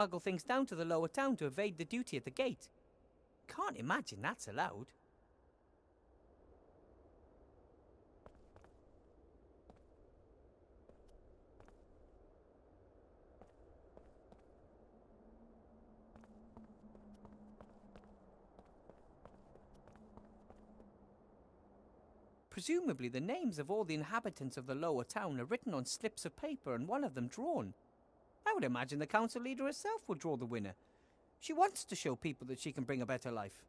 smuggle things down to the lower town to evade the duty at the gate. Can't imagine that's allowed. Presumably the names of all the inhabitants of the lower town are written on slips of paper and one of them drawn. I would imagine the council leader herself will draw the winner. She wants to show people that she can bring a better life.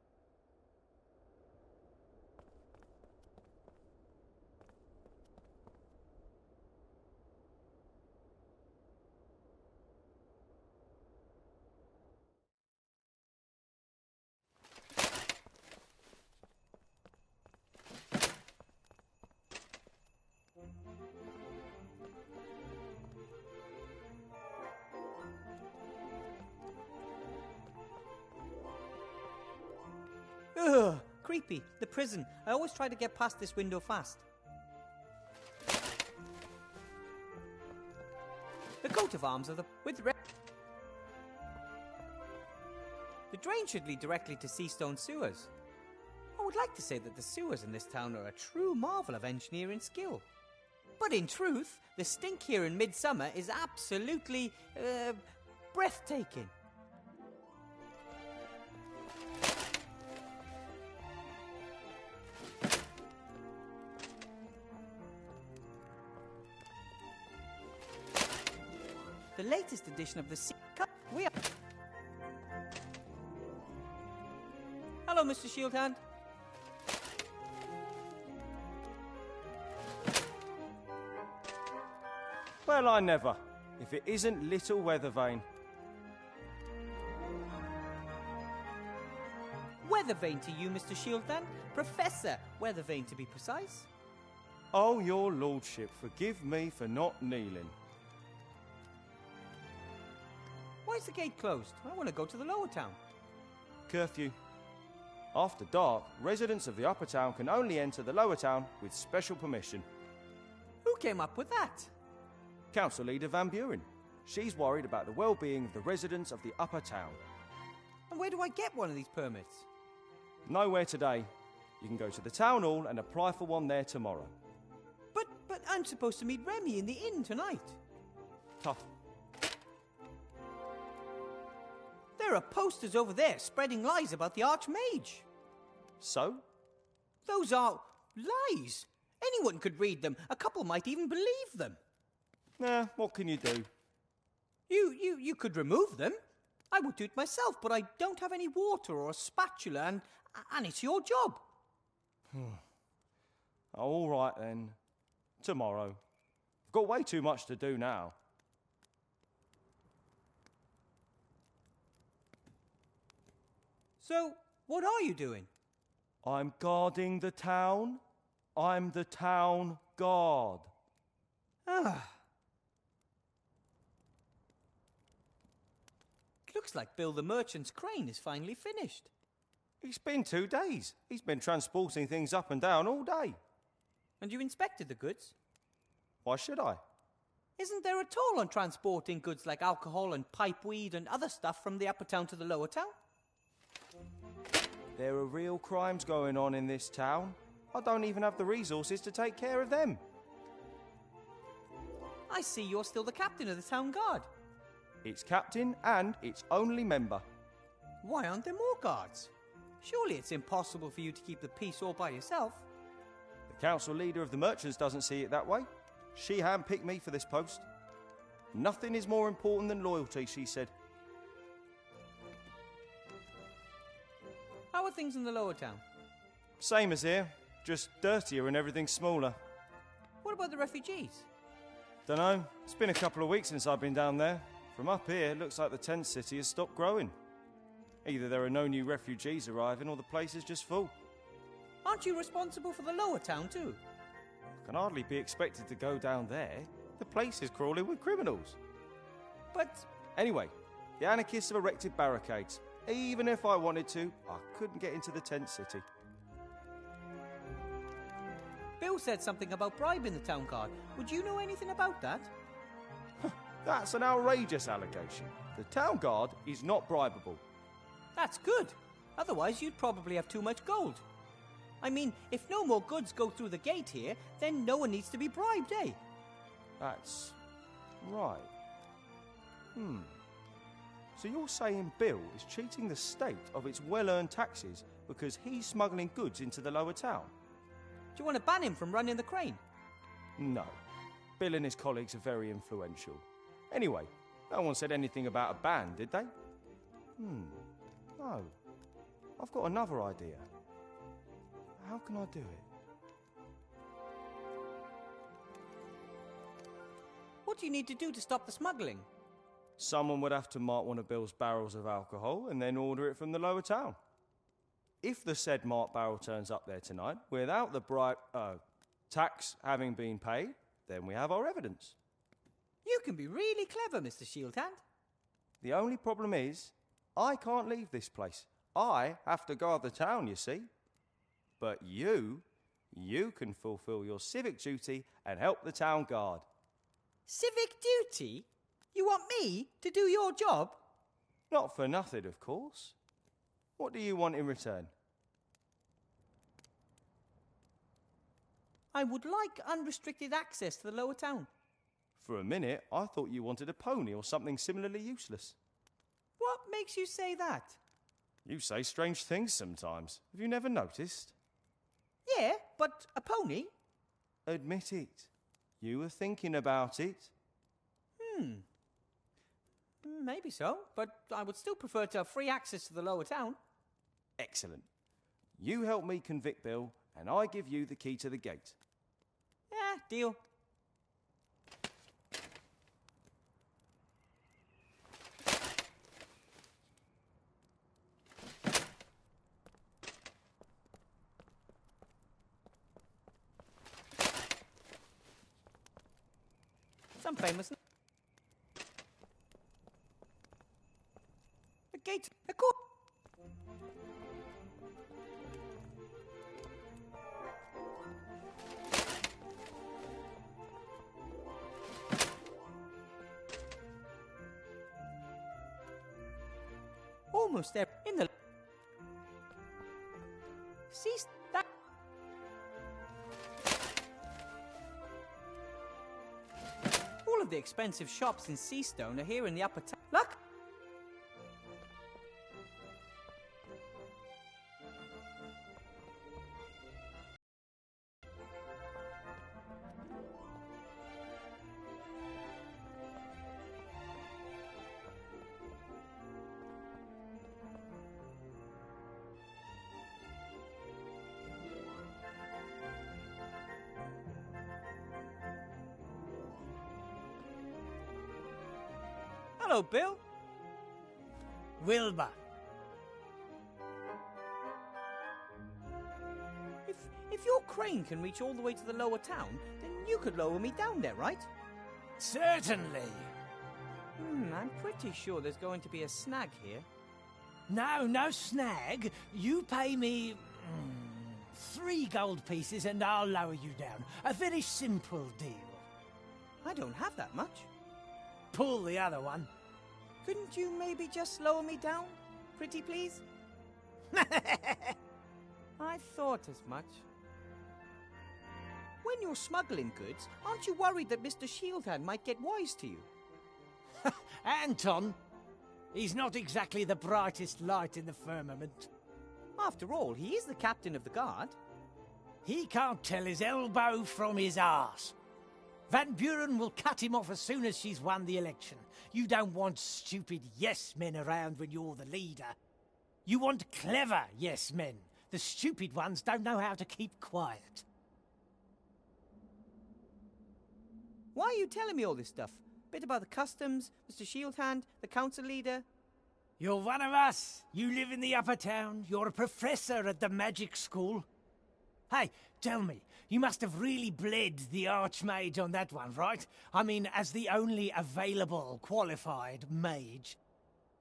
Ugh, creepy. The prison. I always try to get past this window fast. The coat of arms of the... The drain should lead directly to Seastone Sewers. I would like to say that the sewers in this town are a true marvel of engineering skill. But in truth, the stink here in midsummer is absolutely, breathtaking. The latest edition of the Sea Cup. We are... Hello, Mr. Shieldhand. Well, I never. If it isn't little Weathervane. Weathervane to you, Mr. Shieldhand. Professor Weathervane, to be precise. Oh, your lordship, forgive me for not kneeling. Why is the gate closed? I want to go to the lower town. Curfew. After dark, residents of the upper town can only enter the lower town with special permission. Who came up with that? Council Leader Van Buren. She's worried about the well-being of the residents of the upper town. And where do I get one of these permits? Nowhere today. You can go to the town hall and apply for one there tomorrow. But I'm supposed to meet Remy in the inn tonight. Tough. There are posters over there spreading lies about the Archmage. So? Those are lies. Anyone could read them. A couple might even believe them. Nah, what can you do? You could remove them. I would do it myself, but I don't have any water or a spatula, and it's your job. All right then. Tomorrow. I've got way too much to do now. So, what are you doing? I'm guarding the town. I'm the town guard. Ah. It looks like Bill the Merchant's crane is finally finished. It's been 2 days. He's been transporting things up and down all day. And you inspected the goods? Why should I? Isn't there a toll on transporting goods like alcohol and pipeweed and other stuff from the upper town to the lower town? There are real crimes going on in this town. I don't even have the resources to take care of them. I see you're still the captain of the town guard. It's captain and it's only member. Why aren't there more guards? Surely it's impossible for you to keep the peace all by yourself. The council leader of the merchants doesn't see it that way. She handpicked me for this post. Nothing is more important than loyalty, she said. How are things in the lower town? Same as here, just dirtier and everything smaller. What about the refugees? Dunno, it's been a couple of weeks since I've been down there. From up here, it looks like the tent city has stopped growing. Either there are no new refugees arriving or the place is just full. Aren't you responsible for the lower town too? I can hardly be expected to go down there. The place is crawling with criminals. But... Anyway, the anarchists have erected barricades. Even if I wanted to, I couldn't get into the tent city. Bill said something about bribing the town guard. Would you know anything about that? That's an outrageous allegation. The town guard is not bribable. That's good. Otherwise, you'd probably have too much gold. I mean, if no more goods go through the gate here, then no one needs to be bribed, eh? That's right. So you're saying Bill is cheating the state of its well-earned taxes because he's smuggling goods into the lower town? Do you want to ban him from running the crane? No. Bill and his colleagues are very influential. Anyway, no one said anything about a ban, did they? No. I've got another idea. How can I do it? What do you need to do to stop the smuggling? Someone would have to mark one of Bill's barrels of alcohol and then order it from the lower town. If the said marked barrel turns up there tonight without the tax having been paid, then we have our evidence. You can be really clever, Mr. Shieldhand. The only problem is, I can't leave this place. I have to guard the town, you see. But you can fulfill your civic duty and help the town guard. Civic duty? You want me to do your job? Not for nothing, of course. What do you want in return? I would like unrestricted access to the lower town. For a minute, I thought you wanted a pony or something similarly useless. What makes you say that? You say strange things sometimes. Have you never noticed? Yeah, but a pony? Admit it. You were thinking about it. Maybe so, but I would still prefer to have free access to the lower town. Excellent. You help me convict Bill, and I give you the key to the gate. Yeah, deal. Some famous... The gate... A court... Almost there. In the... Cease that... All of the expensive shops in Seastone are here in the upper town. Look! Hello, Bill. Wilbur. If your crane can reach all the way to the lower town, then you could lower me down there, right? Certainly. I'm pretty sure there's going to be a snag here. No snag. You pay me 3 gold pieces and I'll lower you down. A very simple deal. I don't have that much. Pull the other one. Couldn't you maybe just lower me down? Pretty please? I thought as much. When you're smuggling goods, aren't you worried that Mr. Shieldhand might get wise to you? Anton, he's not exactly the brightest light in the firmament. After all, he is the captain of the guard. He can't tell his elbow from his arse. Van Buren will cut him off as soon as she's won the election. You don't want stupid yes-men around when you're the leader. You want clever yes-men. The stupid ones don't know how to keep quiet. Why are you telling me all this stuff? Bit about the customs, Mr. Shieldhand, the council leader. You're one of us. You live in the upper town. You're a professor at the magic school. Hey, tell me, you must have really bled the Archmage on that one, right? I mean, as the only available qualified mage.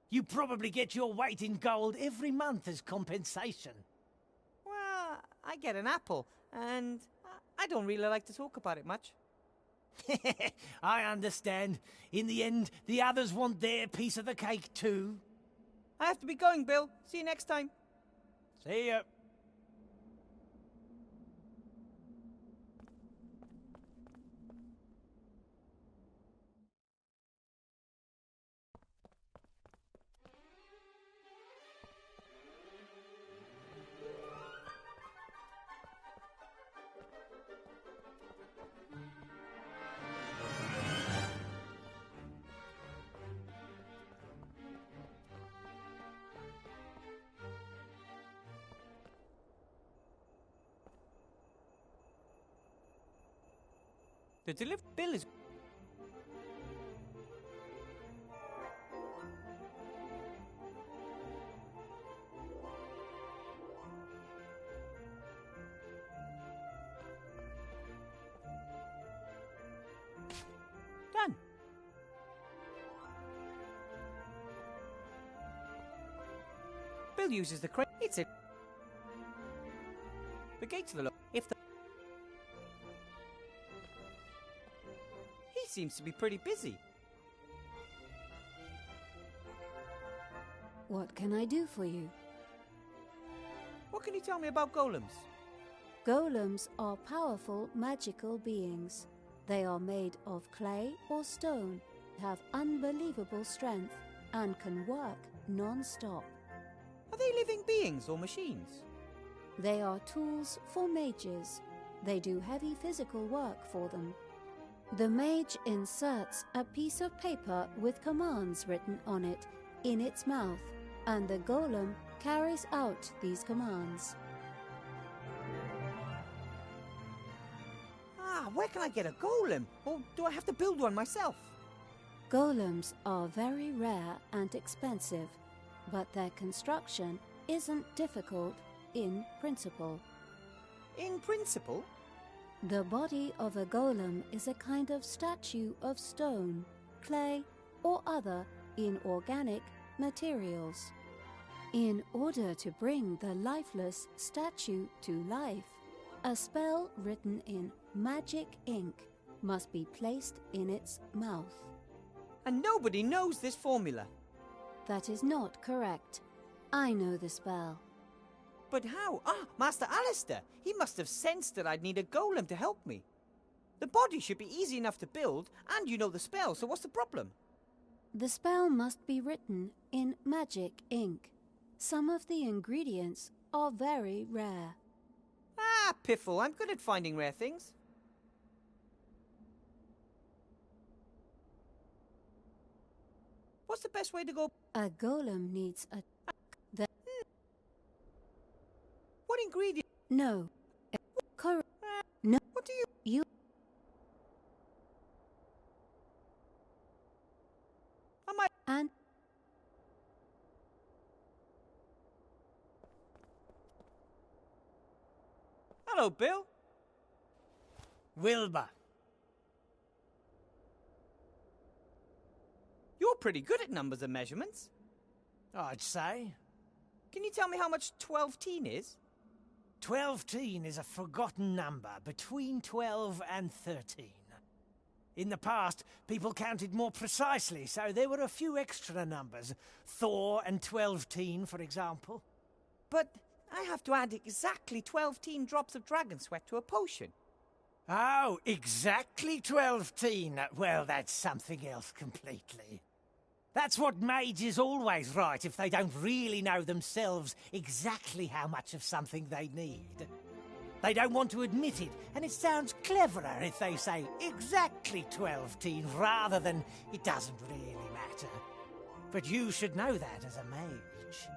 You probably get your weight in gold every month as compensation. Well, I get an apple, and I don't really like to talk about it much. I understand. In the end, the others want their piece of the cake too. I have to be going, Bill. See you next time. See ya. The delivery bill is... done. Bill uses the crate. It's a... The gates are the... If the... He seems to be pretty busy. What can I do for you? What can you tell me about golems? Golems are powerful magical beings. They are made of clay or stone, have unbelievable strength, and can work non-stop. Are they living beings or machines? They are tools for mages. They do heavy physical work for them. The mage inserts a piece of paper with commands written on it in its mouth, and the golem carries out these commands. Where can I get a golem? Or do I have to build one myself? Golems are very rare and expensive, but their construction isn't difficult in principle. In principle? The body of a golem is a kind of statue of stone, clay, or other inorganic materials. In order to bring the lifeless statue to life, a spell written in magic ink must be placed in its mouth. And nobody knows this formula. That is not correct. I know the spell. But how? Master Alistair! He must have sensed that I'd need a golem to help me. The body should be easy enough to build, and you know the spell, so what's the problem? The spell must be written in magic ink. Some of the ingredients are very rare. Piffle, I'm good at finding rare things. What's the best way to go? A golem needs a... What ingredient? No. No. What do you... You... Am I... And... Hello, Bill. Wilbur. You're pretty good at numbers and measurements. I'd say. Can you tell me how much 12-teen is? 12-teen is a forgotten number between 12 and 13. In the past, people counted more precisely, so there were a few extra numbers. Thor and 12-teen, for example. But I have to add exactly 12-teen drops of dragon sweat to a potion. Oh, exactly 12-teen. Well, that's something else completely. That's what mages always write if they don't really know themselves exactly how much of something they need. They don't want to admit it, and it sounds cleverer if they say exactly 12-teen rather than it doesn't really matter. But you should know that as a mage.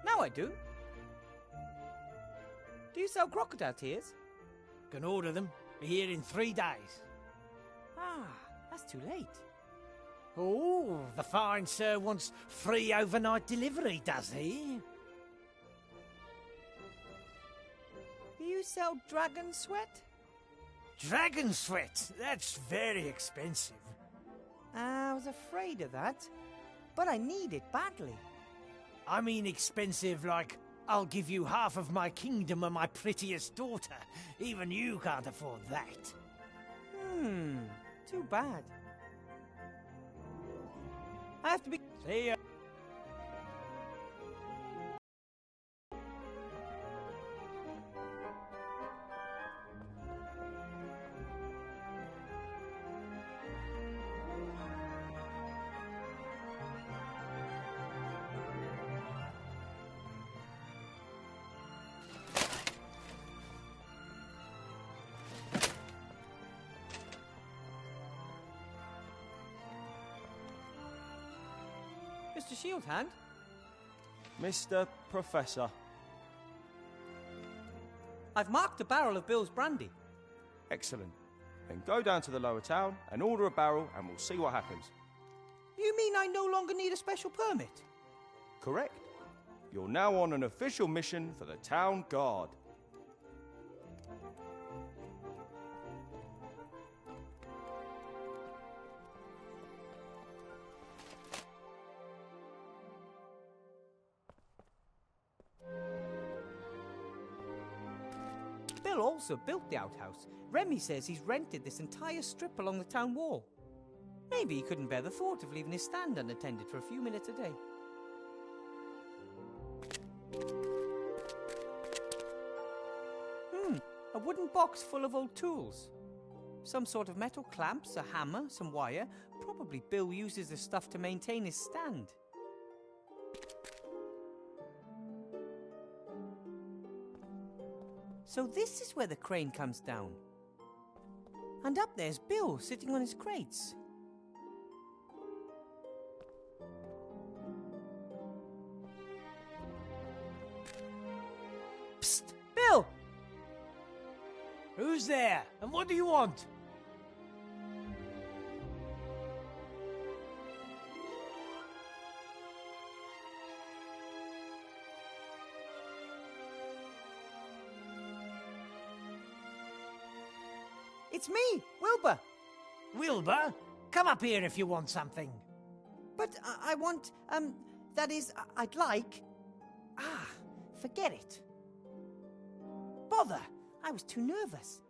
Now I do. Do you sell crocodile tears? Can order them. Be here in 3 days. That's too late. Oh, the fine sir wants free overnight delivery, does he? Do you sell dragon sweat? Dragon sweat? That's very expensive. I was afraid of that. But I need it badly. I mean expensive like, I'll give you half of my kingdom and my prettiest daughter. Even you can't afford that. Too bad. I have to be... See ya. Mr. Shieldhand? Mr. Professor. I've marked a barrel of Bill's brandy. Excellent. Then go down to the lower town and order a barrel and we'll see what happens. You mean I no longer need a special permit? Correct. You're now on an official mission for the town guard. Bill also built the outhouse. Remy says he's rented this entire strip along the town wall. Maybe he couldn't bear the thought of leaving his stand unattended for a few minutes a day. A wooden box full of old tools. Some sort of metal clamps, a hammer, some wire. Probably Bill uses this stuff to maintain his stand. So this is where the crane comes down. And up there's Bill sitting on his crates. Psst! Bill! Who's there? And what do you want? It's me, Wilbur. Wilbur? Come up here if you want something. But I want, that is, I'd like... forget it. Bother! I was too nervous.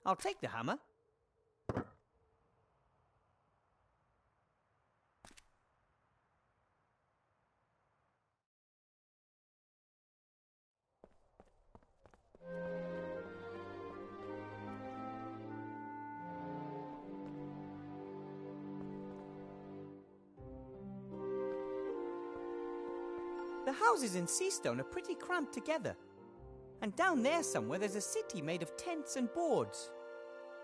I'll take the hammer. The houses in Seastone are pretty cramped together. And down there somewhere there's a city made of tents and boards.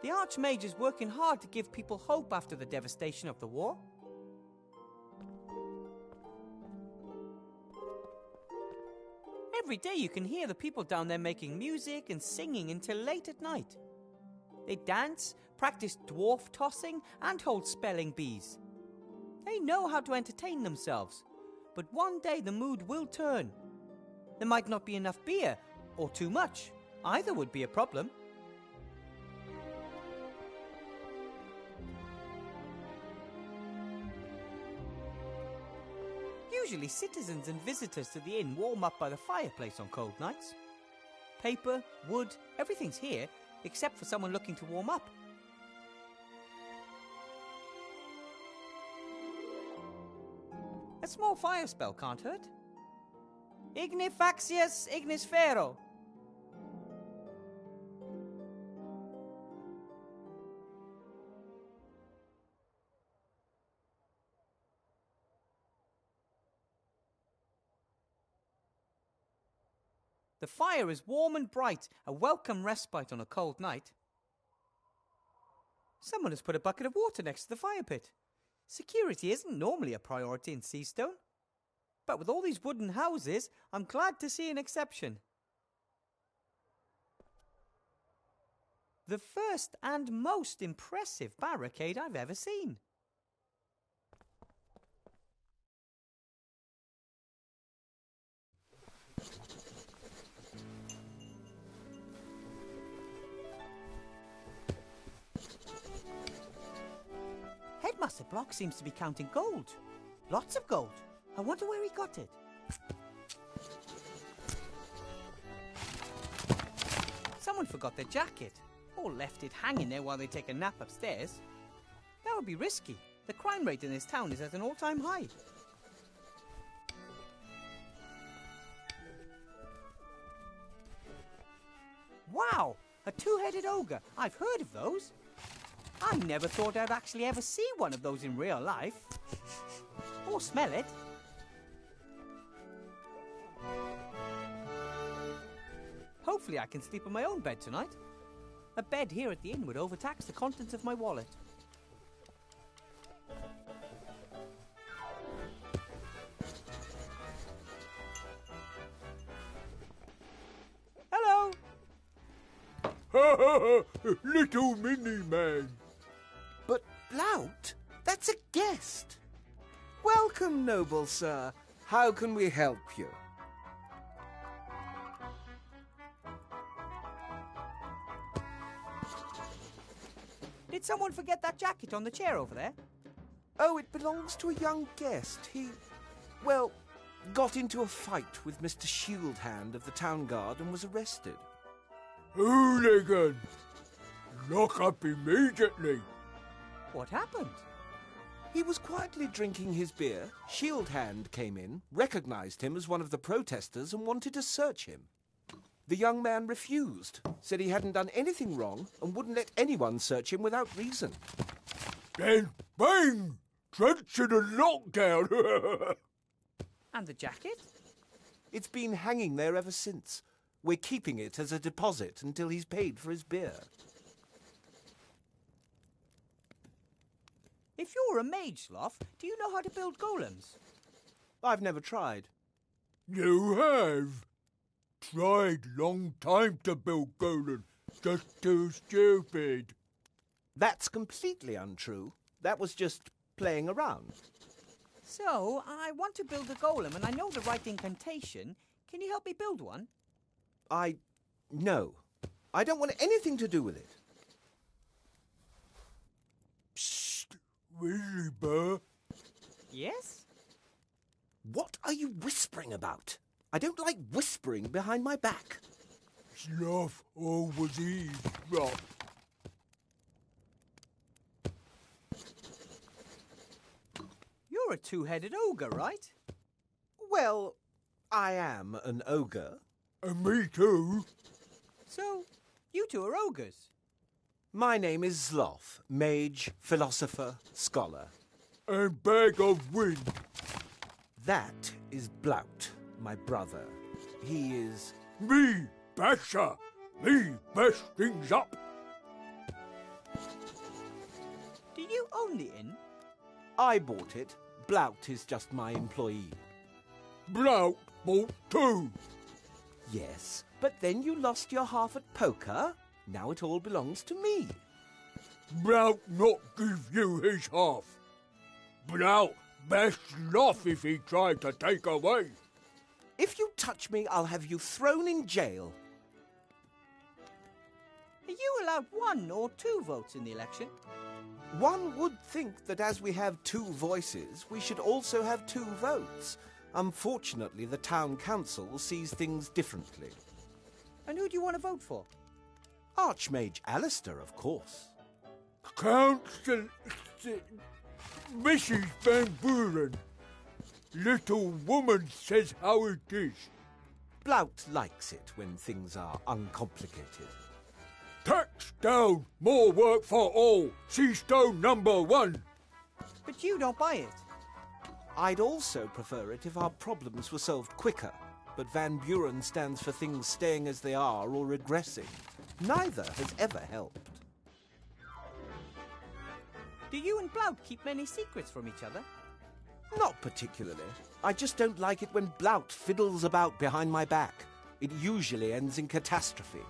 The Archmage is working hard to give people hope after the devastation of the war. Every day you can hear the people down there making music and singing until late at night. They dance, practice dwarf tossing, and hold spelling bees. They know how to entertain themselves. But one day the mood will turn. There might not be enough beer, or too much. Either would be a problem. Usually citizens and visitors to the inn warm up by the fireplace on cold nights. Paper, wood, everything's here, except for someone looking to warm up. A small fire spell can't hurt. Ignifaxius ignisfero. The fire is warm and bright, a welcome respite on a cold night. Someone has put a bucket of water next to the fire pit. Security isn't normally a priority in Seastone. But with all these wooden houses, I'm glad to see an exception. The first and most impressive barricade I've ever seen. Headmaster Block seems to be counting gold. Lots of gold. I wonder where he got it. forgot their jacket, or left it hanging there while they take a nap upstairs. That would be risky. The crime rate in this town is at an all-time high. Wow! A two-headed ogre. I've heard of those. I never thought I'd actually ever see one of those in real life. Or smell it. Hopefully I can sleep in my own bed tonight. A bed here at the inn would overtax the contents of my wallet. Hello! Little mini-man. But Blout, that's a guest. Welcome, noble sir. How can we help you? Did someone forget that jacket on the chair over there? Oh, it belongs to a young guest. He, well, got into a fight with Mr. Shieldhand of the Town Guard and was arrested. Hooligan! Lock up immediately. What happened? He was quietly drinking his beer. Shieldhand came in, recognized him as one of the protesters and wanted to search him. The young man refused, said he hadn't done anything wrong and wouldn't let anyone search him without reason. Then bang! Trench in a lockdown. And the jacket? It's been hanging there ever since. We're keeping it as a deposit until he's paid for his beer. If you're a mage, Sloth, do you know how to build golems? I've never tried. You have. Tried long time to build golem. Just too stupid. That's completely untrue. That was just playing around. So, I want to build a golem and I know the right incantation. Can you help me build one? No. I don't want anything to do with it. Psst. Really, Burr? Yes? What are you whispering about? I don't like whispering behind my back. Sloth always eavesdrop. You're a two-headed ogre, right? Well, I am an ogre. And me too. So, you two are ogres. My name is Sloth, mage, philosopher, scholar. And bag of wind. That is Blout, my brother. He is... Me, Basher. Me, best things up. Do you own the inn? I bought it. Blout is just my employee. Blout bought too. Yes, but then you lost your half at poker. Now it all belongs to me. Blout not give you his half. Blout best laugh if he tried to take away. If you touch me, I'll have you thrown in jail. Are you allowed 1 or 2 votes in the election? One would think that as we have 2 voices, we should also have 2 votes. Unfortunately, the town council sees things differently. And who do you want to vote for? Archmage Alistair, of course. Council... Mrs. Van Buren. Little woman says how it is. Blout likes it when things are uncomplicated. Tax down, more work for all. Seastone number 1. But you don't buy it. I'd also prefer it if our problems were solved quicker, but Van Buren stands for things staying as they are or regressing. Neither has ever helped. Do you and Blout keep many secrets from each other? Not particularly. I just don't like it when Blout fiddles about behind my back. It usually ends in catastrophe.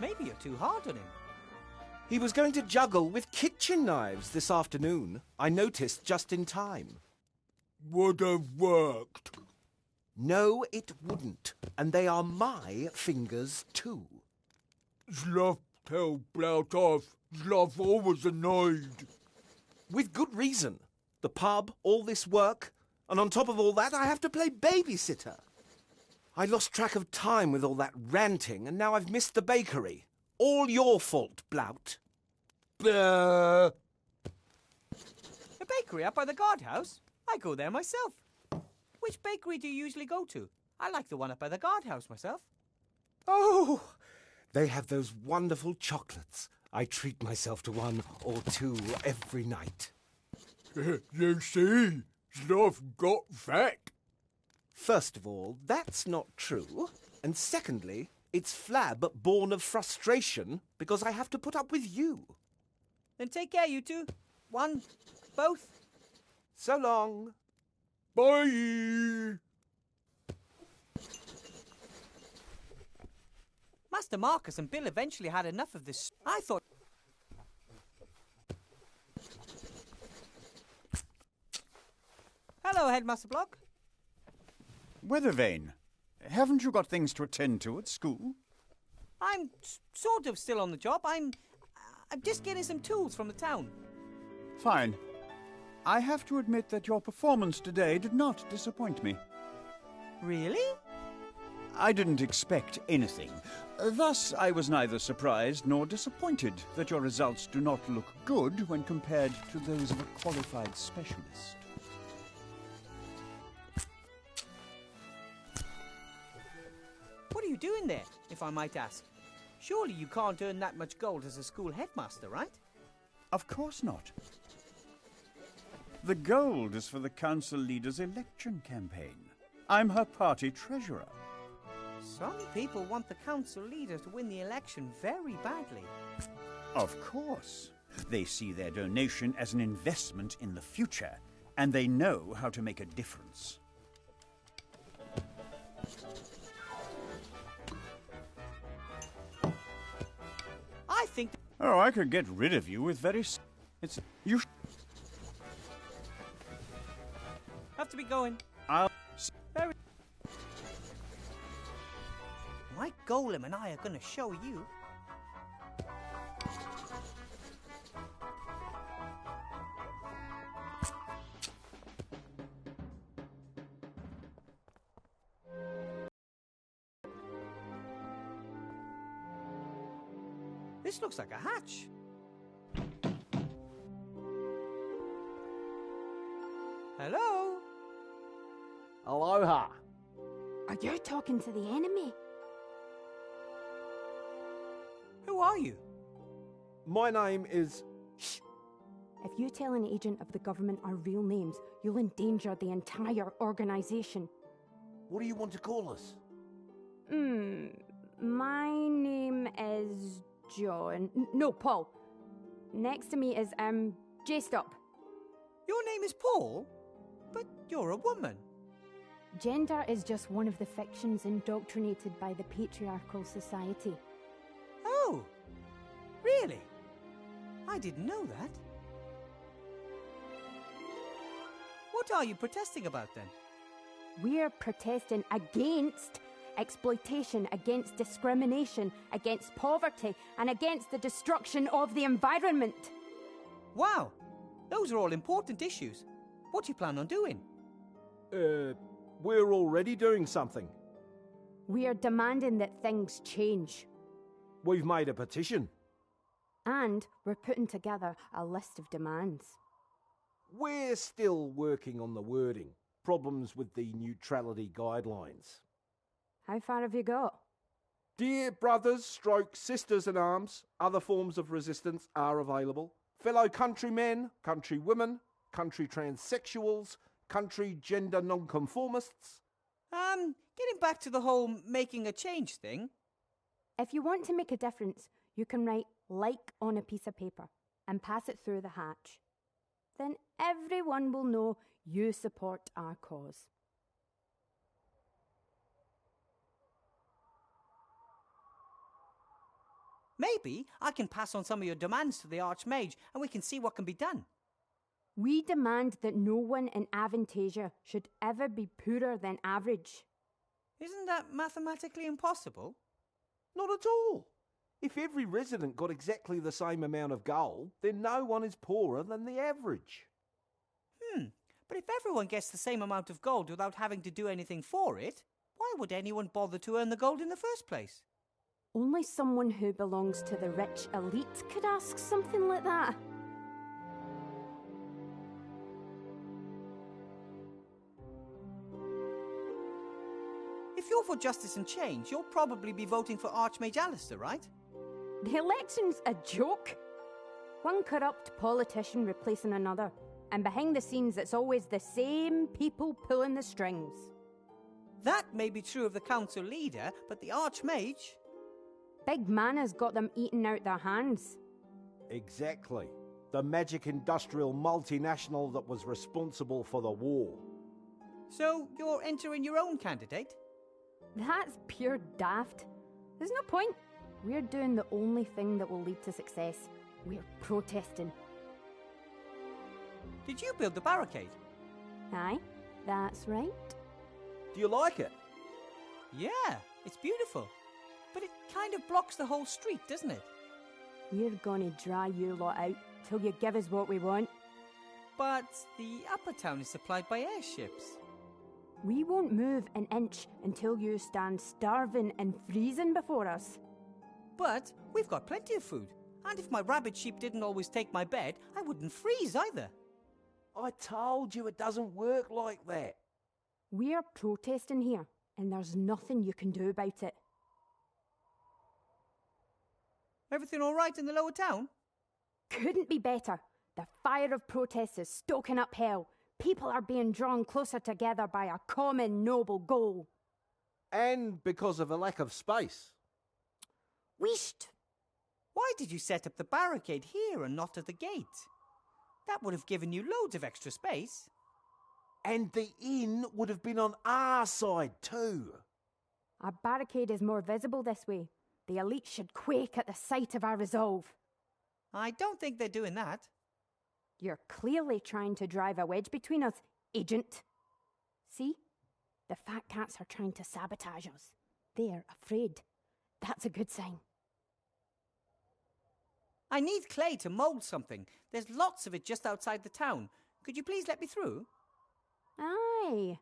Maybe you're too hard on him. He was going to juggle with kitchen knives this afternoon. I noticed just in time. Would have worked. No, it wouldn't. And they are my fingers, too. Sloth tell Blout off. Sloth always annoyed. With good reason. The pub, all this work, and on top of all that, I have to play babysitter. I lost track of time with all that ranting, and now I've missed the bakery. All your fault, Blout. Blah. The bakery up by the guardhouse? I go there myself. Which bakery do you usually go to? I like the one up by the guardhouse myself. Oh, they have those wonderful chocolates. I treat myself to one or two every night. You see, stuff got fat. First of all, that's not true. And secondly, it's flab born of frustration because I have to put up with you. Then take care, you two. One, both. So long. Bye. Master Marcus and Bill eventually had enough of this. I thought... Hello, Headmaster Block. Weathervane, haven't you got things to attend to at school? I'm sort of still on the job. I'm just getting some tools from the town. Fine. I have to admit that your performance today did not disappoint me. Really? I didn't expect anything. Thus, I was neither surprised nor disappointed that your results do not look good when compared to those of a qualified specialist. What are you doing there, if I might ask? Surely you can't earn that much gold as a school headmaster, right? Of course not. The gold is for the council leader's election campaign. I'm her party treasurer. Some people want the council leader to win the election very badly. Of course. They see their donation as an investment in the future, and they know how to make a difference. I think... Oh, I could get rid of you with It's... You... Have to be going. I'll... Very... My golem and I are going to show you. This looks like a hatch. Hello? Aloha. Are you talking to the enemy? Who are you? My name is... Shh! If you tell an agent of the government our real names, you'll endanger the entire organization. What do you want to call us? My name is John. No, Paul. Next to me is, J-Stop. Your name is Paul? But you're a woman. Gender is just one of the fictions indoctrinated by the patriarchal society. Oh, really? I didn't know that. What are you protesting about then? We're protesting against exploitation, against discrimination, against poverty, and against the destruction of the environment. Wow, those are all important issues. What do you plan on doing? We're already doing something. We are demanding that things change. We've made a petition. And we're putting together a list of demands. We're still working on the wording. Problems with the neutrality guidelines. How far have you got? Dear brothers, stroke sisters in arms, other forms of resistance are available. Fellow countrymen, countrywomen, country transsexuals, country gender nonconformists. Getting back to the whole making a change thing. If you want to make a difference, you can write "like" on a piece of paper and pass it through the hatch. Then everyone will know you support our cause. Maybe I can pass on some of your demands to the Archmage and we can see what can be done. We demand that no one in Avantasia should ever be poorer than average. Isn't that mathematically impossible? Not at all. If every resident got exactly the same amount of gold, then no one is poorer than the average. But if everyone gets the same amount of gold without having to do anything for it, Why would anyone bother to earn the gold in the first place? Only someone who belongs to the rich elite could ask something like that. If you're for justice and change, you'll probably be voting for Archmage Alistair, right? The election's a joke. One corrupt politician replacing another. And behind the scenes, it's always the same people pulling the strings. That may be true of the council leader, but the Archmage... Big man has got them eating out their hands. Exactly. The magic industrial multinational that was responsible for the war. So you're entering your own candidate? That's pure daft. There's no point. We're doing the only thing that will lead to success. We're protesting. Did you build the barricade? Aye, that's right. Do you like it? Yeah, it's beautiful. But it kind of blocks the whole street, doesn't it? We're gonna dry you lot out till you give us what we want. But the upper town is supplied by airships. We won't move an inch until you stand starving and freezing before us. But we've got plenty of food. And if my rabbit sheep didn't always take my bed, I wouldn't freeze either. I told you it doesn't work like that. We're protesting here, and there's nothing you can do about it. Everything all right in the lower town? Couldn't be better. The fire of protest is stoking up hell. People are being drawn closer together by a common noble goal. And because of a lack of space. Wheesht! Why did you set up the barricade here and not at the gate? That would have given you loads of extra space. And the inn would have been on our side too. Our barricade is more visible this way. The elite should quake at the sight of our resolve. I don't think they're doing that. You're clearly trying to drive a wedge between us, agent. See? The fat cats are trying to sabotage us. They're afraid. That's a good sign. I need clay to mould something. There's lots of it just outside the town. Could you please let me through? Aye.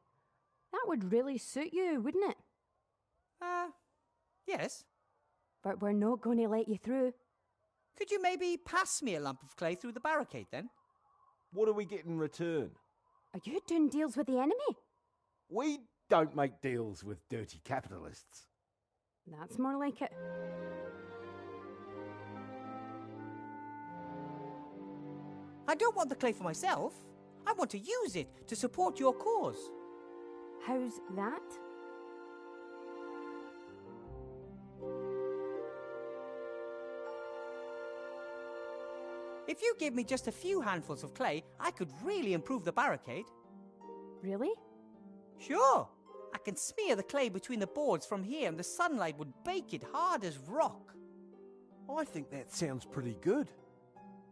That would really suit you, wouldn't it? Yes. But we're not going to let you through. Could you maybe pass me a lump of clay through the barricade then? What do we get in return? Are you doing deals with the enemy? We don't make deals with dirty capitalists. That's more like it. I don't want the clay for myself. I want to use it to support your cause. How's that? If you give me just a few handfuls of clay, I could really improve the barricade. Really? Sure. I can smear the clay between the boards from here and the sunlight would bake it hard as rock. I think that sounds pretty good.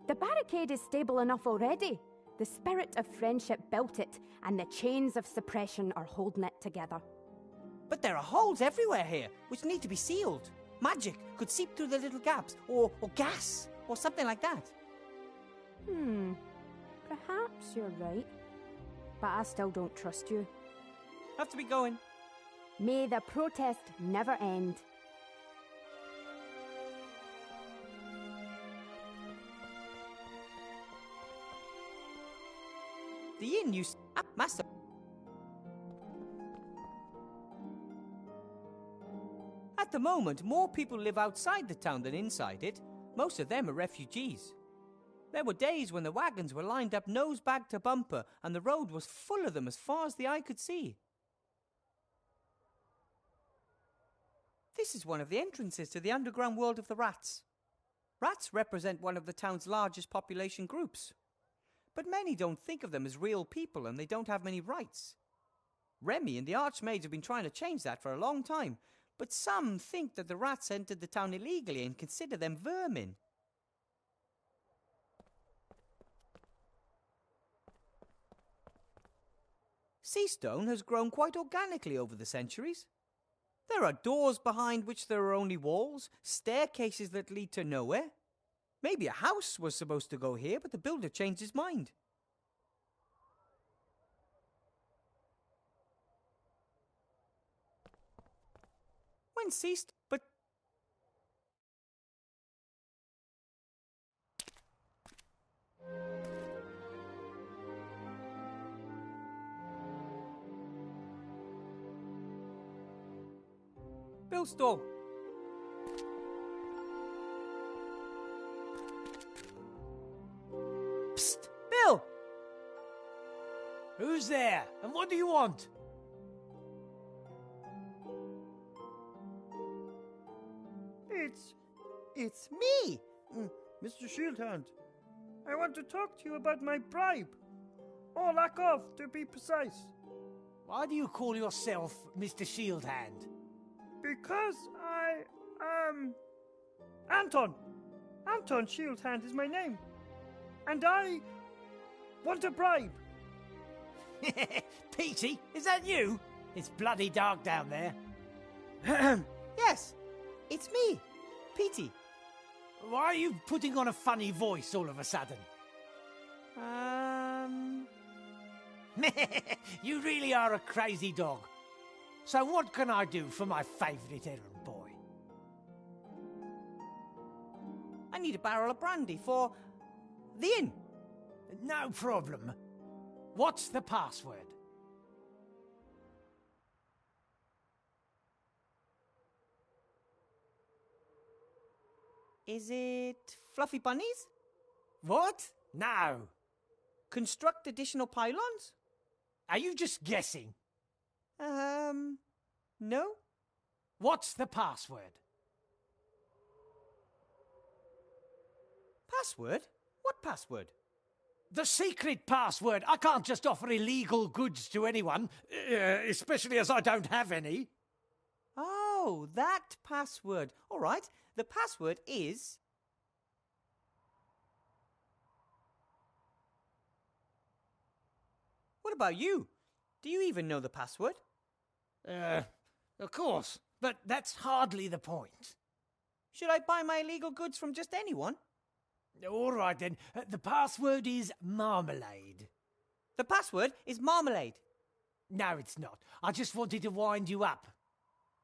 The barricade is stable enough already. The spirit of friendship built it, and the chains of suppression are holding it together. But there are holes everywhere here, which need to be sealed. Magic could seep through the little gaps, or gas, or something like that. Perhaps you're right. But I still don't trust you. Have to be going. May the protest never end. The inn used master. At the moment, more people live outside the town than inside it. Most of them are refugees. There were days when the wagons were lined up nose bag to bumper and the road was full of them as far as the eye could see. This is one of the entrances to the underground world of the rats. Rats represent one of the town's largest population groups. But many don't think of them as real people and they don't have many rights. Remy and the Archmage have been trying to change that for a long time, but some think that the rats entered the town illegally and consider them vermin. Seastone has grown quite organically over the centuries. There are doors behind which there are only walls, staircases that lead to nowhere. Maybe a house was supposed to go here, but the builder changed his mind. When ceased, but... Bill's door. Psst! Bill! Who's there? And what do you want? It's me, Mr. Shieldhand. I want to talk to you about my bribe. Or lack of, to be precise. Why do you call yourself Mr. Shieldhand? Because I am... Anton. Anton Shieldhand is my name. And I want a bribe. Petey, is that you? It's bloody dark down there. Yes, it's me, Petey. Why are you putting on a funny voice all of a sudden? You really are a crazy dog. So what can I do for my favourite errand boy? I need a barrel of brandy for the inn. No problem. What's the password? Is it fluffy bunnies? What? No. Construct additional pylons? Are you just guessing? No. What's the password? Password? What password? The secret password. I can't just offer illegal goods to anyone, especially as I don't have any. Oh, that password. All right. The password is... What about you? Do you even know the password? Of course, but that's hardly the point. Should I buy my illegal goods from just anyone? All right then, the password is marmalade. The password is marmalade. No, it's not. I just wanted to wind you up.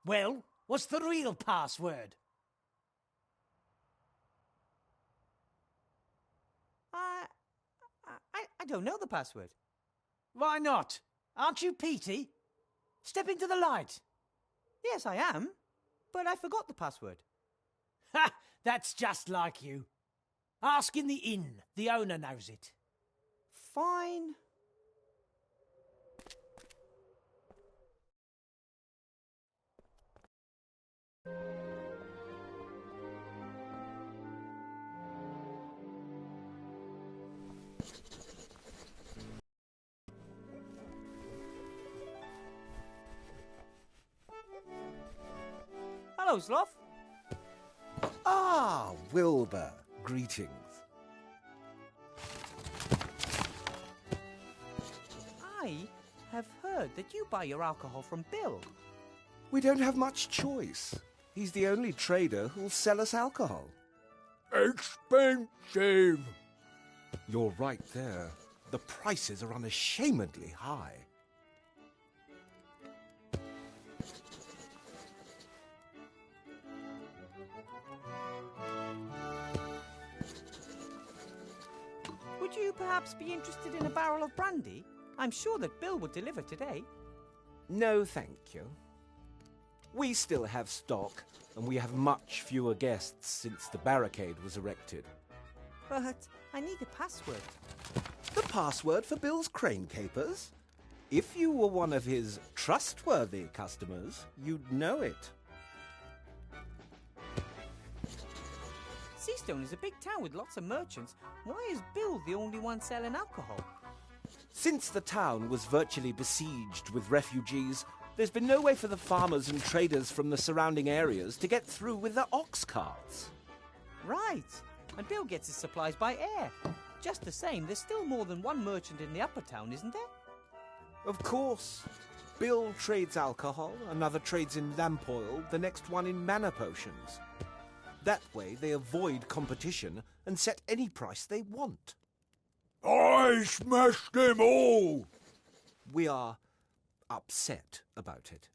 Well, what's the real password? I don't know the password. Why not? Aren't you Petey? Step into the light. Yes, I am, but I forgot the password. Ha! That's just like you. Ask in the inn. The owner knows it. Fine. Hello, Sloth. Ah, Wilbur. Greetings. I have heard that you buy your alcohol from Bill. We don't have much choice. He's the only trader who'll sell us alcohol. Expensive. You're right there. The prices are unashamedly high. Would you perhaps be interested in a barrel of brandy? I'm sure that Bill would deliver today. No, thank you. We still have stock, and we have much fewer guests since the barricade was erected. But I need a password. The password for Bill's crane capers? If you were one of his trustworthy customers, you'd know it. Seastone is a big town with lots of merchants. Why is Bill the only one selling alcohol? Since the town was virtually besieged with refugees, there's been no way for the farmers and traders from the surrounding areas to get through with their ox carts. Right. And Bill gets his supplies by air. Just the same, there's still more than one merchant in the upper town, isn't there? Of course. Bill trades alcohol, another trades in lamp oil, the next one in mana potions. That way they avoid competition and set any price they want. I smashed them all. We are upset about it.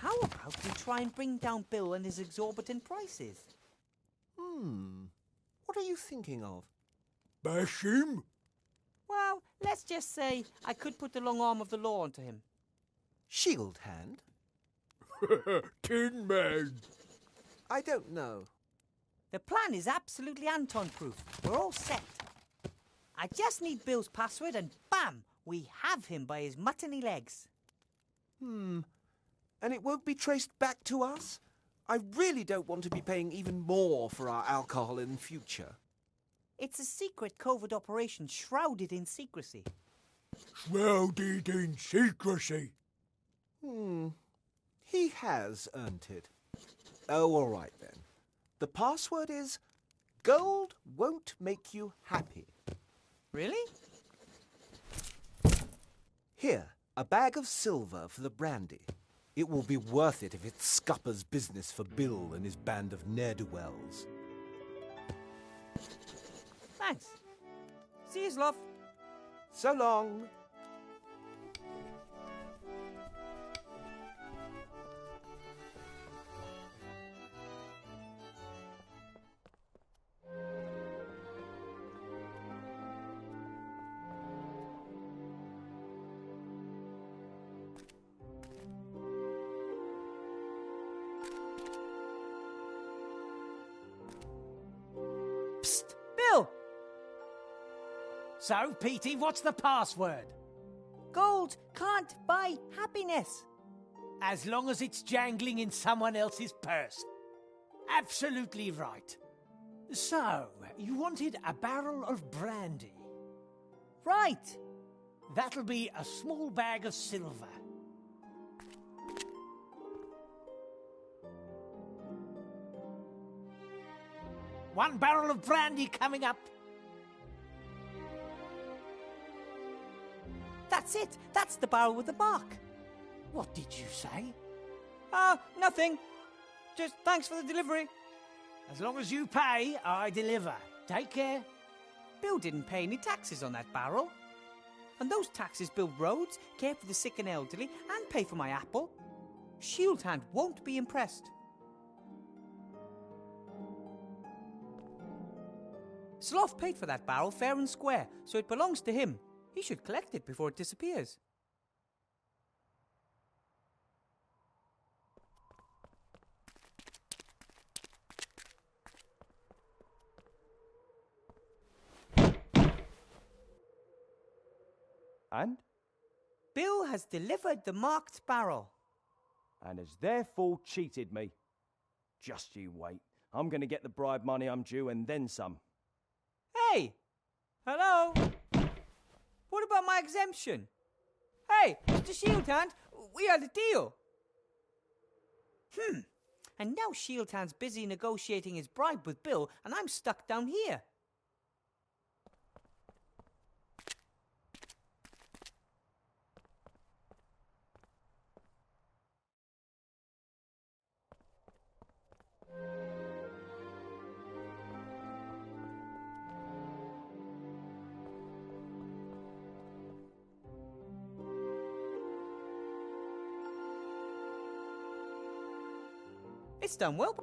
how about we try and bring down Bill and his exorbitant prices? What are you thinking of? Bash him? Well, let's just say I could put the long arm of the law onto him. Shield Hand? Tin Man. I don't know. The plan is absolutely Anton-proof. We're all set. I just need Bill's password and bam! We have him by his muttony legs. And it won't be traced back to us? I really don't want to be paying even more for our alcohol in future. It's a secret covert operation shrouded in secrecy. Shrouded in secrecy. He has earned it. Oh, all right then. The password is gold won't make you happy. Really? Here, a bag of silver for the brandy. It will be worth it if it scuppers business for Bill and his band of ne'er-do-wells. Thanks. See you, love. So long. Psst! Bill! So, Petey, what's the password? Gold can't buy happiness. As long as it's jangling in someone else's purse. Absolutely right. So, you wanted a barrel of brandy. Right. That'll be a small bag of silver. One barrel of brandy coming up. That's it. That's the barrel with the mark. What did you say? Nothing. Just thanks for the delivery. As long as you pay, I deliver. Take care. Bill didn't pay any taxes on that barrel. And those taxes build roads, care for the sick and elderly, and pay for my apple. Shield Hand won't be impressed. Sloth paid for that barrel fair and square, so it belongs to him. He should collect it before it disappears. And? Bill has delivered the marked barrel. And has therefore cheated me. Just you wait. I'm going to get the bribe money I'm due and then some. Hey! Hello? What about my exemption? Hey, Mr. Shield Hand, we had a deal. And now Shield Hand's busy negotiating his bribe with Bill, and I'm stuck down here. It's done well.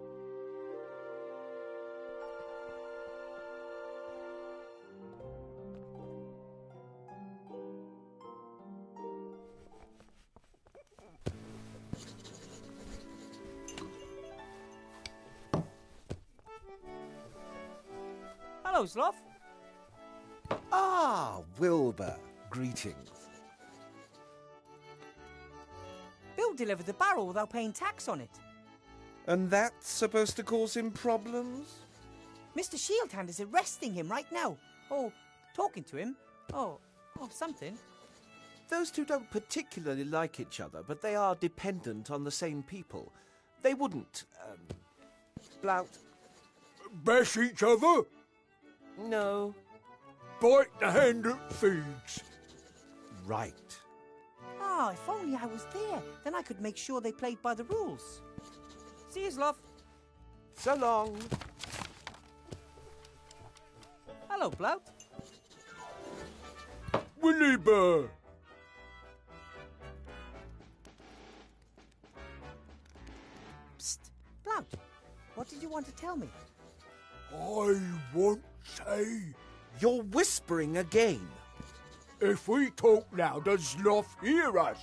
Hello, Sloth. Ah, Wilbur. Greetings. Bill delivered the barrel without paying tax on it. And that's supposed to cause him problems? Mr. Shieldhand is arresting him right now. Oh, talking to him. Oh, something. Those two don't particularly like each other, but they are dependent on the same people. They wouldn't, Blout. Bash each other? No. Bite the hand that feeds. Right. Ah, if only I was there. Then I could make sure they played by the rules. See you, love. So long. Hello, Blout. Willy Burr. What did you want to tell me? I won't say. You're whispering again. If we talk now, does Sloth hear us?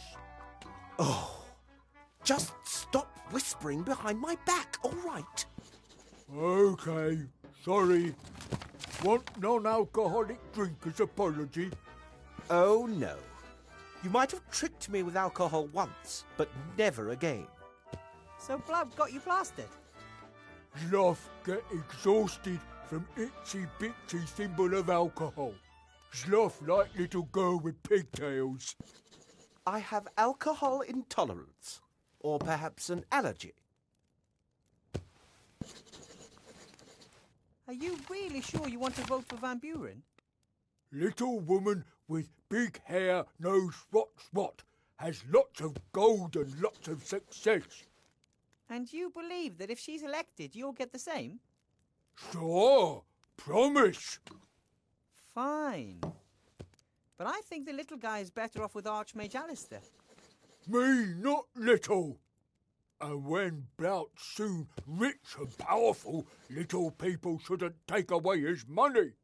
Oh, just stop whispering behind my back, all right? Okay, sorry. Want non-alcoholic drink as apology? Oh, no. You might have tricked me with alcohol once, but never again. So Blood got you plastered? Sloth get exhausted from itsy-bitsy symbol of alcohol. Sloth like little girl with pigtails. I have alcohol intolerance, or perhaps an allergy. Are you really sure you want to vote for Van Buren? Little woman with big hair knows what's what, has lots of gold and lots of success. And you believe that if she's elected, you'll get the same? Sure, promise. Fine. But I think the little guy is better off with Archmage Alistair. Me not little. And when Blout's soon rich and powerful, little people shouldn't take away his money.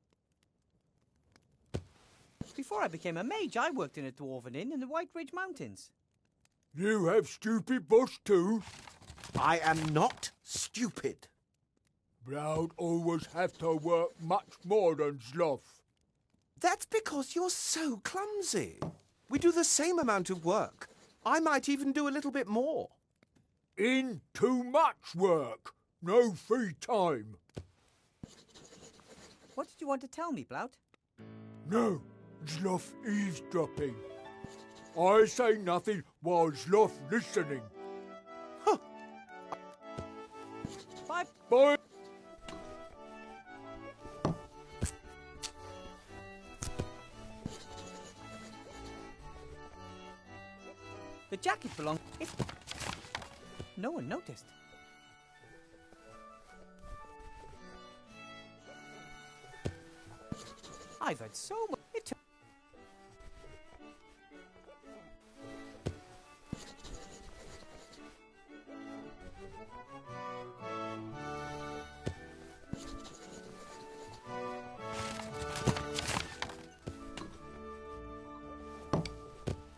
Before I became a mage, I worked in a dwarven inn in the White Ridge Mountains. You have stupid boss too? I am not stupid. Blout always have to work much more than Sloth. That's because you're so clumsy. We do the same amount of work. I might even do a little bit more. In too much work. No free time. What did you want to tell me, Blout? No, Sloth eavesdropping. I say nothing while Sloth listening. Huh. Bye. Bye. The jacket belongs... No one noticed. I've had so much...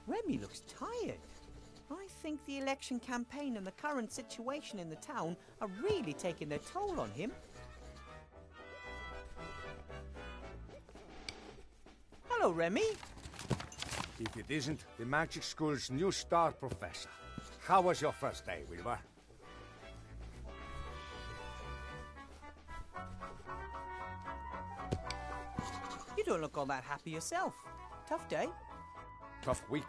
Remy looks tired. I think the election campaign and the current situation in the town are really taking their toll on him. Hello, Remy. If it isn't the Magic School's new star professor. How was your first day, Wilbur? You don't look all that happy yourself. Tough day. Tough week.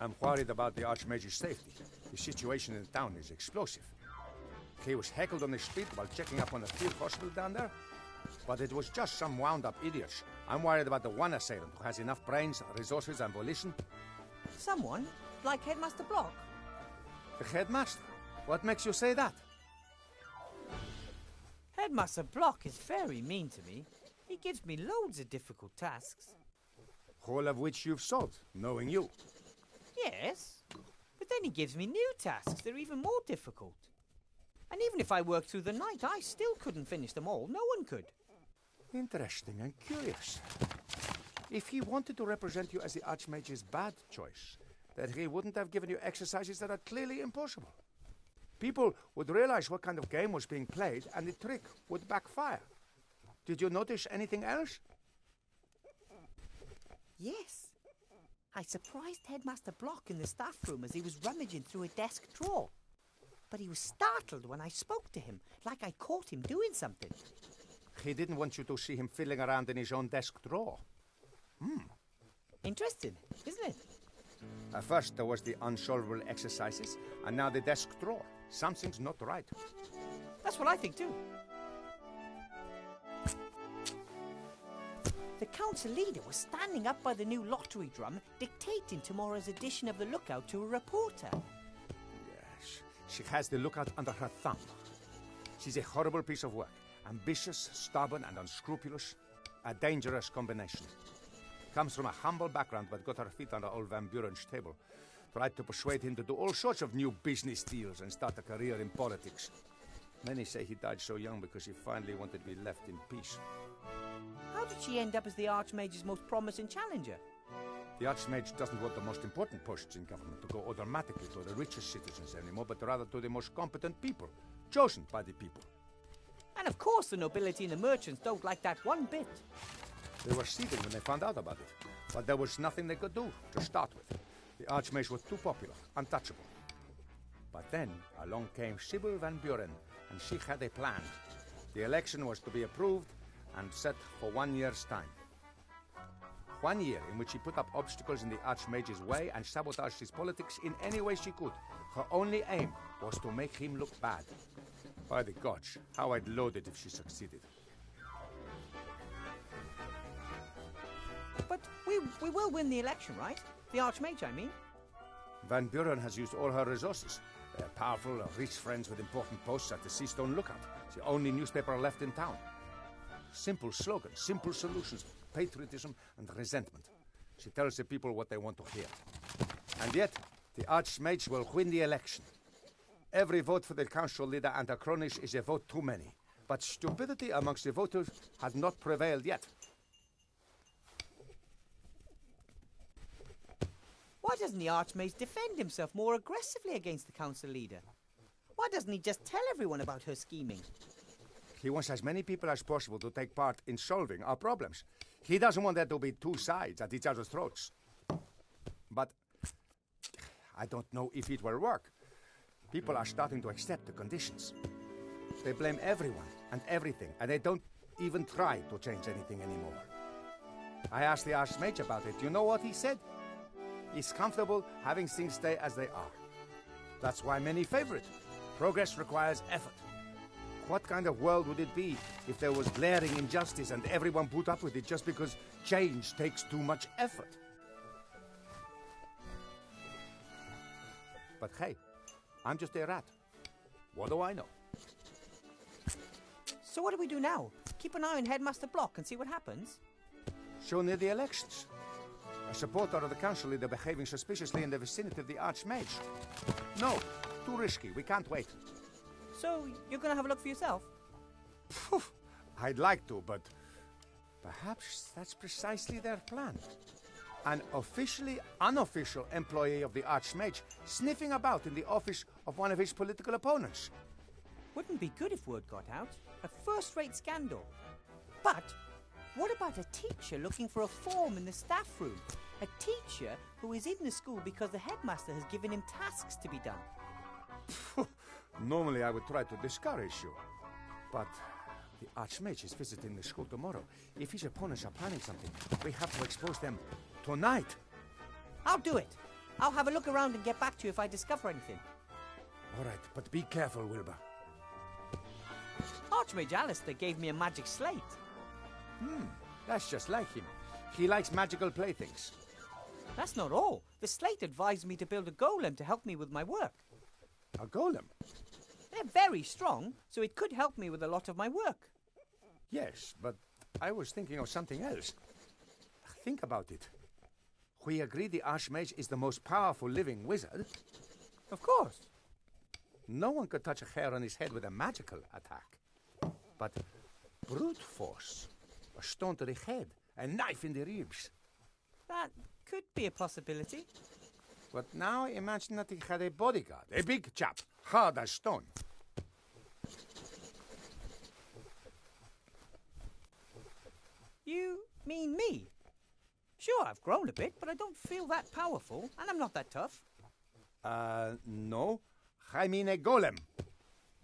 I'm worried about the Archmage's safety. The situation in the town is explosive. He was heckled on the street while checking up on the field hospital down there. But it was just some wound-up idiots. I'm worried about the one assailant who has enough brains, resources, and volition. Someone? Like Headmaster Block? The headmaster? What makes you say that? Headmaster Block is very mean to me. He gives me loads of difficult tasks. All of which you've solved, knowing you. Yes, but then he gives me new tasks that are even more difficult. And even if I worked through the night, I still couldn't finish them all. No one could. Interesting and curious. If he wanted to represent you as the Archmage's bad choice, then he wouldn't have given you exercises that are clearly impossible. People would realize what kind of game was being played, and the trick would backfire. Did you notice anything else? Yes. I surprised Headmaster Block in the staff room as he was rummaging through a desk drawer. But he was startled when I spoke to him, like I caught him doing something. He didn't want you to see him fiddling around in his own desk drawer. Interesting, isn't it? At first there was the unsolvable exercises, and now the desk drawer. Something's not right. That's what I think too. The council leader was standing up by the new lottery drum, dictating tomorrow's edition of the Lookout to a reporter. Yes, she has the Lookout under her thumb. She's a horrible piece of work. Ambitious, stubborn, and unscrupulous. A dangerous combination. Comes from a humble background, but got her feet under old Van Buren's table. Tried to persuade him to do all sorts of new business deals and start a career in politics. Many say he died so young because he finally wanted to be left in peace. How did she end up as the Archmage's most promising challenger? The Archmage doesn't want the most important posts in government to go automatically to the richest citizens anymore, but rather to the most competent people, chosen by the people. And of course the nobility and the merchants don't like that one bit. They were seething when they found out about it, but there was nothing they could do to start with. The Archmage was too popular, untouchable. But then along came Sybil Van Buren, and she had a plan. The election was to be approved and set for 1 year's time. 1 year in which she put up obstacles in the Archmage's way and sabotaged his politics in any way she could. Her only aim was to make him look bad. By the gods, how I'd load it if she succeeded. But we will win the election, right? The Archmage, I mean. Van Buren has used all her resources. They're powerful, rich friends with important posts at the Seastone Lookout. It's the only newspaper left in town. Simple slogans, simple solutions, patriotism and resentment. She tells the people what they want to hear. And yet, the Archmage will win the election. Every vote for the council leader and her cronies is a vote too many. But stupidity amongst the voters has not prevailed yet. Why doesn't the Archmage defend himself more aggressively against the council leader? Why doesn't he just tell everyone about her scheming? He wants as many people as possible to take part in solving our problems. He doesn't want there to be two sides at each other's throats. But I don't know if it will work. People are starting to accept the conditions. They blame everyone and everything, and they don't even try to change anything anymore. I asked the Archmage about it. You know what he said? He's comfortable having things stay as they are. That's why many favor it. Progress requires effort. What kind of world would it be if there was glaring injustice and everyone put up with it just because change takes too much effort? But hey, I'm just a rat. What do I know? So what do we do now? Keep an eye on Headmaster Block and see what happens? So near the elections. A supporter of the council leader behaving suspiciously in the vicinity of the Archmage. No, too risky. We can't wait. So you're going to have a look for yourself? Phew, I'd like to, but perhaps that's precisely their plan. An officially unofficial employee of the Archmage sniffing about in the office of one of his political opponents. Wouldn't be good if word got out. A first-rate scandal. But what about a teacher looking for a form in the staff room? A teacher who is in the school because the headmaster has given him tasks to be done. Normally I would try to discourage you, but the Archmage is visiting the school tomorrow. If his opponents are planning something, we have to expose them tonight. I'll do it. I'll have a look around and get back to you if I discover anything. All right, but be careful, Wilbur. Archmage Alistair gave me a magic slate. That's just like him. He likes magical playthings. That's not all. The slate advised me to build a golem to help me with my work. A golem? They're very strong, so it could help me with a lot of my work. Yes, but I was thinking of something else. Think about it. We agree the Archmage is the most powerful living wizard. Of course. No one could touch a hair on his head with a magical attack. But brute force, a stone to the head, a knife in the ribs. That could be a possibility. But now imagine that he had a bodyguard, a big chap, hard as stone. You mean me? Sure, I've grown a bit, but I don't feel that powerful, and I'm not that tough. No. I mean a golem.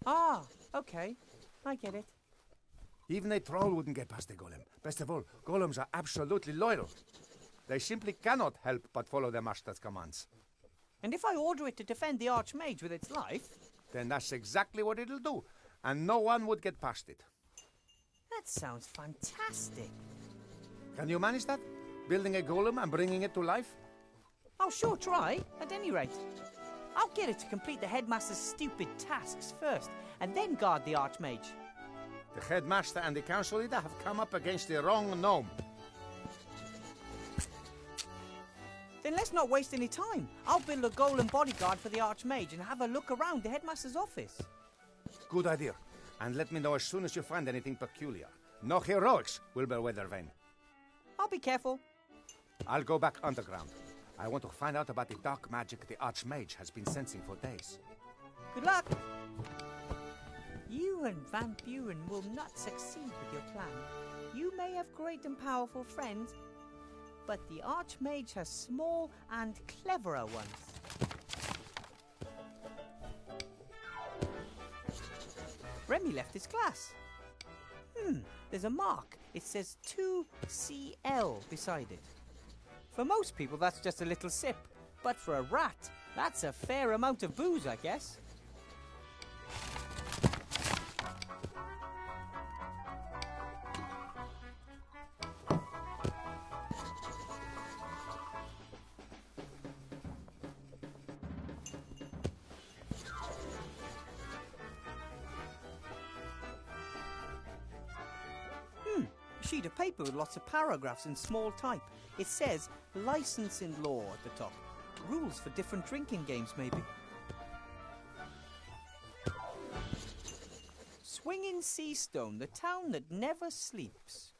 Ah, okay. I get it. Even a troll wouldn't get past a golem. Best of all, golems are absolutely loyal. They simply cannot help but follow their master's commands. And if I order it to defend the Archmage with its life? Then that's exactly what it'll do, and no one would get past it. That sounds fantastic. Can you manage that? Building a golem and bringing it to life? I'll sure try, at any rate. I'll get it to complete the headmaster's stupid tasks first, and then guard the Archmage. The headmaster and the council leader have come up against the wrong gnome. Then let's not waste any time. I'll build a golem bodyguard for the Archmage and have a look around the headmaster's office. Good idea. And let me know as soon as you find anything peculiar. No heroics, Wilbur Weathervane. I'll be careful. I'll go back underground. I want to find out about the dark magic the Archmage has been sensing for days. Good luck. You and Van Buren will not succeed with your plan. You may have great and powerful friends, but the Archmage has small and cleverer ones. Remy left his class. There's a mark. It says 2CL beside it. For most people, that's just a little sip. But for a rat, that's a fair amount of booze, I guess. A sheet of paper with lots of paragraphs in small type. It says licensing law at the top. Rules for different drinking games, maybe. Swinging Seastone, the town that never sleeps.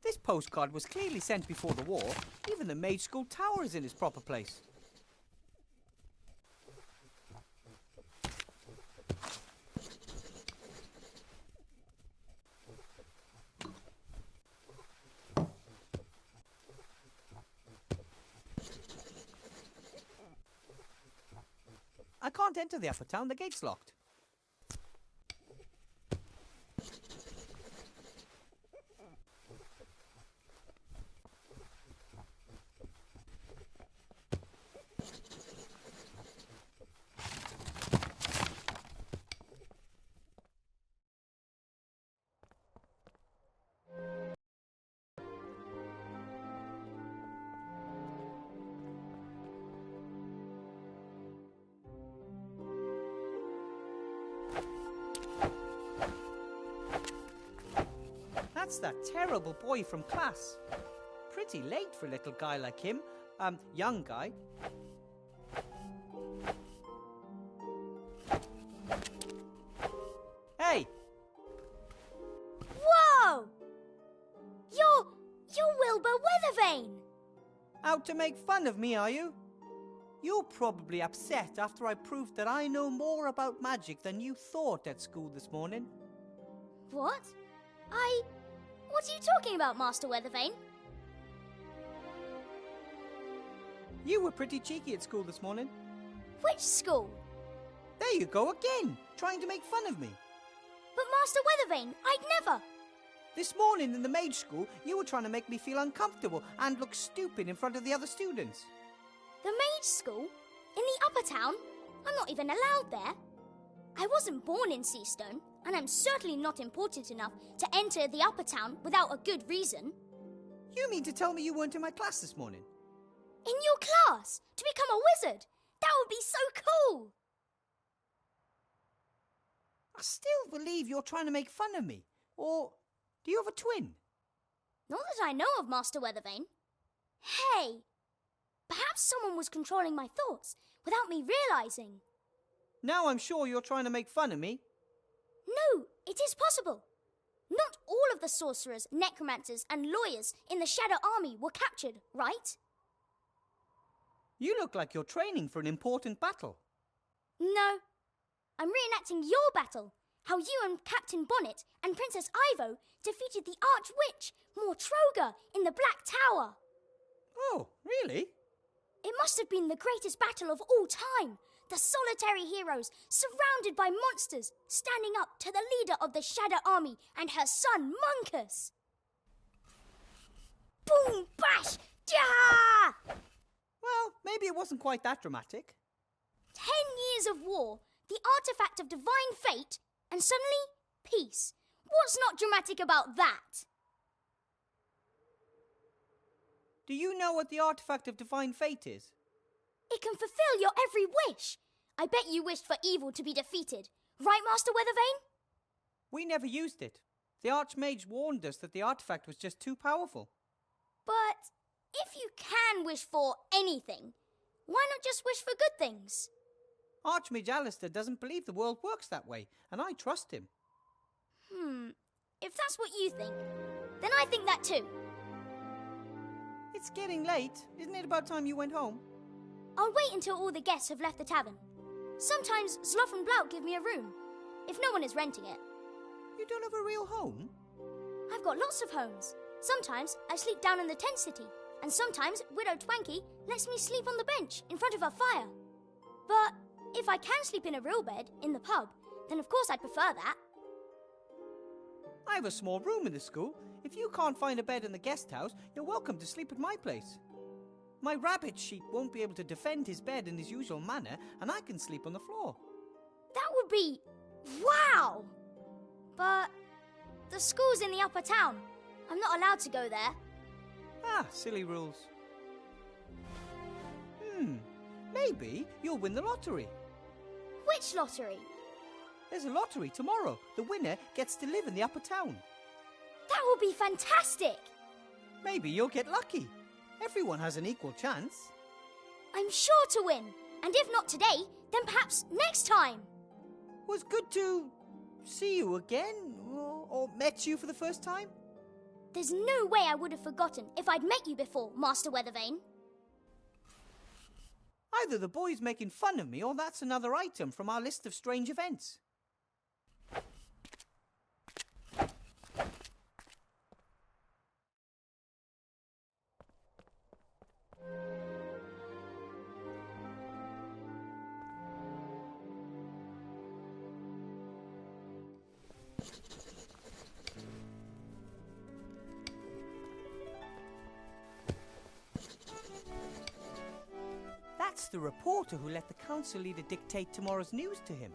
This postcard was clearly sent before the war. Even the Mage School Tower is in its proper place. I can't enter the upper town, the gate's locked. That's that terrible boy from class. Pretty late for a little guy like him. Young guy. Hey! Whoa! You're Wilbur Weathervane! Out to make fun of me, are you? You're probably upset after I proved that I know more about magic than you thought at school this morning. What? What are you talking about, Master Weathervane? You were pretty cheeky at school this morning. Which school? There you go again, trying to make fun of me. But Master Weathervane, I'd never! This morning in the Mage School, you were trying to make me feel uncomfortable and look stupid in front of the other students. The Mage School? In the Upper Town? I'm not even allowed there. I wasn't born in Seastone, and I'm certainly not important enough to enter the Upper Town without a good reason. You mean to tell me you weren't in my class this morning? In your class? To become a wizard? That would be so cool! I still believe you're trying to make fun of me. Or do you have a twin? Not that I know of, Master Weathervane. Hey! Perhaps someone was controlling my thoughts without me realizing. Now I'm sure you're trying to make fun of me. No, it is possible. Not all of the sorcerers, necromancers, and lawyers in the Shadow Army were captured, right? You look like you're training for an important battle. No. I'm reenacting your battle. How you and Captain Bonnet and Princess Ivo defeated the Archwitch, Mortroga, in the Black Tower. Oh, really? It must have been the greatest battle of all time. The solitary heroes, surrounded by monsters, standing up to the leader of the Shadow Army and her son, Munkus. Boom, bash, ja! Well, maybe it wasn't quite that dramatic. 10 years of war, the artifact of divine fate, and suddenly, peace. What's not dramatic about that? Do you know what the artifact of divine fate is? It can fulfill your every wish. I bet you wished for evil to be defeated. Right, Master Weathervane? We never used it. The Archmage warned us that the artifact was just too powerful. But if you can wish for anything, why not just wish for good things? Archmage Alistair doesn't believe the world works that way, and I trust him. If that's what you think, then I think that too. It's getting late. Isn't it about time you went home? I'll wait until all the guests have left the tavern. Sometimes Sloth and Blout give me a room, if no one is renting it. You don't have a real home? I've got lots of homes. Sometimes I sleep down in the tent city, and sometimes Widow Twanky lets me sleep on the bench in front of her fire. But if I can sleep in a real bed in the pub, then of course I'd prefer that. I have a small room in the school. If you can't find a bed in the guest house, you're welcome to sleep at my place. My rabbit sheep won't be able to defend his bed in his usual manner, and I can sleep on the floor. That would be... wow! But the school's in the upper town. I'm not allowed to go there. Ah, silly rules. Maybe you'll win the lottery. Which lottery? There's a lottery tomorrow. The winner gets to live in the upper town. That would be fantastic! Maybe you'll get lucky. Everyone has an equal chance. I'm sure to win. And if not today, then perhaps next time. It was good to see you again, or met you for the first time. There's no way I would have forgotten if I'd met you before, Master Weathervane. Either the boy's making fun of me, or that's another item from our list of strange events. That's the reporter who let the council leader dictate tomorrow's news to him.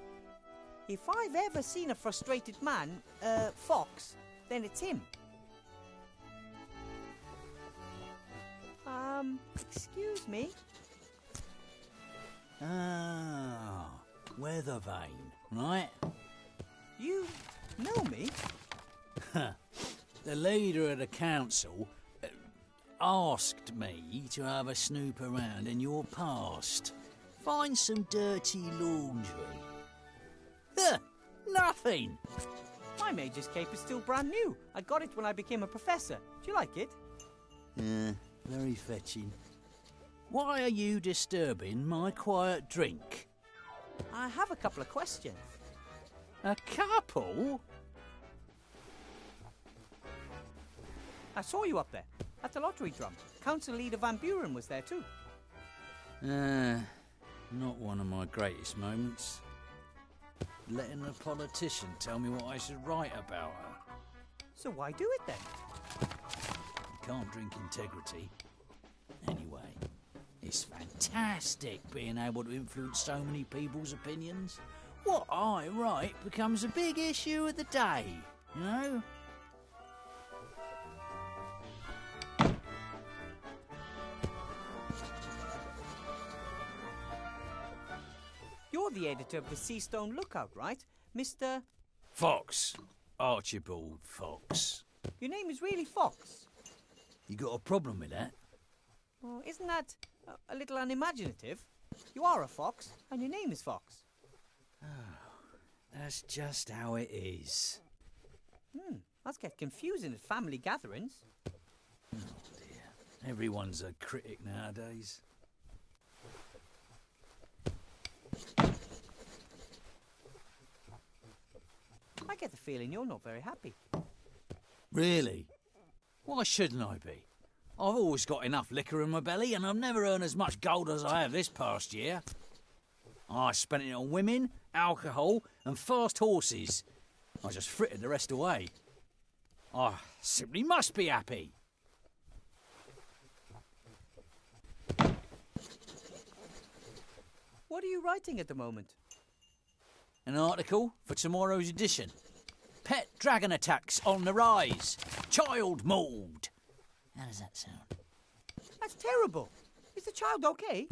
If I've ever seen a frustrated man, Fox, then it's him. Excuse me? Ah, Weathervane, right? You know me? The leader of the council asked me to have a snoop around in your past. Find some dirty laundry. Nothing! My Mage's cape is still brand new. I got it when I became a professor. Do you like it? Very fetching. Why are you disturbing my quiet drink? I have a couple of questions. A couple? I saw you up there, at the lottery drum. Council leader Van Buren was there too. Not one of my greatest moments. Letting a politician tell me what I should write about her. So why do it then? You can't drink integrity. Anyway, it's fantastic being able to influence so many people's opinions. What I write becomes a big issue of the day, you know? You're the editor of the Seastone Lookout, right? Mr... Fox. Archibald Fox. Your name is really Fox? You got a problem with that? Well, isn't that a little unimaginative? You are a fox, and your name is Fox. Oh, that's just how it is. Must get confusing at family gatherings. Oh dear. Everyone's a critic nowadays. I get the feeling you're not very happy. Really? Why shouldn't I be? I've always got enough liquor in my belly, and I've never earned as much gold as I have this past year. I spent it on women, alcohol, and fast horses. I just frittered the rest away. I simply must be happy. What are you writing at the moment? An article for tomorrow's edition. Pet dragon attacks on the rise. Child mauled. How does that sound? That's terrible. Is the child okay?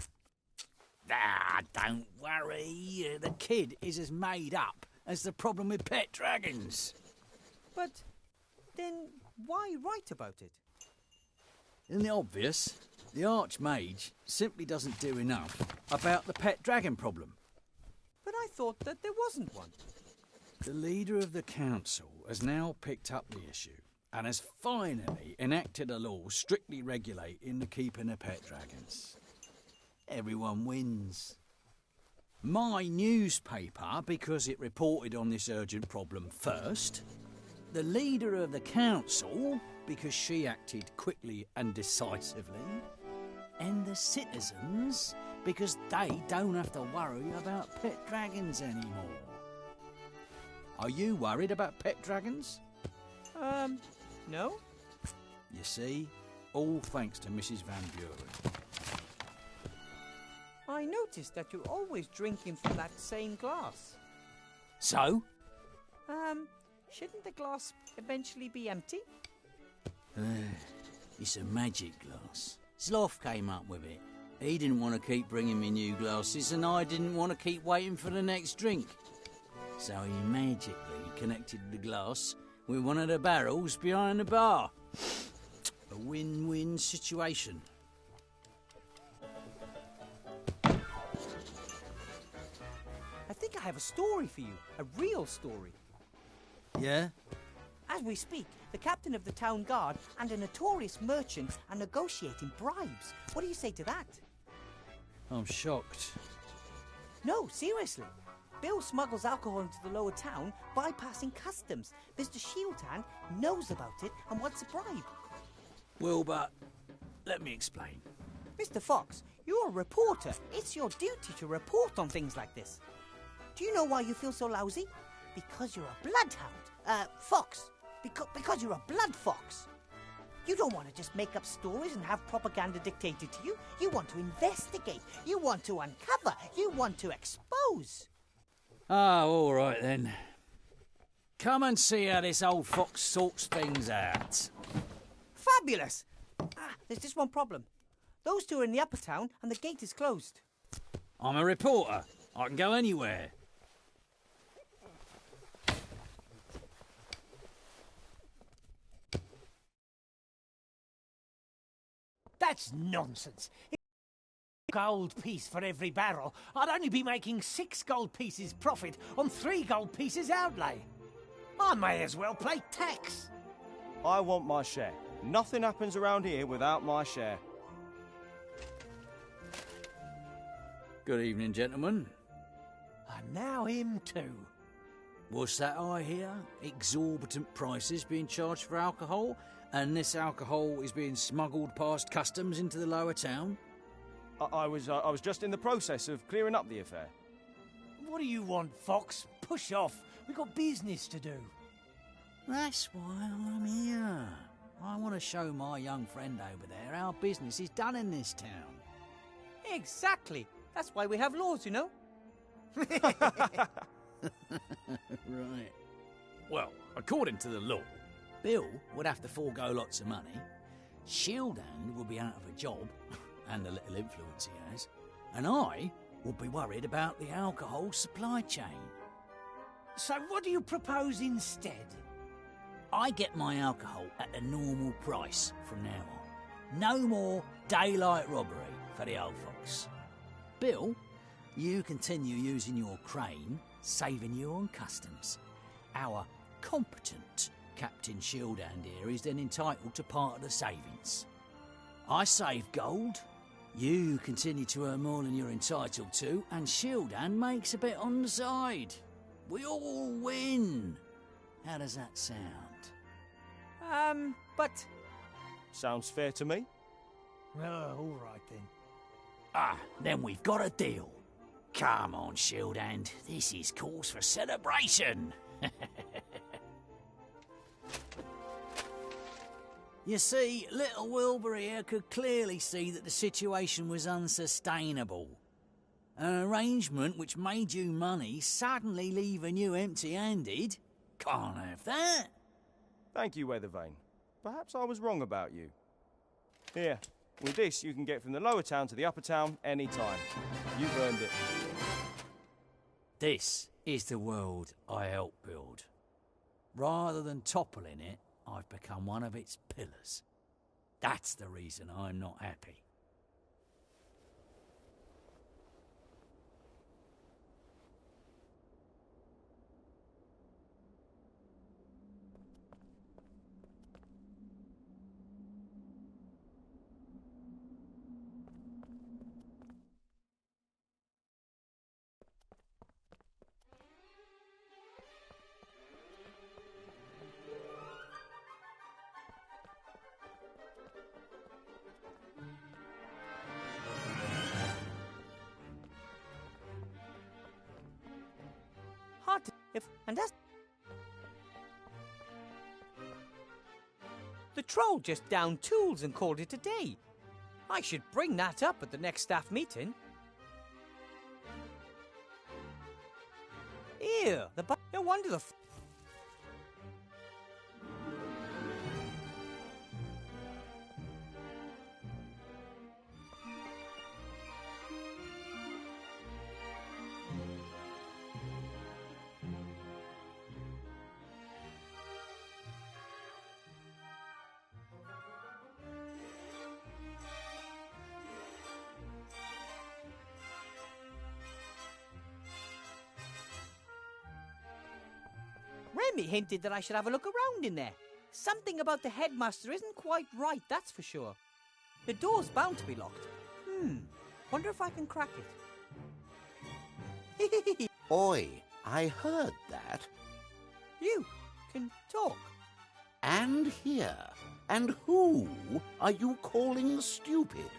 Ah, don't worry. The kid is as made up as the problem with pet dragons. But then why write about it? Isn't it obvious? The Archmage simply doesn't do enough about the pet dragon problem. But I thought that there wasn't one. The leader of the council has now picked up the issue and has finally enacted a law strictly regulating the keeping of pet dragons. Everyone wins. My newspaper, because it reported on this urgent problem first. The leader of the council, because she acted quickly and decisively. And the citizens, because they don't have to worry about pet dragons anymore. Are you worried about pet dragons? No? You see, all thanks to Mrs. Van Buren. I noticed that you're always drinking from that same glass. So? Shouldn't the glass eventually be empty? It's a magic glass. Sloth came up with it. He didn't want to keep bringing me new glasses, and I didn't want to keep waiting for the next drink. So he magically connected the glass with one of the barrels behind the bar. A win-win situation. I think I have a story for you. A real story. Yeah? As we speak, the captain of the town guard and a notorious merchant are negotiating bribes. What do you say to that? I'm shocked. No, seriously. Bill smuggles alcohol into the lower town, bypassing customs. Mr. Shieldhand knows about it and wants a bribe. Well, but let me explain. Mr. Fox, you're a reporter. It's your duty to report on things like this. Do you know why you feel so lousy? Because you're a bloodhound. Fox. Because you're a blood fox. You don't want to just make up stories and have propaganda dictated to you. You want to investigate. You want to uncover. You want to expose. Ah, all right then. Come and see how this old fox sorts things out. Fabulous! There's just one problem. Those two are in the upper town and the gate is closed. I'm a reporter. I can go anywhere. That's nonsense. Gold piece for every barrel. I'd only be making 6 gold pieces profit on 3 gold pieces outlay. I may as well pay tax. I want my share. Nothing happens around here without my share. Good evening, gentlemen. And now him too. What's that I hear? Exorbitant prices being charged for alcohol, and this alcohol is being smuggled past customs into the lower town? I was just in the process of clearing up the affair. What do you want, Fox? Push off. We've got business to do. That's why I'm here. I want to show my young friend over there how business is done in this town. Exactly. That's why we have laws, you know. Right. Well, according to the law, Bill would have to forego lots of money, Shieldhand will be out of a job, and the little influence he has, and I would be worried about the alcohol supply chain. So what do you propose instead? I get my alcohol at a normal price from now on. No more daylight robbery for the old fox. Bill, you continue using your crane, saving you on customs. Our competent Captain Shieldhand here is then entitled to part of the savings. I save gold, you continue to earn more than you're entitled to, and Shieldhand makes a bit on the side. We all win. How does that sound? But... Sounds fair to me. Oh, all right then. Ah, then we've got a deal. Come on, Shieldhand. This is cause for celebration. You see, little Wilbur here could clearly see that the situation was unsustainable. An arrangement which made you money suddenly leaving you empty-handed. Can't have that. Thank you, Weathervane. Perhaps I was wrong about you. Here, with this you can get from the lower town to the upper town any time. You've earned it. This is the world I helped build. Rather than toppling it, I've become one of its pillars. That's the reason I'm not happy. And that's... The troll just downed tools and called it a day. I should bring that up at the next staff meeting. Ew, no wonder the... Remy hinted that I should have a look around in there. Something about the headmaster isn't quite right, that's for sure. The door's bound to be locked. Wonder if I can crack it. Oi, I heard that. You can talk. And hear. And who are you calling stupid?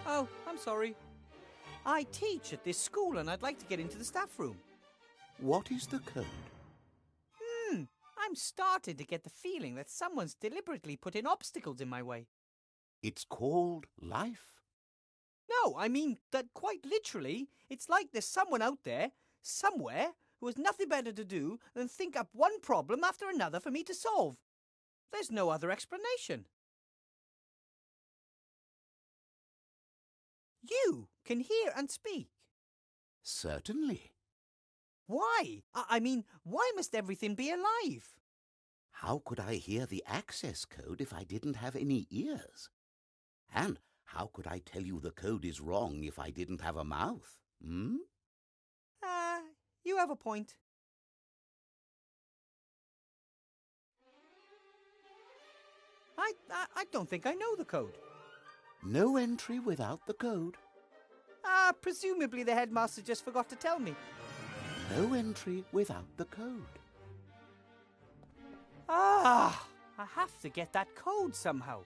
Oh, I'm sorry. I teach at this school and I'd like to get into the staff room. What is the code? I'm starting to get the feeling that someone's deliberately putting obstacles in my way. It's called life. No, I mean that quite literally, it's like there's someone out there, somewhere, who has nothing better to do than think up one problem after another for me to solve. There's no other explanation. You can hear and speak. Certainly. Why? I mean, why must everything be alive? How could I hear the access code if I didn't have any ears? And how could I tell you the code is wrong if I didn't have a mouth? You have a point. I don't think I know the code. No entry without the code. Presumably the headmaster just forgot to tell me. No entry without the code. I have to get that code somehow.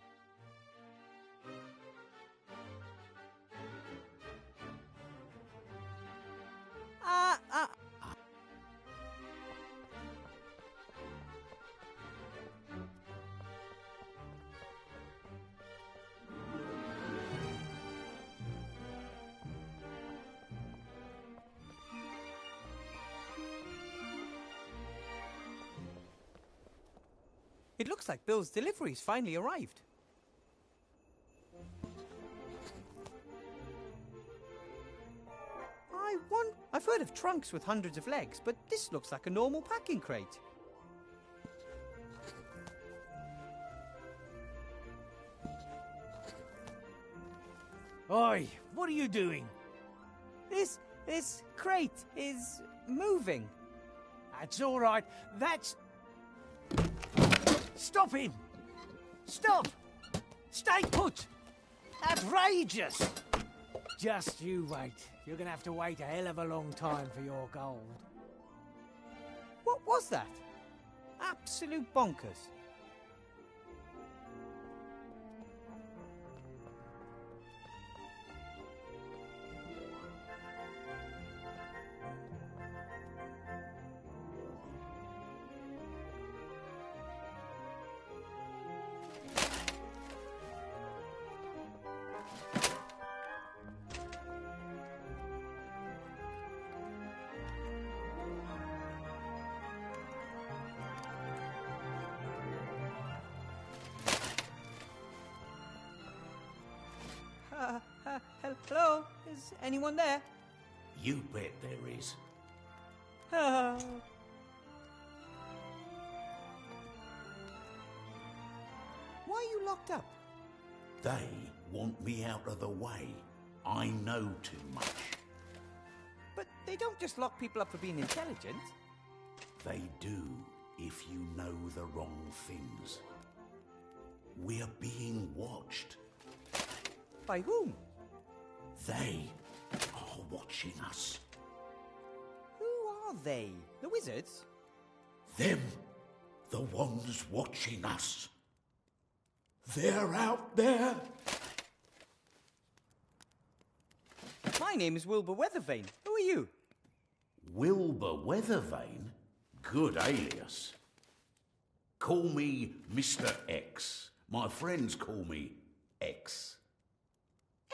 It looks like Bill's delivery's finally arrived. I've heard of trunks with hundreds of legs, but this looks like a normal packing crate. Oi, what are you doing? This crate is moving. That's all right. That's... Stop him! Stop! Stay put! Outrageous! Just you wait. You're gonna have to wait a hell of a long time for your gold. What was that? Absolute bonkers. Hello? Is anyone there? You bet there is. Why are you locked up? They want me out of the way. I know too much. But they don't just lock people up for being intelligent. They do if you know the wrong things. We're being watched. By whom? They are watching us. Who are they? The wizards? Them, the ones watching us. They're out there. My name is Wilbur Weathervane. Who are you? Wilbur Weathervane? Good alias. Call me Mr. X. My friends call me X.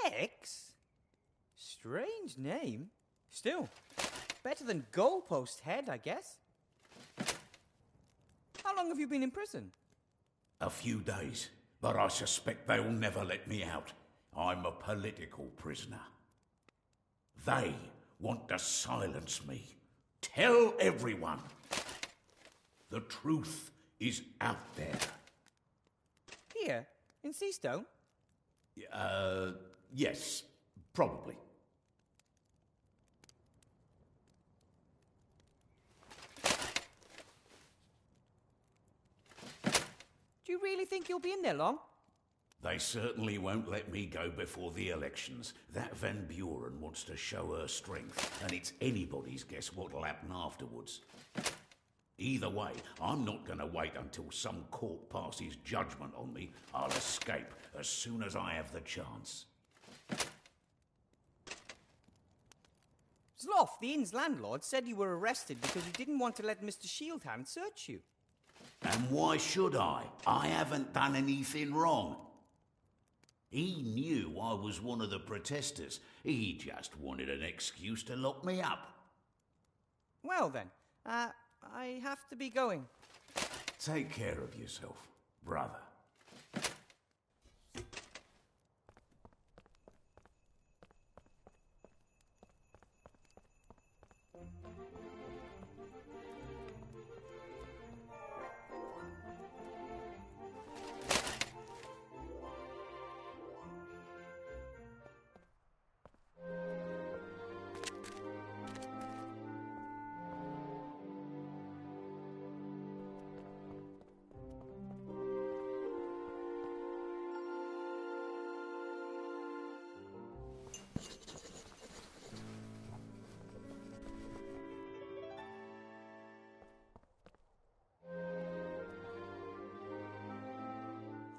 X? Strange name. Still, better than Goalpost Head, I guess. How long have you been in prison? A few days, but I suspect they'll never let me out. I'm a political prisoner. They want to silence me. Tell everyone. The truth is out there. Here, in Seastone? Yes, probably. Do you really think you'll be in there long? They certainly won't let me go before the elections. That Van Buren wants to show her strength, and it's anybody's guess what'll happen afterwards. Either way, I'm not going to wait until some court passes judgment on me. I'll escape as soon as I have the chance. Sloth, the inn's landlord, said you were arrested because you didn't want to let Mr. Shieldhand search you. And why should I? I haven't done anything wrong. He knew I was one of the protesters. He just wanted an excuse to lock me up. Well then, I have to be going. Take care of yourself, brother.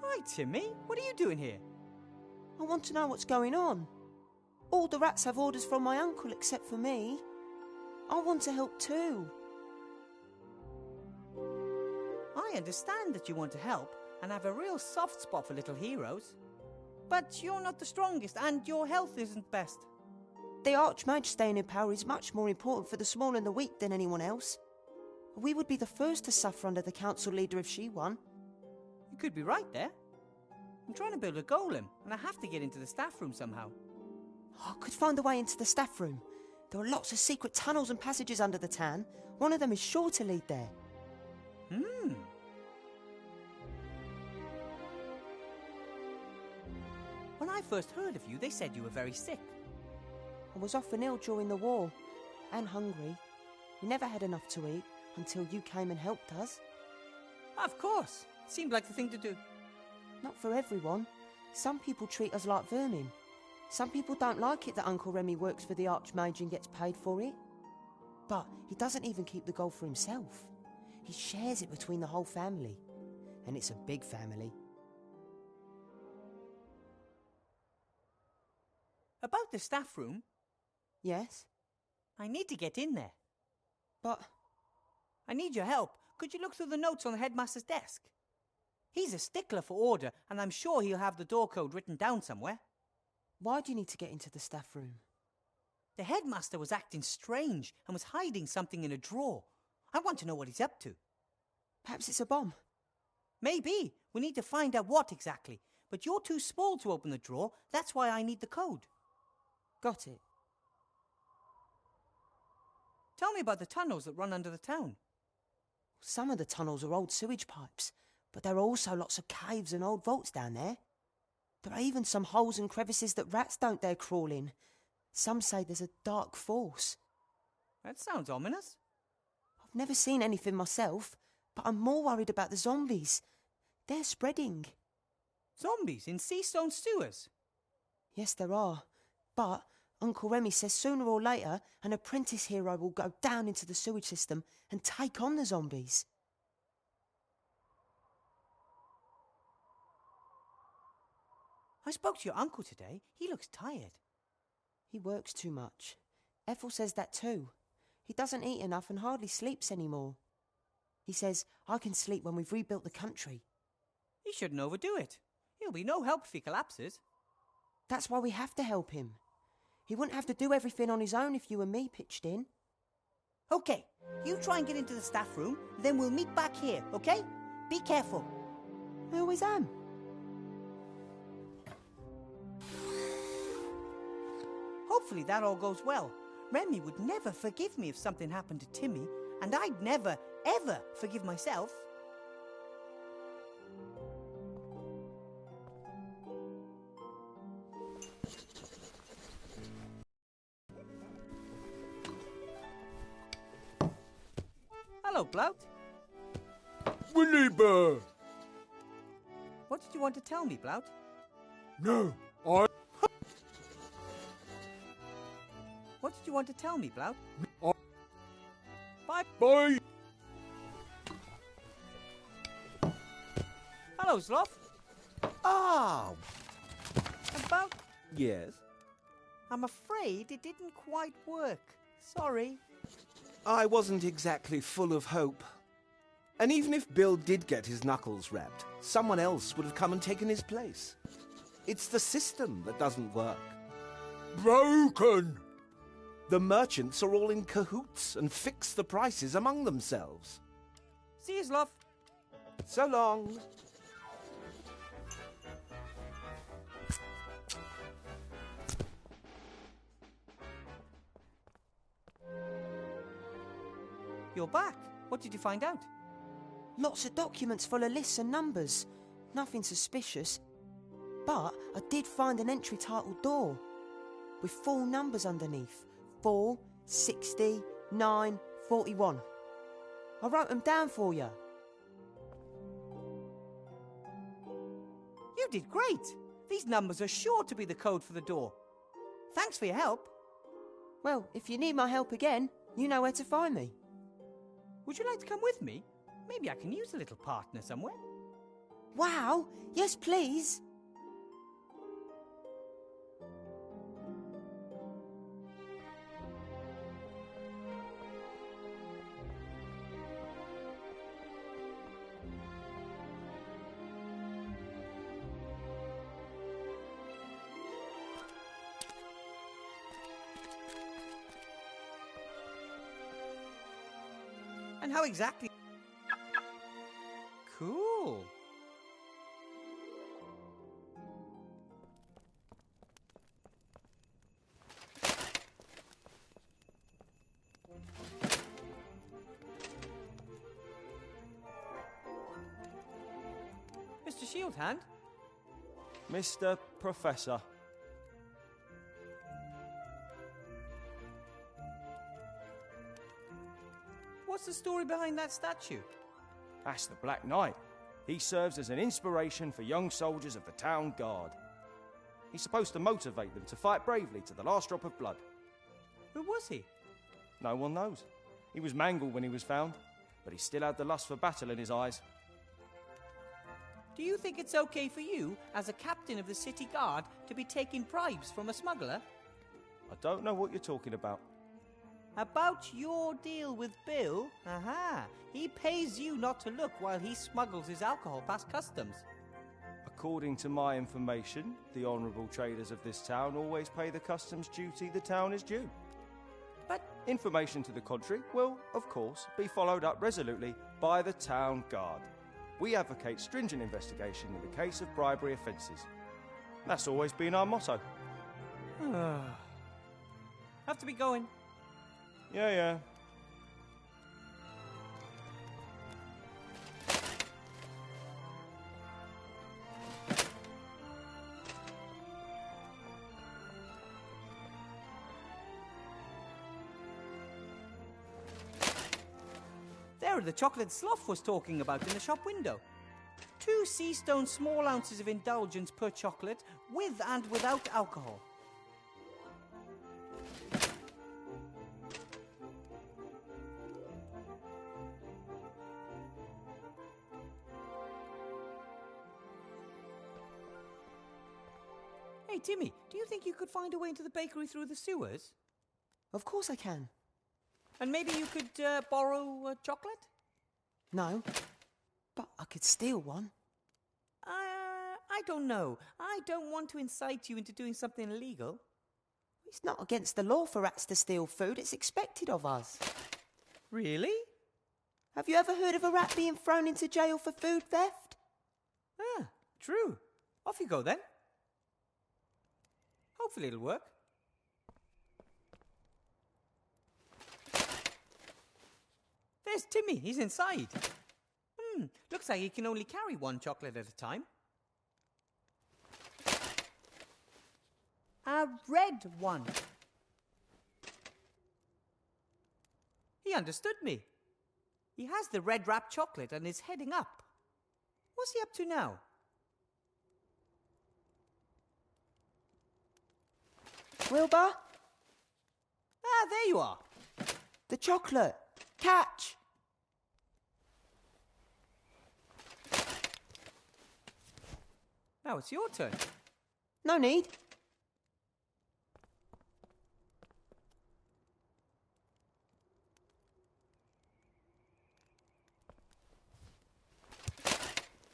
Hi, Timmy. What are you doing here? I want to know what's going on. All the rats have orders from my uncle except for me. I want to help too. I understand that you want to help and have a real soft spot for little heroes. But you're not the strongest and your health isn't best. The Archmage staying in power is much more important for the small and the weak than anyone else. We would be the first to suffer under the council leader if she won. You could be right there. I'm trying to build a golem and I have to get into the staff room somehow. I could find a way into the staff room. There are lots of secret tunnels and passages under the town. One of them is sure to lead there. When I first heard of you, they said you were very sick. I was often ill during the war, and hungry. We never had enough to eat until you came and helped us. Of course. Seemed like the thing to do. Not for everyone. Some people treat us like vermin. Some people don't like it that Uncle Remy works for the Archmage and gets paid for it. But he doesn't even keep the gold for himself. He shares it between the whole family. And it's a big family. About the staff room? Yes? I need to get in there. But I need your help. Could you look through the notes on the headmaster's desk? He's a stickler for order, and I'm sure he'll have the door code written down somewhere. Why do you need to get into the staff room? The headmaster was acting strange and was hiding something in a drawer. I want to know what he's up to. Perhaps it's a bomb. Maybe. We need to find out what exactly. But you're too small to open the drawer. That's why I need the code. Got it. Tell me about the tunnels that run under the town. Some of the tunnels are old sewage pipes, but there are also lots of caves and old vaults down there. There are even some holes and crevices that rats don't dare crawl in. Some say there's a dark force. That sounds ominous. I've never seen anything myself, but I'm more worried about the zombies. They're spreading. Zombies in Seastone sewers? Yes, there are. But Uncle Remy says sooner or later an apprentice hero will go down into the sewage system and take on the zombies. I spoke to your uncle today. He looks tired. He works too much. Ethel says that too. He doesn't eat enough and hardly sleeps anymore. He says, I can sleep when we've rebuilt the country. He shouldn't overdo it. He'll be no help if he collapses. That's why we have to help him. He wouldn't have to do everything on his own if you and me pitched in. Okay, you try and get into the staff room, then we'll meet back here, okay? Be careful. I always am. Hopefully that all goes well. Remy would never forgive me if something happened to Timmy, and I'd never, ever forgive myself. Hello, Blout. Willy Bear! What did you want to tell me, Blout? No, What did you want to tell me, Blout? Bye. Bye! Hello, Sloth. Ah! About... Yes? I'm afraid it didn't quite work. Sorry. I wasn't exactly full of hope. And even if Bill did get his knuckles wrapped, someone else would have come and taken his place. It's the system that doesn't work. Broken! The merchants are all in cahoots and fix the prices among themselves. See you, Sloth. So long. You're back. What did you find out? Lots of documents full of lists and numbers. Nothing suspicious. But I did find an entry titled door with 4 numbers underneath. 4, 60, 9, 41. I wrote them down for you. You did great. These numbers are sure to be the code for the door. Thanks for your help. Well, if you need my help again, you know where to find me. Would you like to come with me? Maybe I can use a little partner somewhere. Wow! Yes, please! And how exactly... Cool. Mr. Shieldhand? Mr. Professor. What's the story behind that statue? That's the Black Knight. He serves as an inspiration for young soldiers of the town guard. He's supposed to motivate them to fight bravely to the last drop of blood. Who was he? No one knows. He was mangled when he was found, but he still had the lust for battle in his eyes. Do you think it's okay for you, as a captain of the city guard, to be taking bribes from a smuggler? I don't know what you're talking about. About your deal with Bill? Aha! He pays you not to look while he smuggles his alcohol past customs. According to my information, the honourable traders of this town always pay the customs duty the town is due. But information to the contrary will, of course, be followed up resolutely by the town guard. We advocate stringent investigation in the case of bribery offences. That's always been our motto. Have to be going. Yeah. There are the chocolate Sloth was talking about in the shop window. 2 sea stone small ounces of indulgence per chocolate, with and without alcohol. Hey, Hey, Timmy, do you think you could find a way into the bakery through the sewers? Of course I can. And maybe you could borrow chocolate? No, but I could steal one. I don't know. I don't want to incite you into doing something illegal. It's not against the law for rats to steal food. It's expected of us. Really? Have you ever heard of a rat being thrown into jail for food theft? Ah, true. Off you go then. Hopefully it'll work. There's Timmy. He's inside. Looks like he can only carry one chocolate at a time. A red one. He understood me. He has the red wrapped chocolate and is heading up. What's he up to now? Wilbur? Ah, there you are. The chocolate. Catch! Now it's your turn. No need.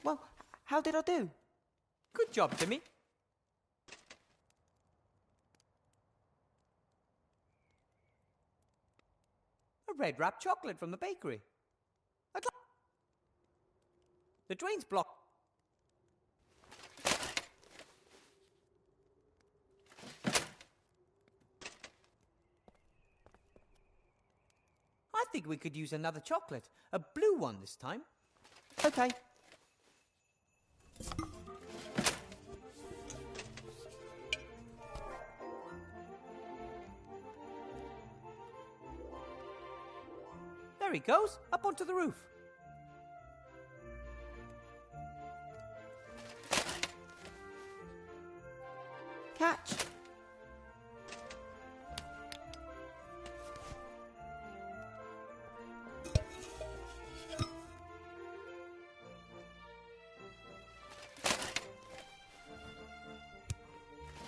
Well, how did I do? Good job, Timmy. A red wrapped chocolate from the bakery. The drain's blocked. I think we could use another chocolate. A blue one this time. Okay. There he goes, up onto the roof. Catch.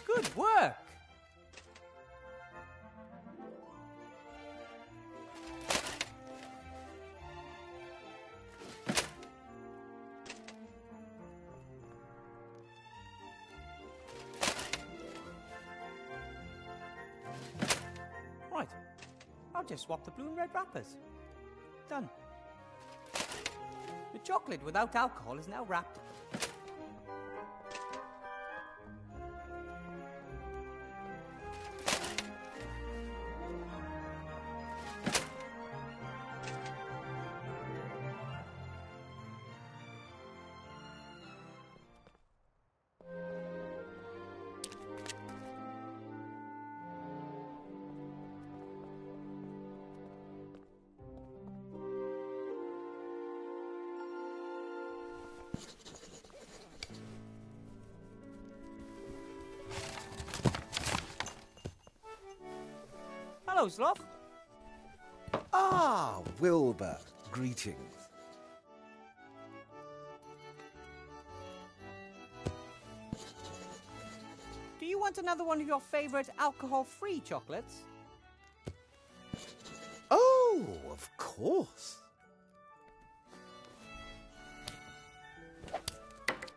Good work. Right, I'll just swap the blue and red wrappers. Done. The chocolate without alcohol is now wrapped. Hello, Sloth. Ah, Wilbur. Greetings. Do you want another one of your favourite alcohol-free chocolates? Oh, of course.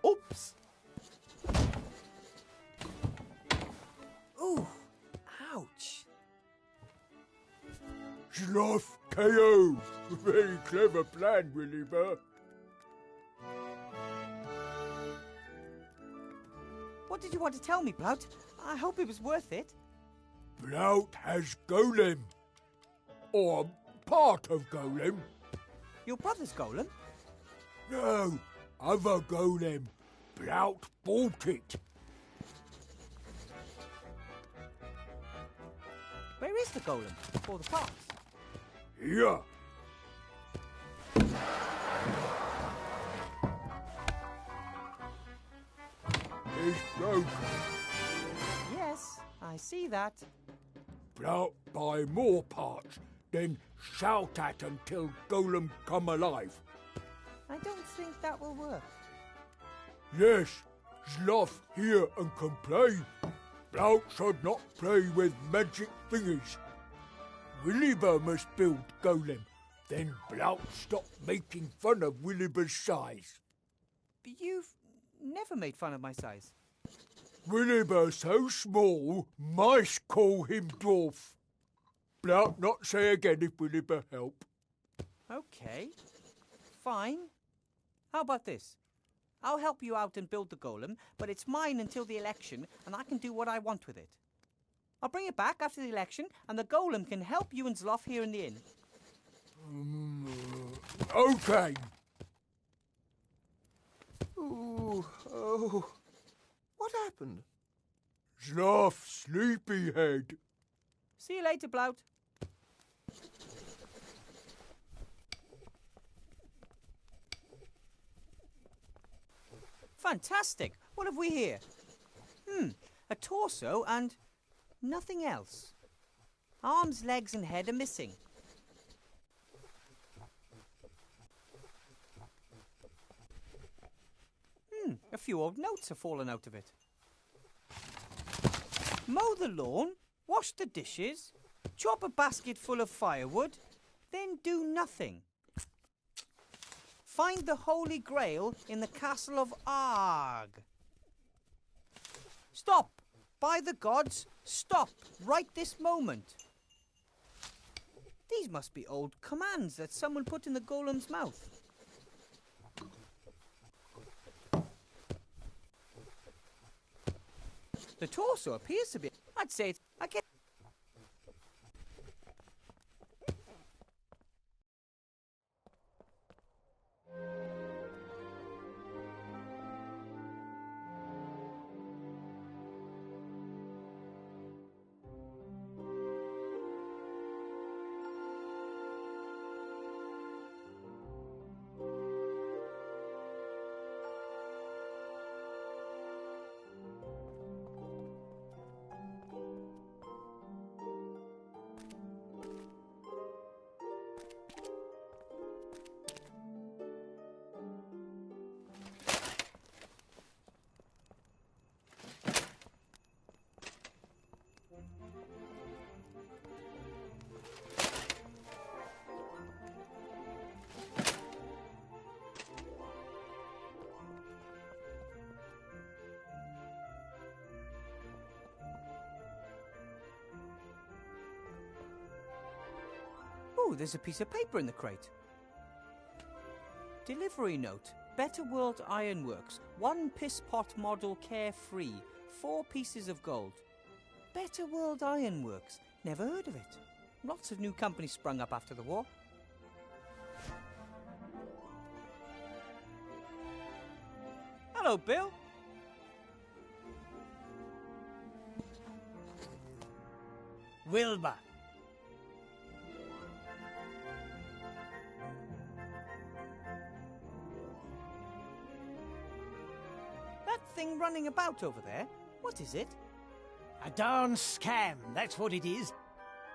Oops. Ooh, ouch. Sloth KO. Very clever plan, Wilbur. What did you want to tell me, Blout? I hope it was worth it. Blout has Golem. Or part of Golem. Your brother's golem? No, other Golem. Blout bought it. Where is the golem? For the parts? Here. It's broken. Yes, I see that. Blout buy more parts, then shout at until Golem come alive. I don't think that will work. Yes, Sloth here and complain. Blout should not play with magic thingies. Williber must build golem. Then Blout stop making fun of Williber's size. You've never made fun of my size. Williber so small, mice call him dwarf. Blout not say again if Williber help. Okay, fine. How about this? I'll help you out and build the golem, but it's mine until the election, and I can do what I want with it. I'll bring it back after the election, and the golem can help you and Zloff here in the inn. Okay. Ooh, oh. What happened? Sloth, sleepyhead. See you later, Blout. Fantastic. What have we here? A torso and nothing else. Arms, legs and head are missing. A few old notes have fallen out of it. Mow the lawn, wash the dishes, chop a basket full of firewood, then do nothing. Find the Holy Grail in the castle of Arg. Stop! By the gods, stop right this moment. These must be old commands that someone put in the golem's mouth. The torso appears to be... I'd say it's... I get... Oh, there's a piece of paper in the crate. Delivery note. Better World Ironworks. 1 piss pot model carefree. 4 pieces of gold. Better World Ironworks. Never heard of it. Lots of new companies sprung up after the war. Hello, Bill. Wilbur. That thing running about over there, what is it? A darn scam, that's what it is.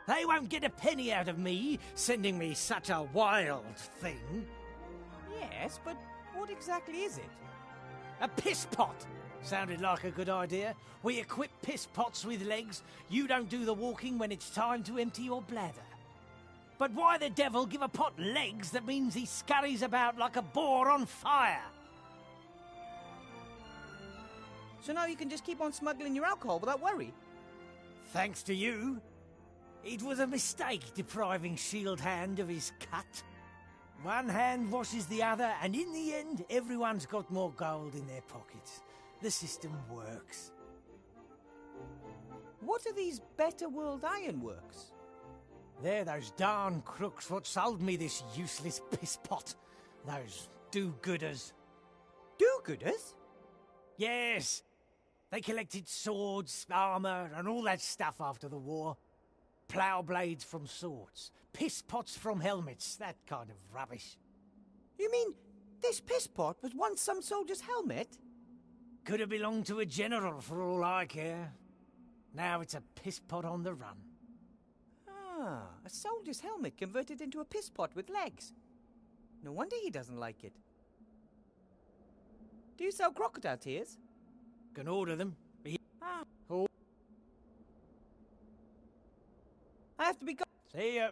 They won't get a penny out of me, sending me such a wild thing. Yes, but what exactly is it? A piss pot! Sounded like a good idea. We equip piss pots with legs. You don't do the walking when it's time to empty your bladder. But why the devil give a pot legs that means he scurries about like a boar on fire? So now you can just keep on smuggling your alcohol without worry? Thanks to you. It was a mistake depriving Shield Hand of his cut. One hand washes the other, and in the end, everyone's got more gold in their pockets. The system works. What are these Better World Ironworks? They're those darn crooks what sold me this useless piss pot. Those do-gooders. Do-gooders? Yes. They collected swords, armour, and all that stuff after the war. Plough blades from swords, piss pots from helmets, that kind of rubbish. You mean this piss pot was once some soldier's helmet? Could have belonged to a general for all I care. Now it's a piss pot on the run. Ah, a soldier's helmet converted into a piss pot with legs. No wonder he doesn't like it. Do you sell crocodile tears? Can order them. Ah. Oh. I have to be gone. See ya.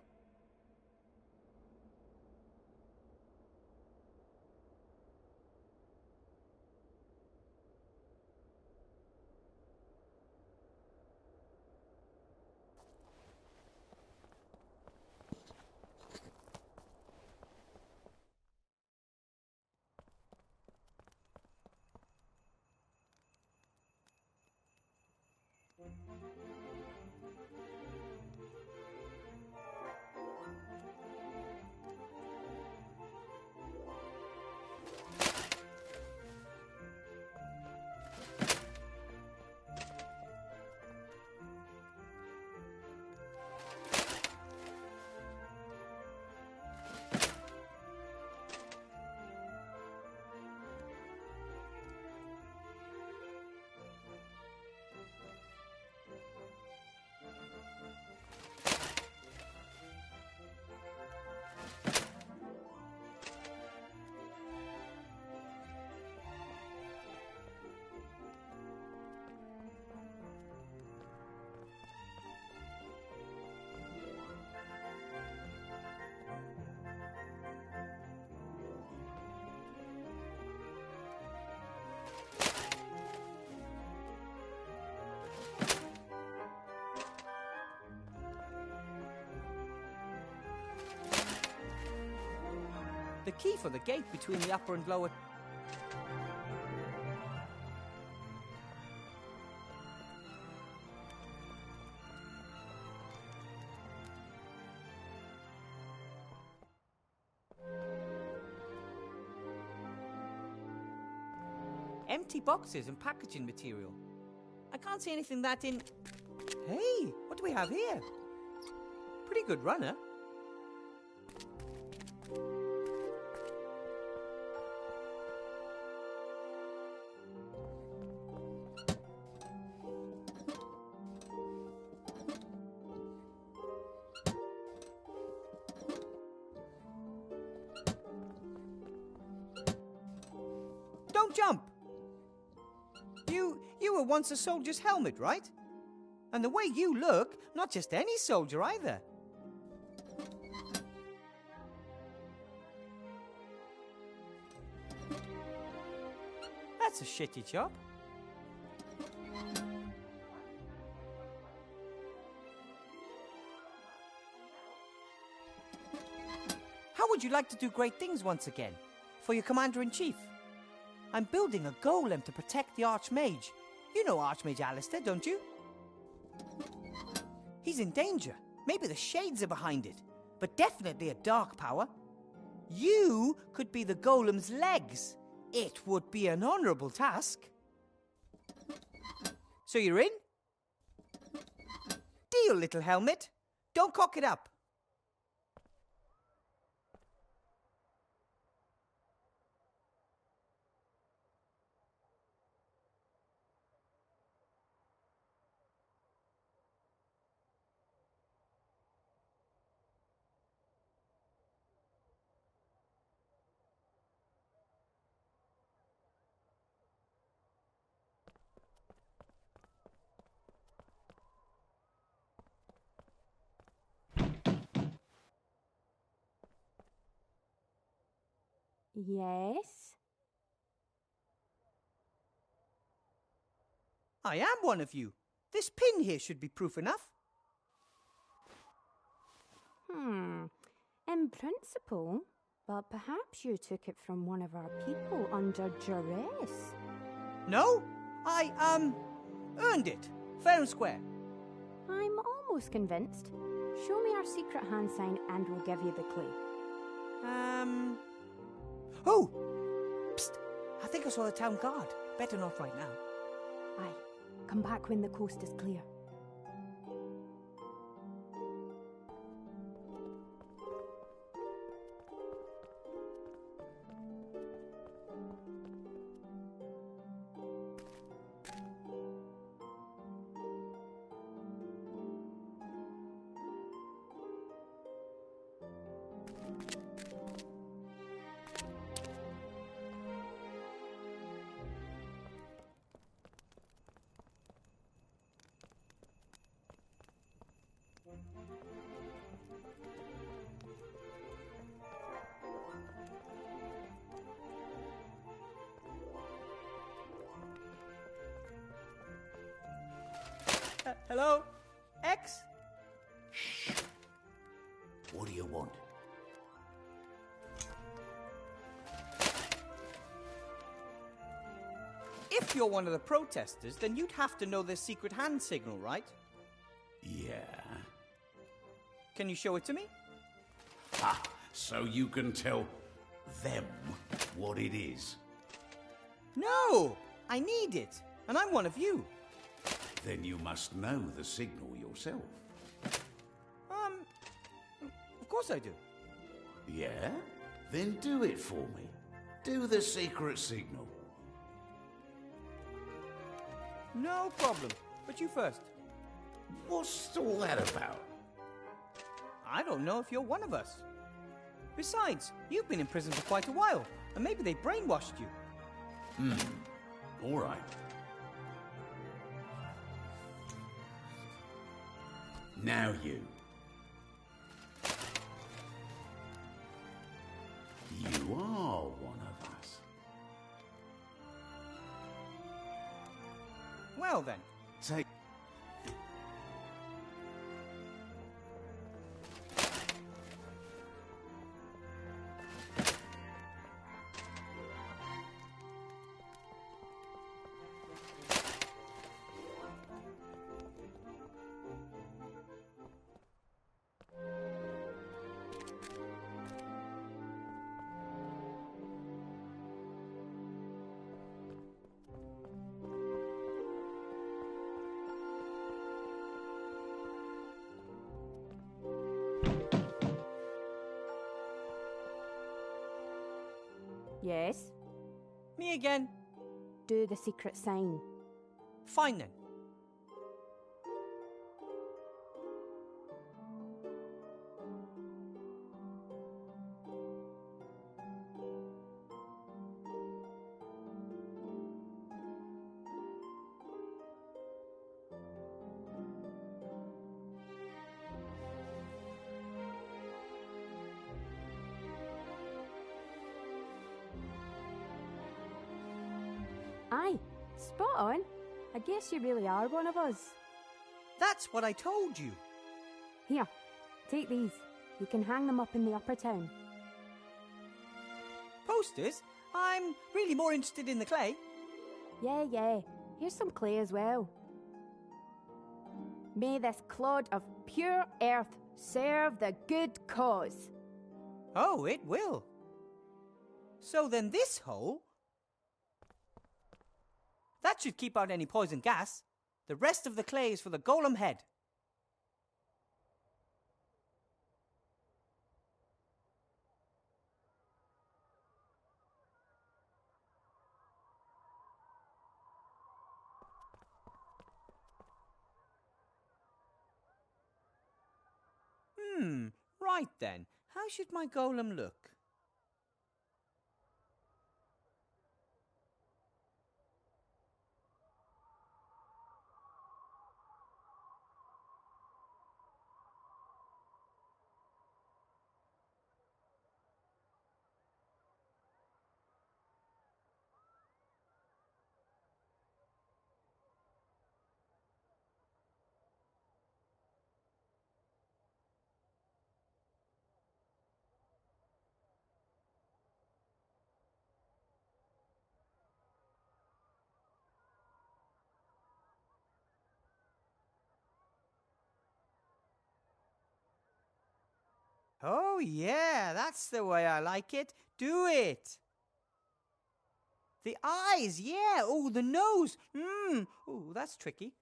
The key for the gate between the upper and lower... Empty boxes and packaging material. I can't see anything that in... Hey, what do we have here? Pretty good runner. Don't jump! You were once a soldier's helmet, right? And the way you look, not just any soldier either. That's a shitty job. How would you like to do great things once again? For your Commander-in-Chief? I'm building a golem to protect the Archmage. You know Archmage Alistair, don't you? He's in danger. Maybe the Shades are behind it. But definitely a dark power. You could be the golem's legs. It would be an honourable task. So you're in? Deal, little helmet. Don't cock it up. Yes? I am one of you. This pin here should be proof enough. In principle, but perhaps you took it from one of our people under duress. No, I, earned it. Fair and square. I'm almost convinced. Show me our secret hand sign and we'll give you the clue. Oh! Psst! I think I saw the town guard. Better not right now. Aye. Come back when the coast is clear. Hello? X? What do you want? If you're one of the protesters, then you'd have to know the secret hand signal, right? Yeah. Can you show it to me? Ha! So you can tell them what it is. No! I need it, and I'm one of you. Then you must know the signal yourself. Of course I do. Yeah? Then do it for me. Do the secret signal. No problem. But you first. What's all that about? I don't know if you're one of us. Besides, you've been in prison for quite a while, and maybe they brainwashed you. All right. Now you. You are one of us. Well then. Take. Yes? Me again. Do the secret sign. Fine then. Aye, spot on. I guess you really are one of us. That's what I told you. Here, take these. You can hang them up in the upper town. Posters? I'm really more interested in the clay. Yeah. Here's some clay as well. May this clod of pure earth serve the good cause. Oh, it will. So then this hole... That should keep out any poison gas. The rest of the clay is for the golem head. Right then. How should my golem look? Oh, yeah, that's the way I like it. Do it. The eyes, yeah. Oh, the nose. Oh, that's tricky.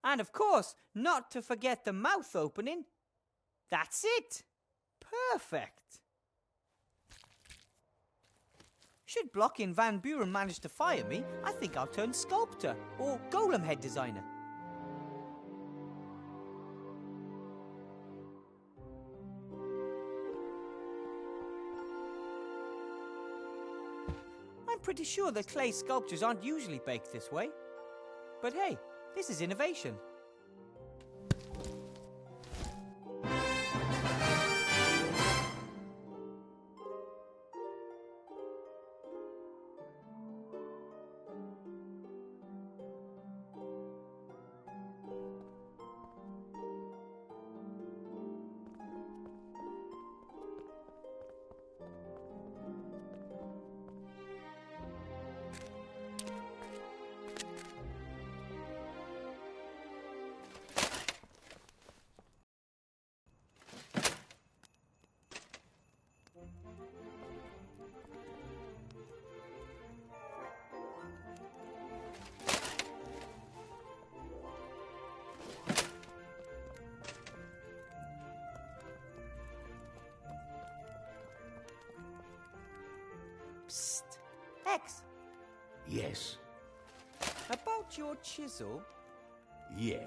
And of course, not to forget the mouth opening. That's it. Perfect. Should Blockin' Van Buren manage to fire me, I think I'll turn sculptor or golem head designer. I'm pretty sure that clay sculptures aren't usually baked this way. But hey, this is innovation. X, Yes. about your chisel, Yes.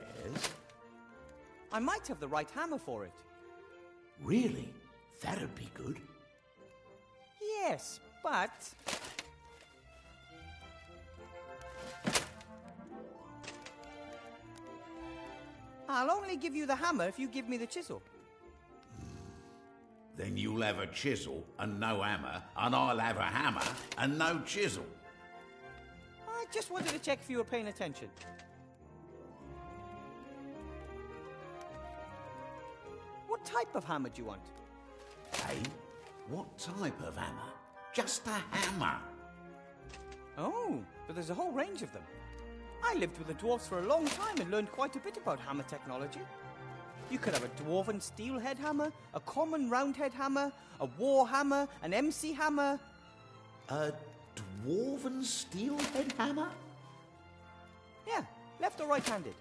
I might have the right hammer for it. Really? That'd be good. Yes, but... I'll only give you the hammer if you give me the chisel. Then you'll have a chisel and no hammer, and I'll have a hammer and no chisel. I just wanted to check if you were paying attention. What type of hammer do you want? Hey, what type of hammer? Just a hammer. Oh, but there's a whole range of them. I lived with the dwarves for a long time and learned quite a bit about hammer technology. You could have a dwarven steelhead hammer, a common roundhead hammer, a war hammer, an MC hammer. A dwarven steelhead hammer? Yeah, left or right-handed.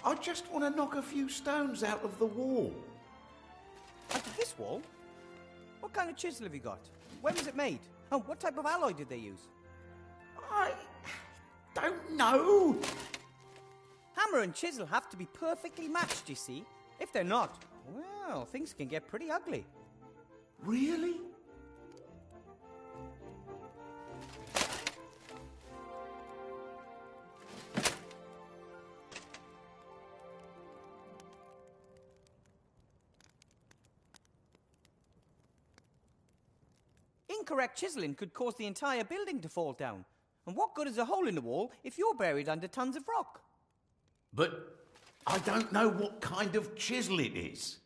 I just want to knock a few stones out of the wall. Out of this wall? What kind of chisel have you got? When was it made? Oh, what type of alloy did they use? I don't know. Hammer and chisel have to be perfectly matched, you see. If they're not, well, things can get pretty ugly. Really? Incorrect chiseling could cause the entire building to fall down. And what good is a hole in the wall if you're buried under tons of rock? But I don't know what kind of chisel it is.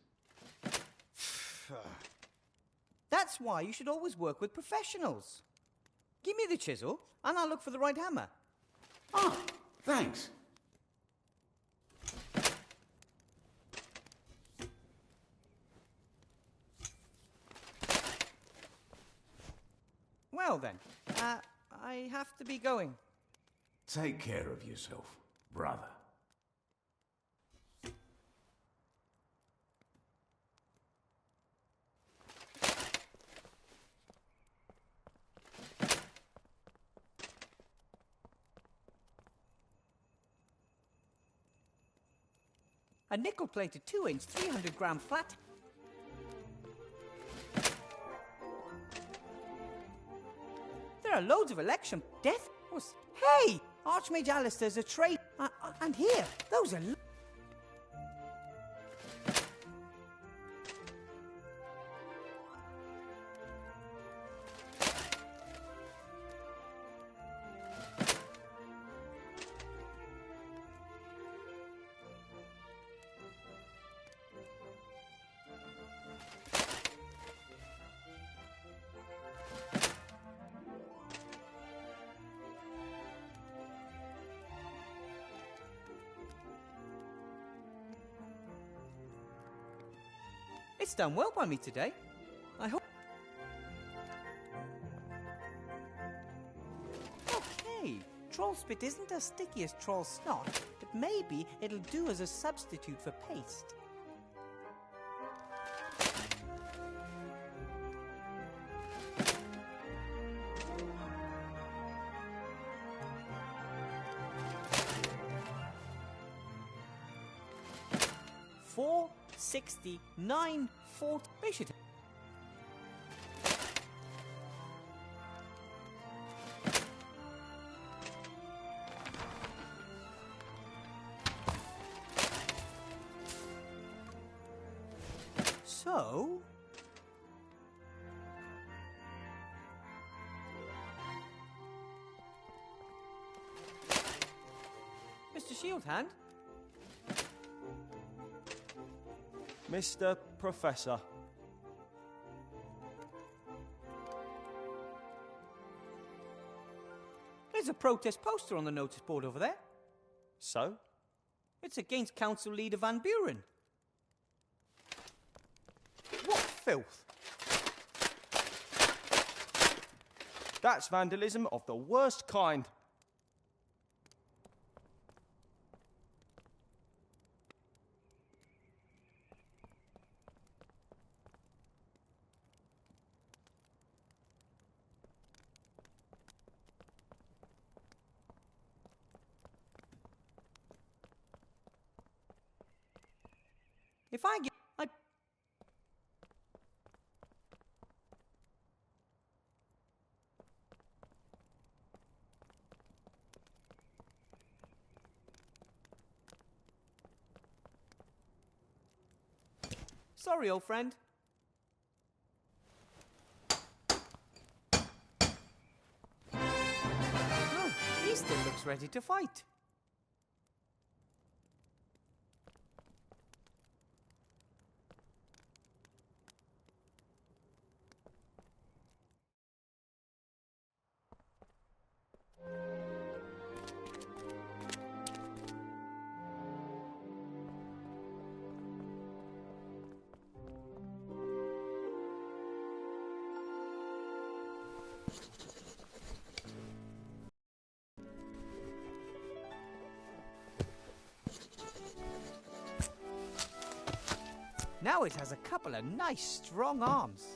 That's why you should always work with professionals. Give me the chisel, and I'll look for the right hammer. Ah, thanks. Well then, I have to be going. Take care of yourself, brother. A nickel-plated 2-inch, 300-gram flat. There are loads of election death. Hey, Archmage Alistair's a trade, and here, those are. It's done well by me today. I hope. Okay, troll spit isn't as sticky as troll snot, but maybe it'll do as a substitute for paste. $4.69 $40. They should. So. Mr. Shieldhand? Mr. Professor. There's a protest poster on the notice board over there. So? It's against Council Leader Van Buren. What filth! That's vandalism of the worst kind. If I get... Sorry, old friend. Oh, he still looks ready to fight. Now it has a couple of nice, strong arms.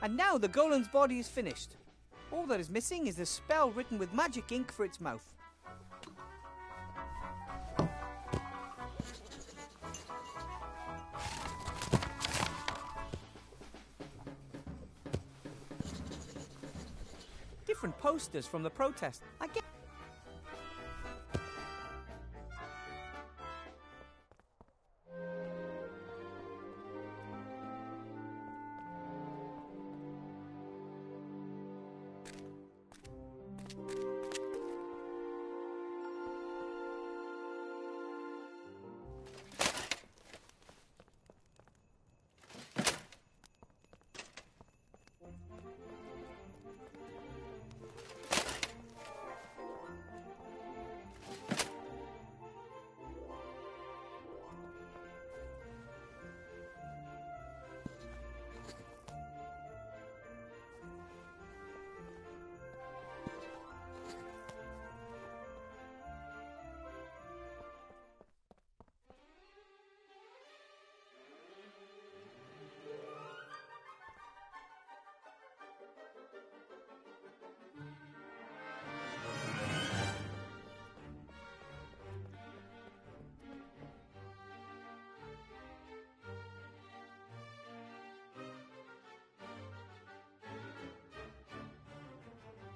And now the golem's body is finished. All that is missing is the spell written with magic ink for its mouth. Different posters from the protest. I get...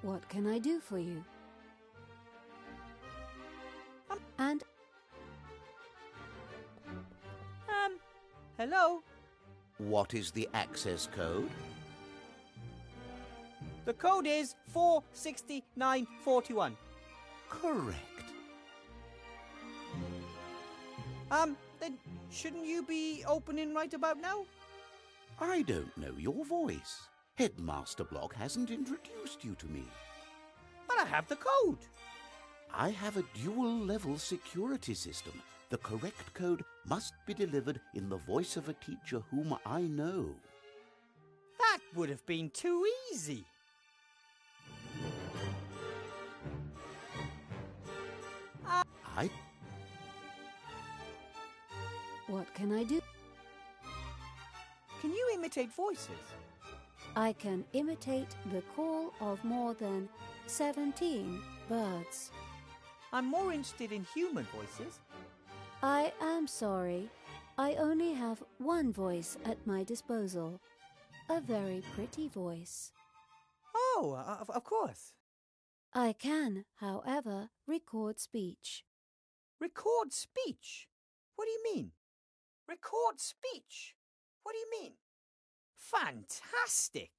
What can I do for you? And... hello? What is the access code? The code is 46941. Correct. Then shouldn't you be opening right about now? I don't know your voice. Headmaster Block hasn't introduced you to me. But I have the code. I have a dual-level security system. The correct code must be delivered in the voice of a teacher whom I know. That would have been too easy. What can I do? Can you imitate voices? I can imitate the call of more than 17 birds. I'm more interested in human voices. I am sorry. I only have one voice at my disposal. A very pretty voice. Oh, of course. I can, however, record speech. Record speech? What do you mean? Record speech? What do you mean? Fantastic!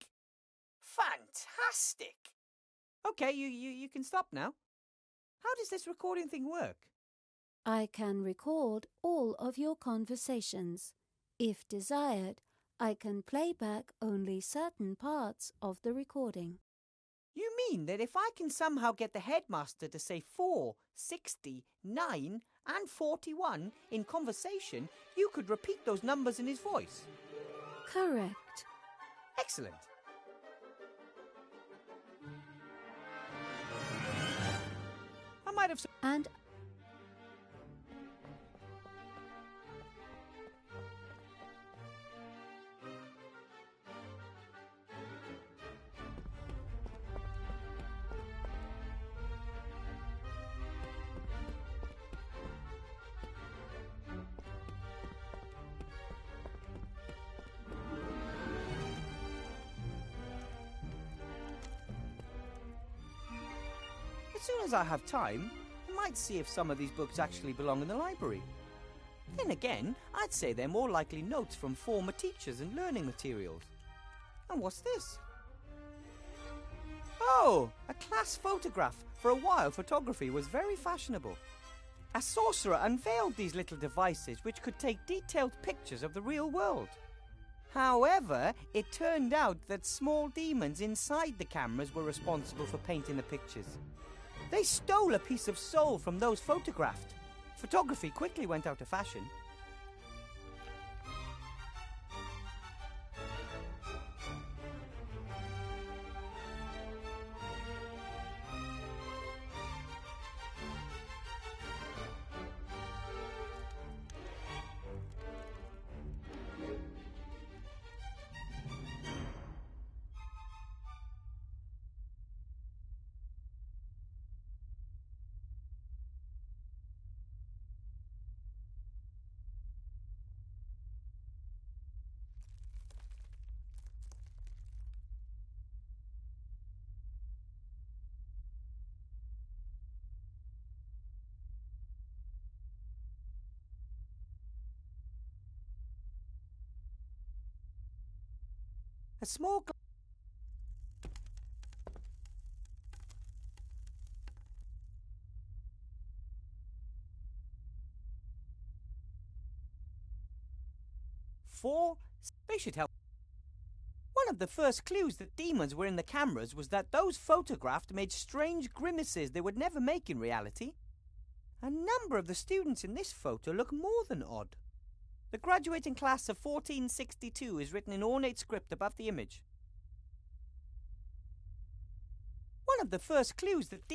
Fantastic! Okay, you can stop now. How does this recording thing work? I can record all of your conversations. If desired, I can play back only certain parts of the recording. You mean that if I can somehow get the headmaster to say 4, 60, 9 and 41 in conversation, you could repeat those numbers in his voice? Correct. Excellent. I might have... And as soon as I have time, I might see if some of these books actually belong in the library. Then again, I'd say they're more likely notes from former teachers and learning materials. And what's this? Oh, a class photograph. For a while, photography was very fashionable. A sorcerer unveiled these little devices which could take detailed pictures of the real world. However, it turned out that small demons inside the cameras were responsible for painting the pictures. They stole a piece of soul from those photographed. Photography quickly went out of fashion. A small they should help. One of the first clues that demons were in the cameras was that those photographed made strange grimaces they would never make in reality. A number of the students in this photo look more than odd. The graduating class of 1462 is written in ornate script above the image. One of the first clues that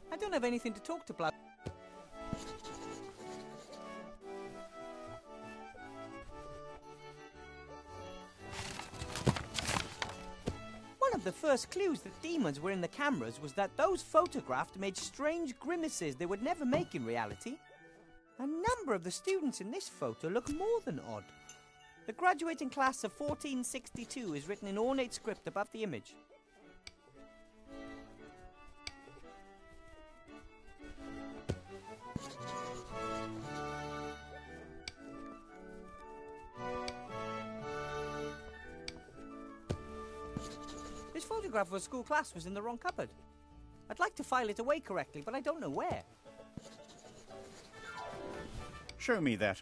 I don't have anything to talk to Blood. One of the first clues that demons were in the cameras was that those photographed made strange grimaces they would never make in reality. A number of the students in this photo look more than odd. The graduating class of 1462 is written in ornate script above the image. This photograph of a school class was in the wrong cupboard. I'd like to file it away correctly, but I don't know where. Show me that.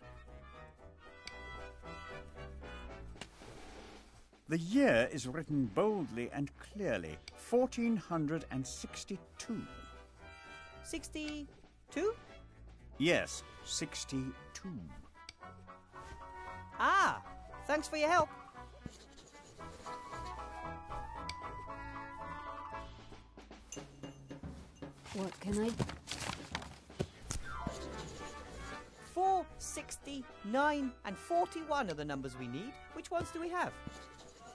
The year is written boldly and clearly. 1462. 62? Yes, 62. Ah, thanks for your help. What can I... 4, 69, and 41 are the numbers we need. Which ones do we have?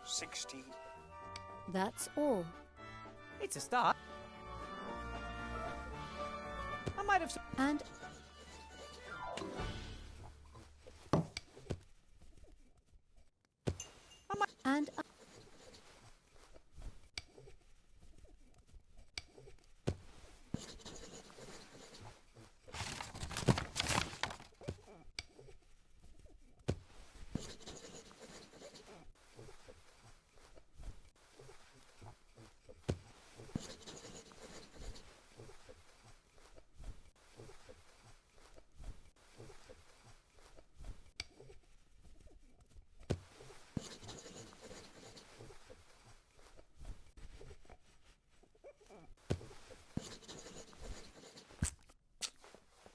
60. That's all. It's a start. I might have... And... And...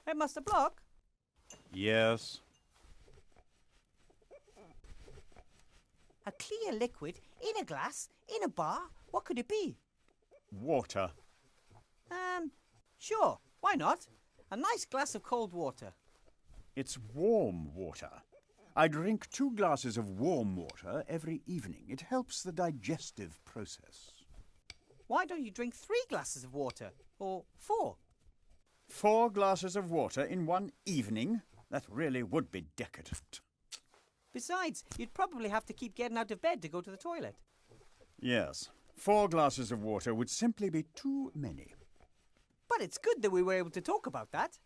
Headmaster Block? Yes. A clear liquid in a glass, in a bar. What could it be? Water. Sure. Why not? A nice glass of cold water. It's warm water. I drink 2 glasses of warm water every evening. It helps the digestive process. Why don't you drink 3 glasses of water? Or 4? 4 glasses of water in one evening? That really would be decadent. Besides, you'd probably have to keep getting out of bed to go to the toilet. Yes, 4 glasses of water would simply be too many. But it's good that we were able to talk about that.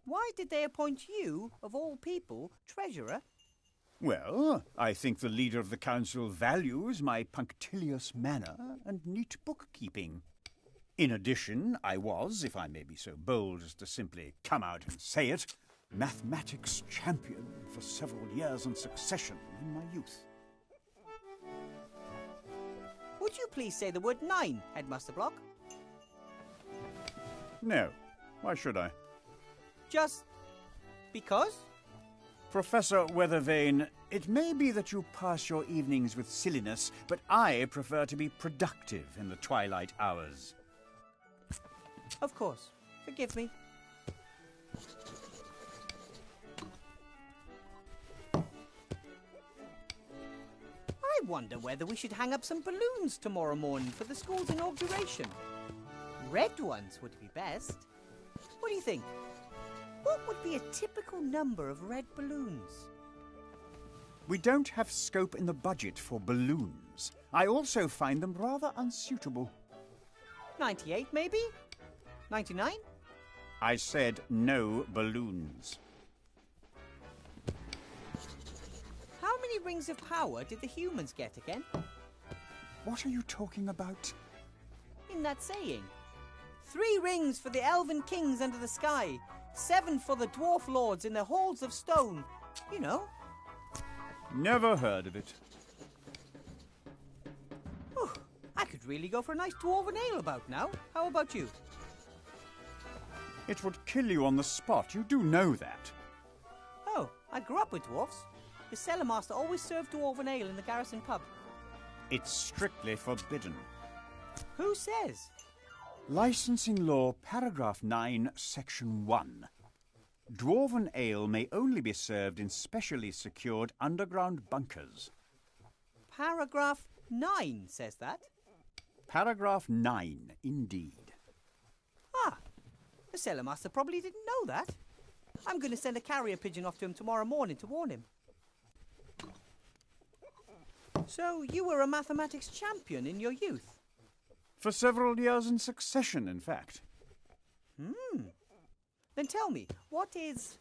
Why did they appoint you, of all people, treasurer? Well, I think the leader of the council values my punctilious manner and neat bookkeeping. In addition, I was, if I may be so bold as to simply come out and say it, mathematics champion for several years in succession in my youth. Would you please say the word 9, Headmaster Block? No. Why should I? Just because? Professor Weathervane, it may be that you pass your evenings with silliness, but I prefer to be productive in the twilight hours. Of course. Forgive me. I wonder whether we should hang up some balloons tomorrow morning for the school's inauguration. Red ones would be best. What do you think? What would be a typical number of red balloons? We don't have scope in the budget for balloons. I also find them rather unsuitable. 98, maybe? 99? I said no balloons. How many rings of power did the humans get again? What are you talking about? In that saying. 3 rings for the elven kings under the sky. 7 for the dwarf lords in their halls of stone. You know. Never heard of it. Whew, I could really go for a nice dwarven ale about now. How about you? It would kill you on the spot. You do know that. Oh, I grew up with dwarfs. The cellar master always served dwarven ale in the garrison pub. It's strictly forbidden. Who says? Licensing Law, Paragraph 9, Section 1. Dwarven ale may only be served in specially secured underground bunkers. Paragraph 9 says that. Paragraph 9, indeed. Ah, the cellar master probably didn't know that. I'm going to send a carrier pigeon off to him tomorrow morning to warn him. So you were a mathematics champion in your youth? For several years in succession, in fact. Then tell me, what is...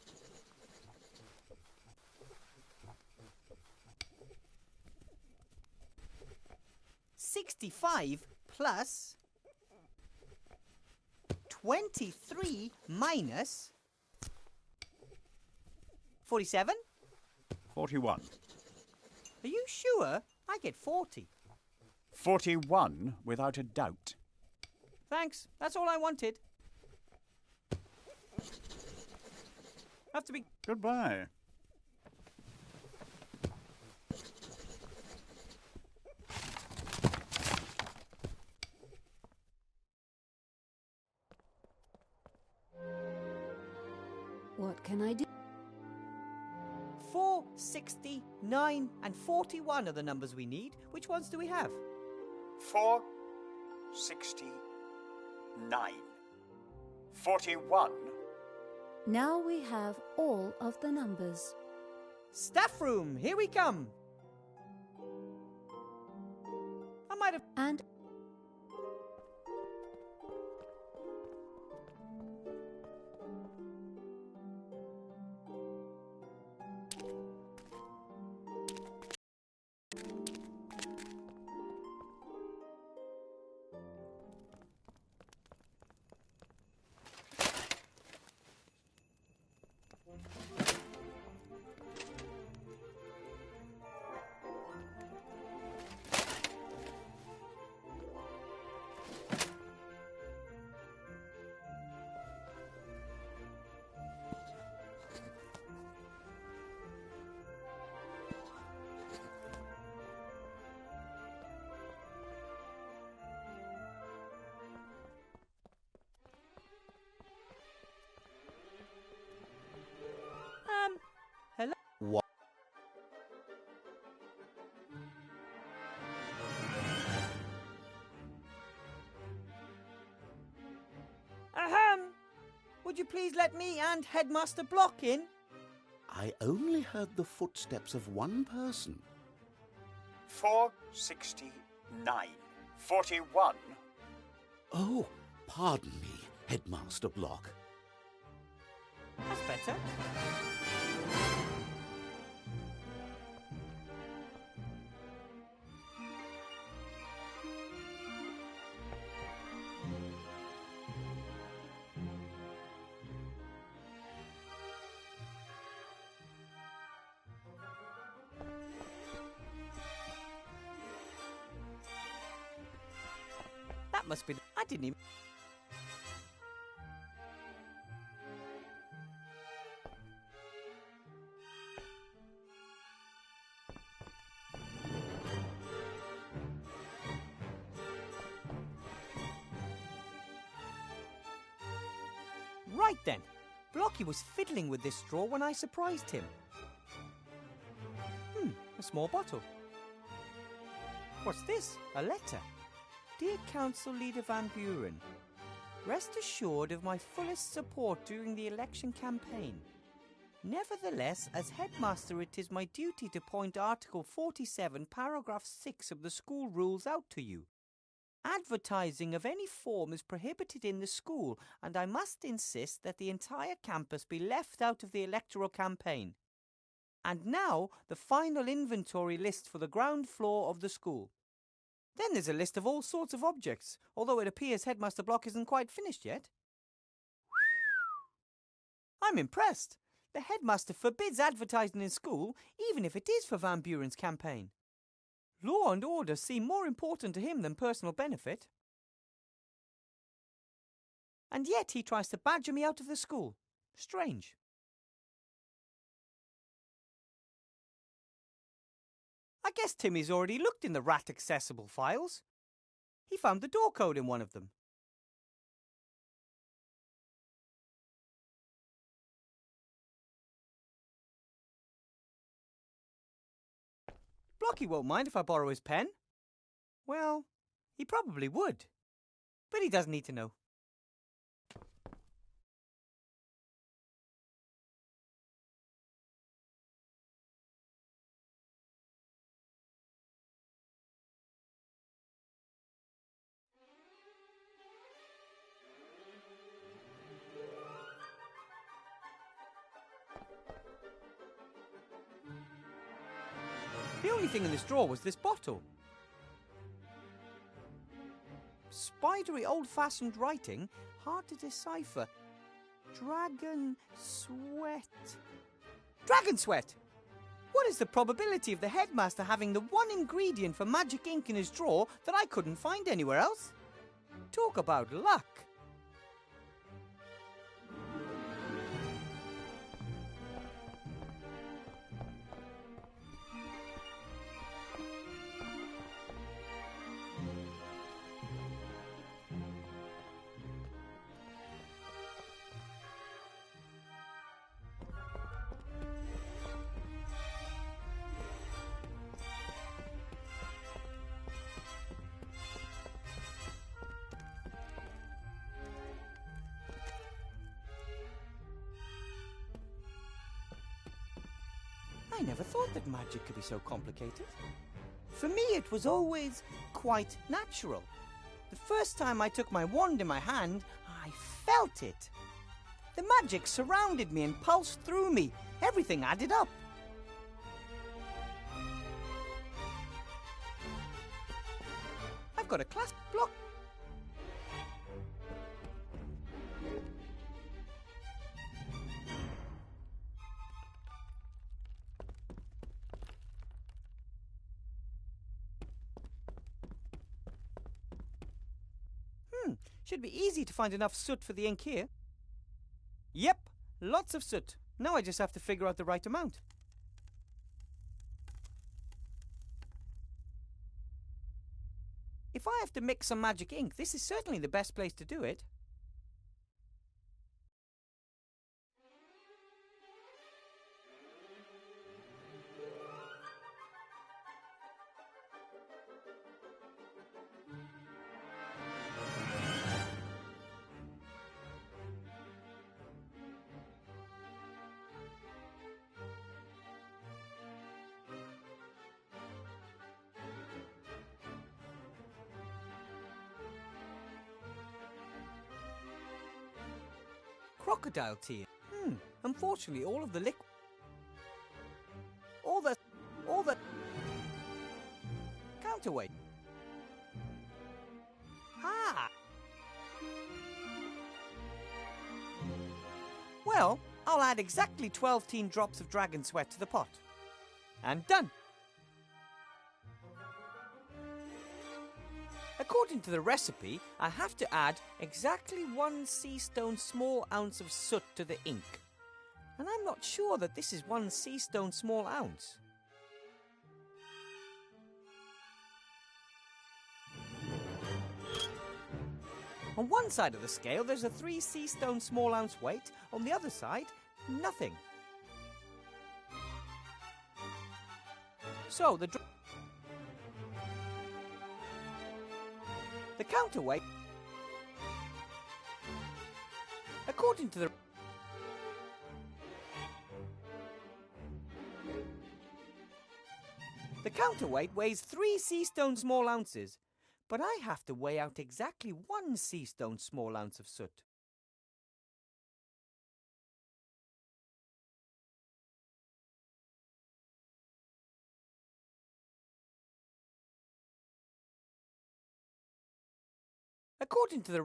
$65 plus 23 minus 47? 41. Are you sure? I get 40. 41, without a doubt. Thanks. That's all I wanted. Have to be... Goodbye. What can I do? 4, 60, 9 and 41 are the numbers we need. Which ones do we have? 4, 69, 41. Now we have all of the numbers. Staff room, here we come. I might have... And... Hello? What? Ahem! Would you please let me and Headmaster Block in? I only heard the footsteps of one person. 4, 69, 41. Oh, pardon me, Headmaster Block. That's better. That must be... I didn't even... Right then. Blocky was fiddling with this straw when I surprised him. A small bottle. What's this? A letter. Dear Council Leader Van Buren, rest assured of my fullest support during the election campaign. Nevertheless, as headmaster, it is my duty to point Article 47, Paragraph 6 of the school rules out to you. Advertising of any form is prohibited in the school, and I must insist that the entire campus be left out of the electoral campaign. And now, the final inventory list for the ground floor of the school. Then there's a list of all sorts of objects, although it appears Headmaster Block isn't quite finished yet. I'm impressed. The headmaster forbids advertising in school, even if it is for Van Buren's campaign. Law and order seem more important to him than personal benefit. And yet he tries to badger me out of the school. Strange. I guess Timmy's already looked in the rat-accessible files. He found the door code in one of them. Blocky won't mind if I borrow his pen. Well, he probably would. But he doesn't need to know. The only thing in this drawer was this bottle. Spidery old-fashioned writing, hard to decipher. Dragon sweat. Dragon sweat! What is the probability of the headmaster having the one ingredient for magic ink in his drawer that I couldn't find anywhere else? Talk about luck. I never thought that magic could be so complicated. For me, it was always quite natural. The first time I took my wand in my hand, I felt it. The magic surrounded me and pulsed through me. Everything added up. I've got a clasp block. Should be easy to find enough soot for the ink here. Yep, lots of soot. Now I just have to figure out the right amount. If I have to mix some magic ink, this is certainly the best place to do it. Crocodile tear. Unfortunately, all of the liquid... All the... Counterweight. Ah! Well, I'll add exactly 12 drops of dragon sweat to the pot. And done! According to the recipe, I have to add exactly 1 sea stone small ounce of soot to the ink. And I'm not sure that this is 1 sea stone small ounce. On one side of the scale, there's a 3 sea stone small ounce weight. On the other side, nothing. So the counterweight, according to the counterweight weighs 3 sea stone small ounces, but I have to weigh out exactly 1 sea stone small ounce of soot. According to the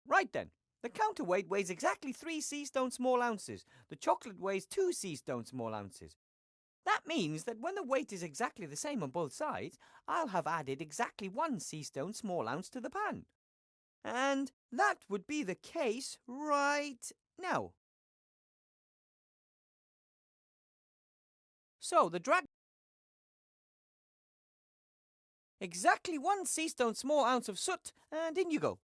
Right then, the counterweight weighs exactly 3 sea stone small ounces. The chocolate weighs 2 sea stone small ounces. That means that when the weight is exactly the same on both sides, I'll have added exactly 1 sea stone small ounce to the pan. And that would be the case right now. So the exactly 1 sea stone small ounce of soot, and in you go.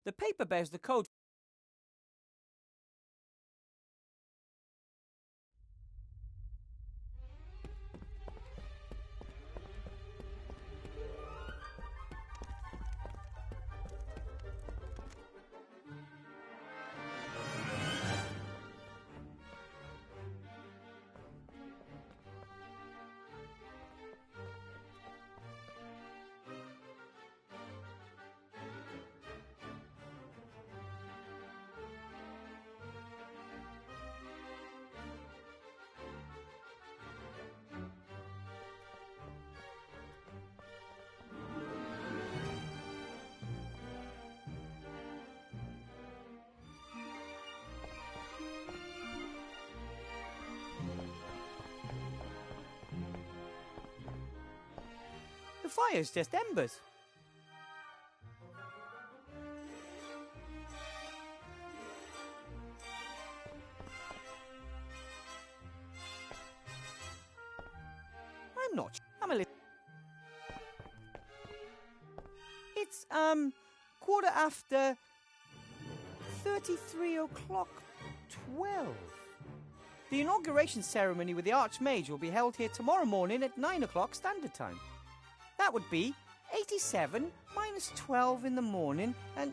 The paper bears the code. fire's just embers. I'm not. I'm a little. It's 12:33. The inauguration ceremony with the Archmage will be held here tomorrow morning at 9 o'clock Standard Time. That would be 87 minus 12 in the morning and...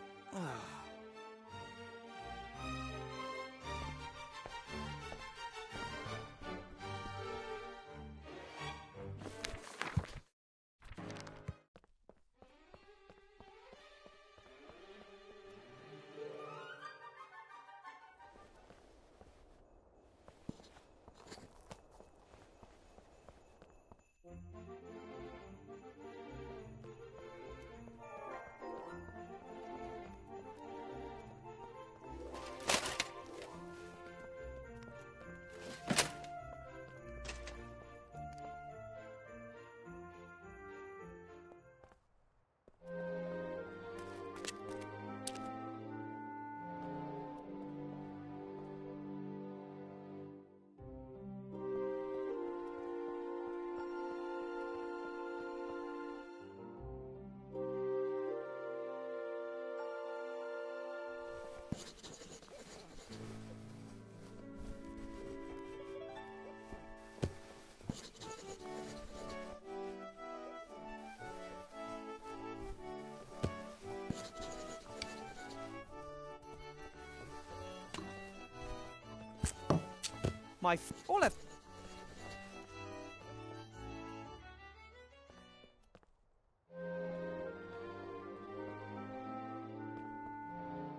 all I've...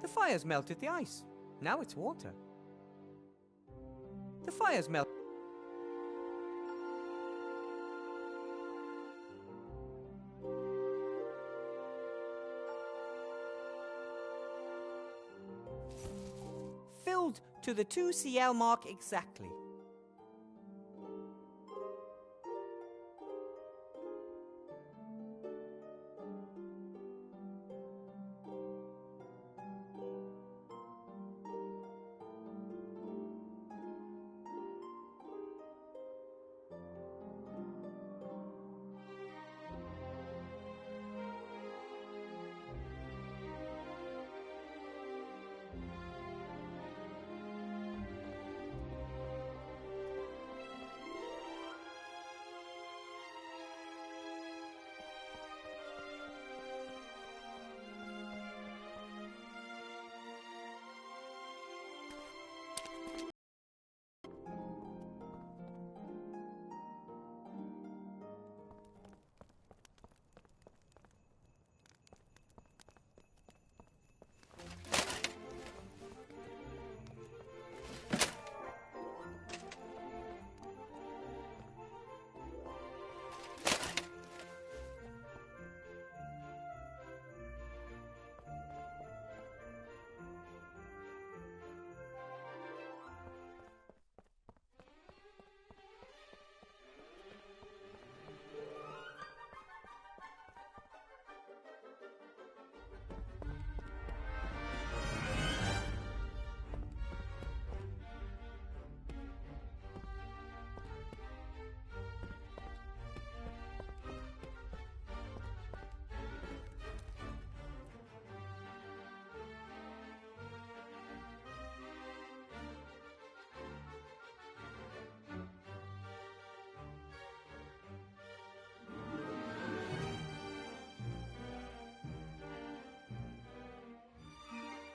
The fire's melted the ice. Now it's water. The fire's melted... Filled to the 2 CL mark exactly.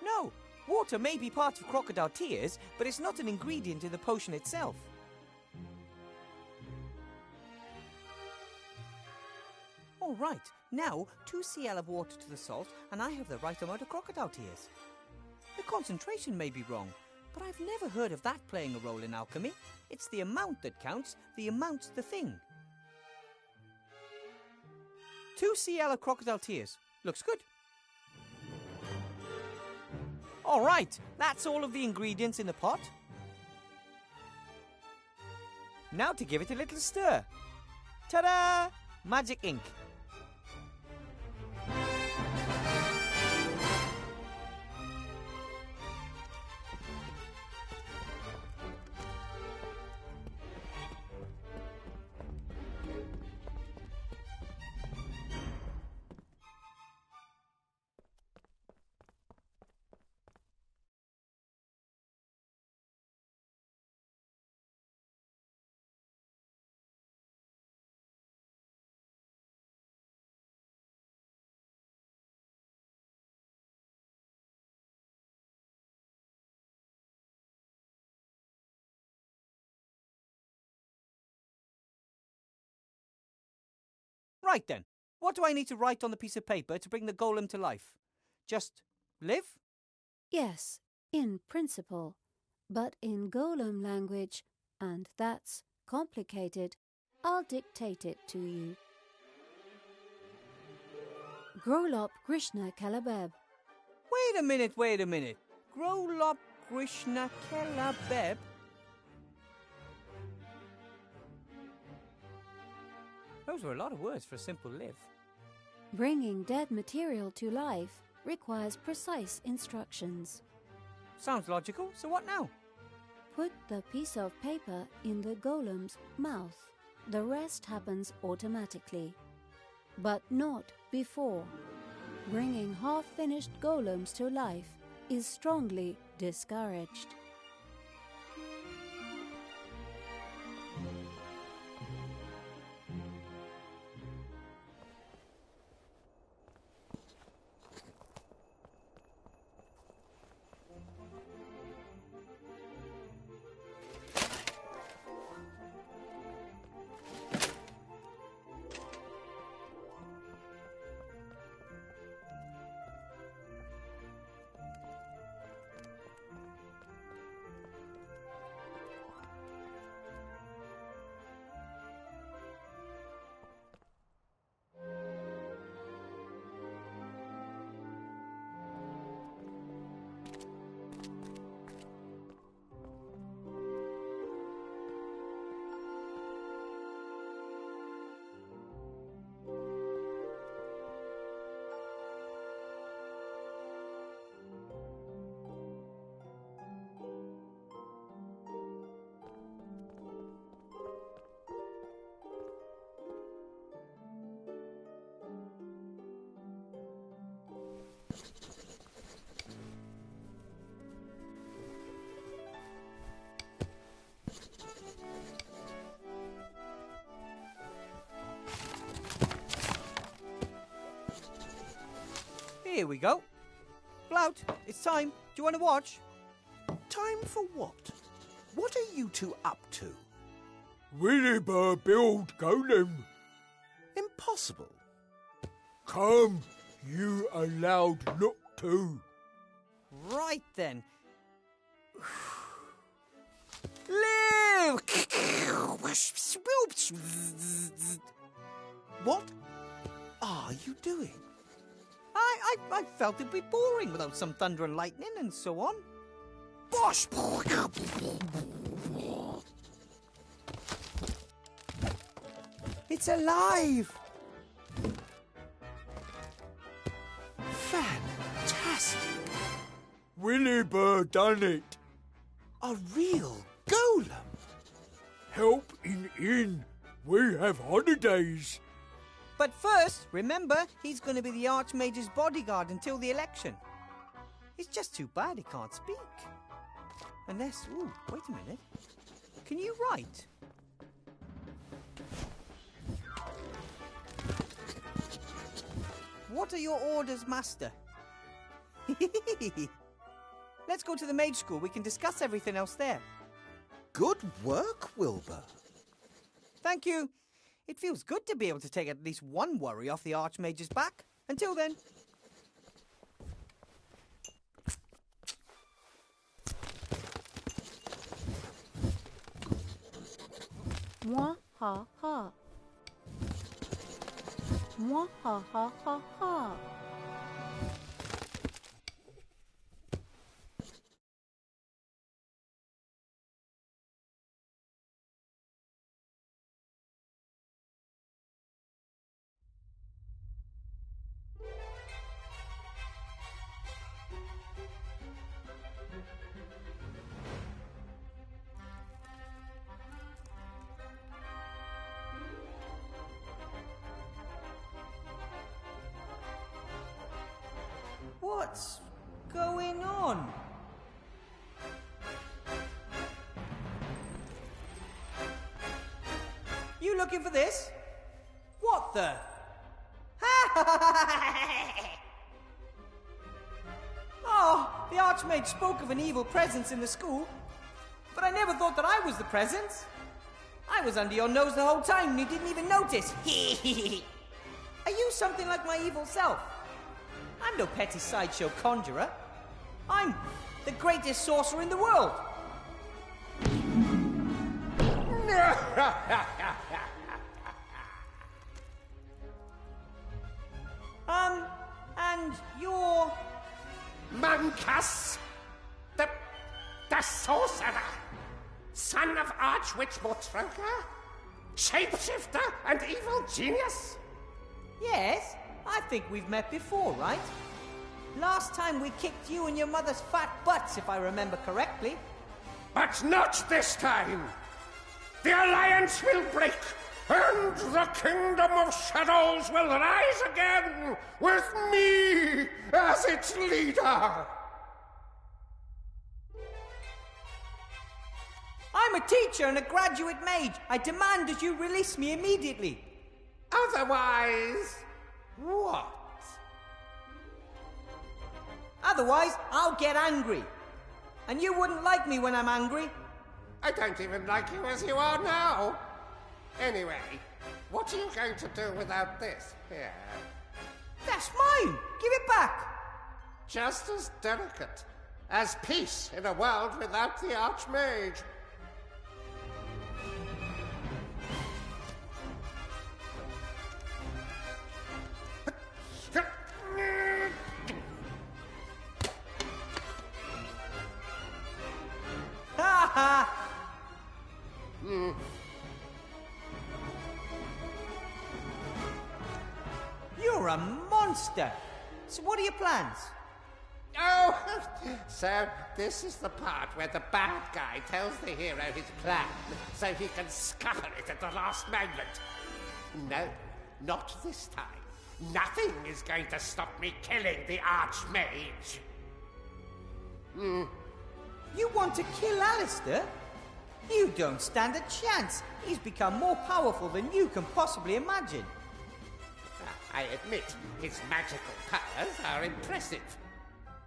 No! Water may be part of crocodile tears, but it's not an ingredient in the potion itself. All right, now 2 CL of water to the salt, and I have the right amount of crocodile tears. The concentration may be wrong, but I've never heard of that playing a role in alchemy. It's the amount that counts, the amount's the thing. 2 CL of crocodile tears. Looks good. All right, that's all of the ingredients in the pot. Now to give it a little stir. Ta-da! Magic ink. Right then, what do I need to write on the piece of paper to bring the golem to life? Just live? Yes, in principle. But in golem language, and that's complicated, I'll dictate it to you. Grolop Krishna Kalabeb. Wait a minute. Grolop Krishna Kalabeb? Those were a lot of words for a simple live. Bringing dead material to life requires precise instructions. Sounds logical, so what now? Put the piece of paper in the golem's mouth. The rest happens automatically. But not before. Bringing half-finished golems to life is strongly discouraged. Here we go. Blout, it's time. Do you want to watch? Time for what? What are you two up to? Williber build golem. Impossible. Come, you allowed not to. Right then. Live! What are you doing? I felt it'd be boring without some thunder and lightning and so on. Bosh! It's alive! Fantastic! Williber done it. A real golem! Help in inn. We have holidays. But first, remember, he's going to be the Archmage's bodyguard until the election. It's just too bad he can't speak. Unless, ooh, wait a minute. Can you write? What are your orders, Master? Let's go to the mage school. We can discuss everything else there. Good work, Wilbur. Thank you. It feels good to be able to take at least one worry off the Archmage's back. Until then. Mwah ha ha. Mwah ha ha ha ha. What's going on? You looking for this? What the? Oh, the Archmage spoke of an evil presence in the school, but I never thought that I was the presence. I was under your nose the whole time and you didn't even notice. Are you something like my evil self? I'm no petty sideshow conjurer. I'm the greatest sorcerer in the world. And you're... Mankas, the sorcerer, son of Archwitch Mortroka, shapeshifter and evil genius? Yes, I think we've met before, right? Last time we kicked you and your mother's fat butts, if I remember correctly. But not this time! The Alliance will break, and the Kingdom of Shadows will rise again, with me as its leader! I'm a teacher and a graduate mage. I demand that you release me immediately. Otherwise, what? Otherwise, I'll get angry. And you wouldn't like me when I'm angry. I don't even like you as you are now. Anyway, what are you going to do without this here? That's mine! Give it back! Just as delicate as peace in a world without the Archmage. Ha ha! You're a monster! So what are your plans? Oh, so this is the part where the bad guy tells the hero his plan, so he can scupper it at the last moment. No, not this time. Nothing is going to stop me killing the Archmage. You want to kill Alistair? You don't stand a chance. He's become more powerful than you can possibly imagine. I admit, his magical powers are impressive.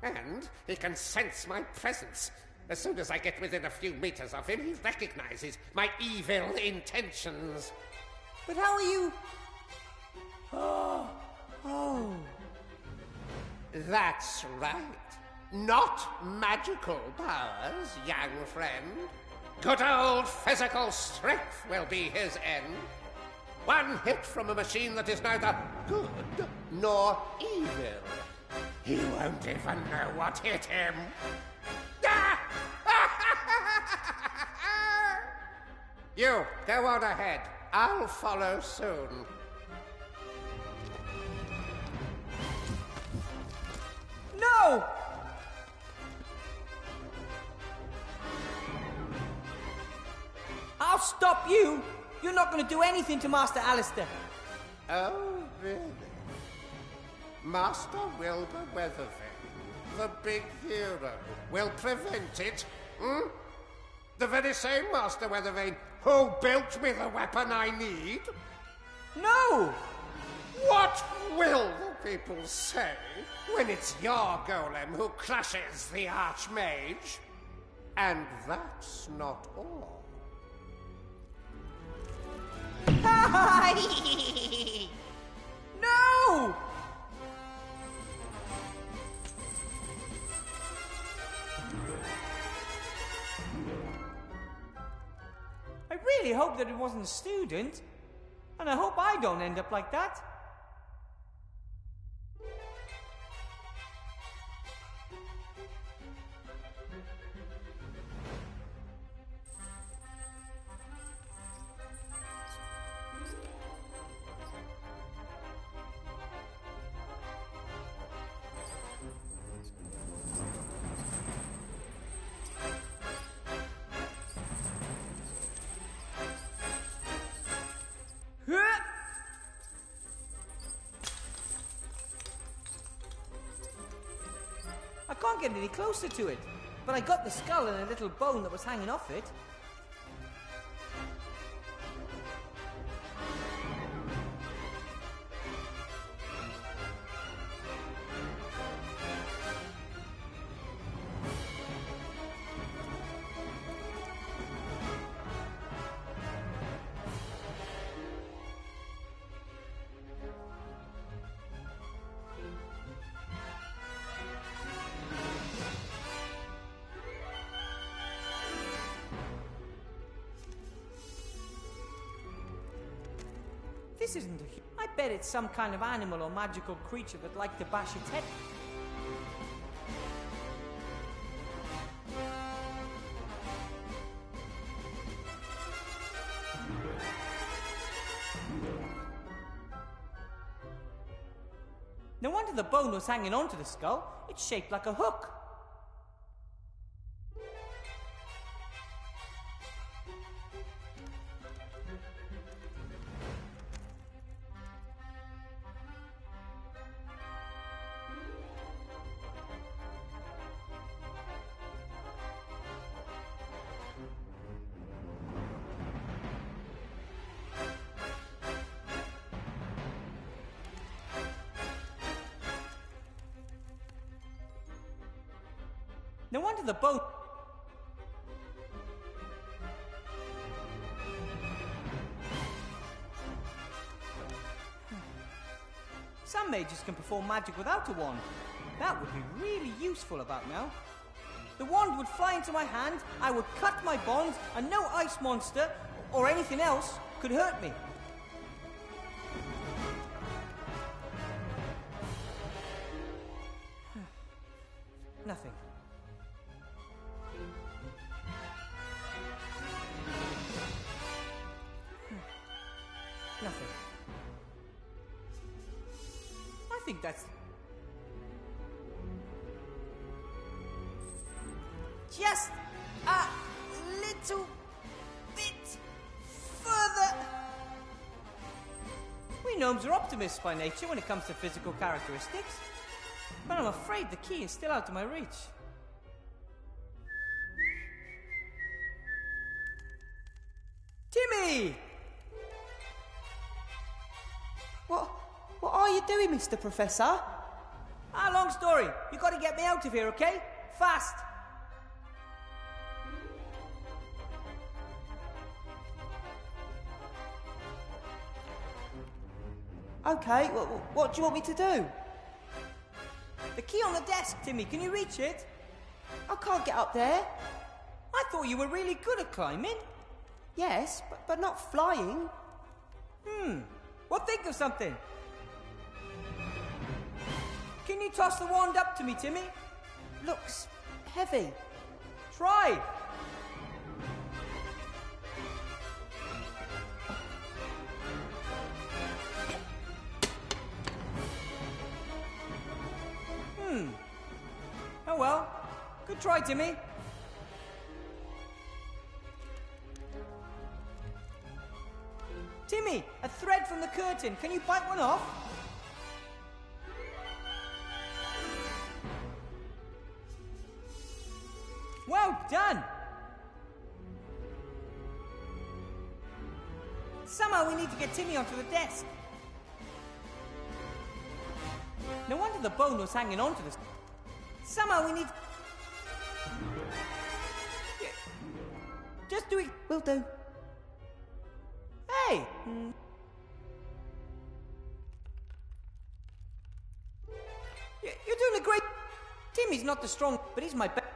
And he can sense my presence. As soon as I get within a few meters of him, he recognizes my evil intentions. But how are you... Oh. That's right. Not magical powers, young friend. Good old physical strength will be his end. One hit from a machine that is neither good nor evil. He won't even know what hit him. You, go on ahead. I'll follow soon. No! I'll stop you! You're not going to do anything to Master Alistair. Oh, really? Master Wilbur Weathervane, the big hero, will prevent it? The very same Master Weathervane who built me the weapon I need? No! What will the people say when it's your golem who crushes the Archmage? And that's not all. No! I really hope that it wasn't a student. And I hope I don't end up like that. I can't get any closer to it, but I got the skull and a little bone that was hanging off it. This isn't I bet it's some kind of animal or magical creature that'd like to bash its head. No wonder the bone was hanging onto the skull. It's shaped like a hook. No wonder the boat... Some mages can perform magic without a wand. That would be really useful about now. The wand would fly into my hand, I would cut my bonds, and no ice monster, or anything else, could hurt me. Nothing. Nothing. I think that's... just a little bit further. We gnomes are optimists by nature when it comes to physical characteristics. But I'm afraid the key is still out of my reach. Timmy! What are you doing, Mr. Professor? Long story. You gotta get me out of here, okay? Fast! Okay, what do you want me to do? The key on the desk, Timmy. Can you reach it? I can't get up there. I thought you were really good at climbing. Yes, but not flying. Well, think of something. Can you toss the wand up to me, Timmy? Looks heavy. Try. Oh well. Good try, Timmy. Timmy, a thread from the curtain. Can you bite one off? Well done! Somehow we need to get Timmy onto the desk. No wonder the bone was hanging onto this. Somehow we need... Just do it. Will do. Hey! You're doing a great... Timmy's not the strong, but he's my best.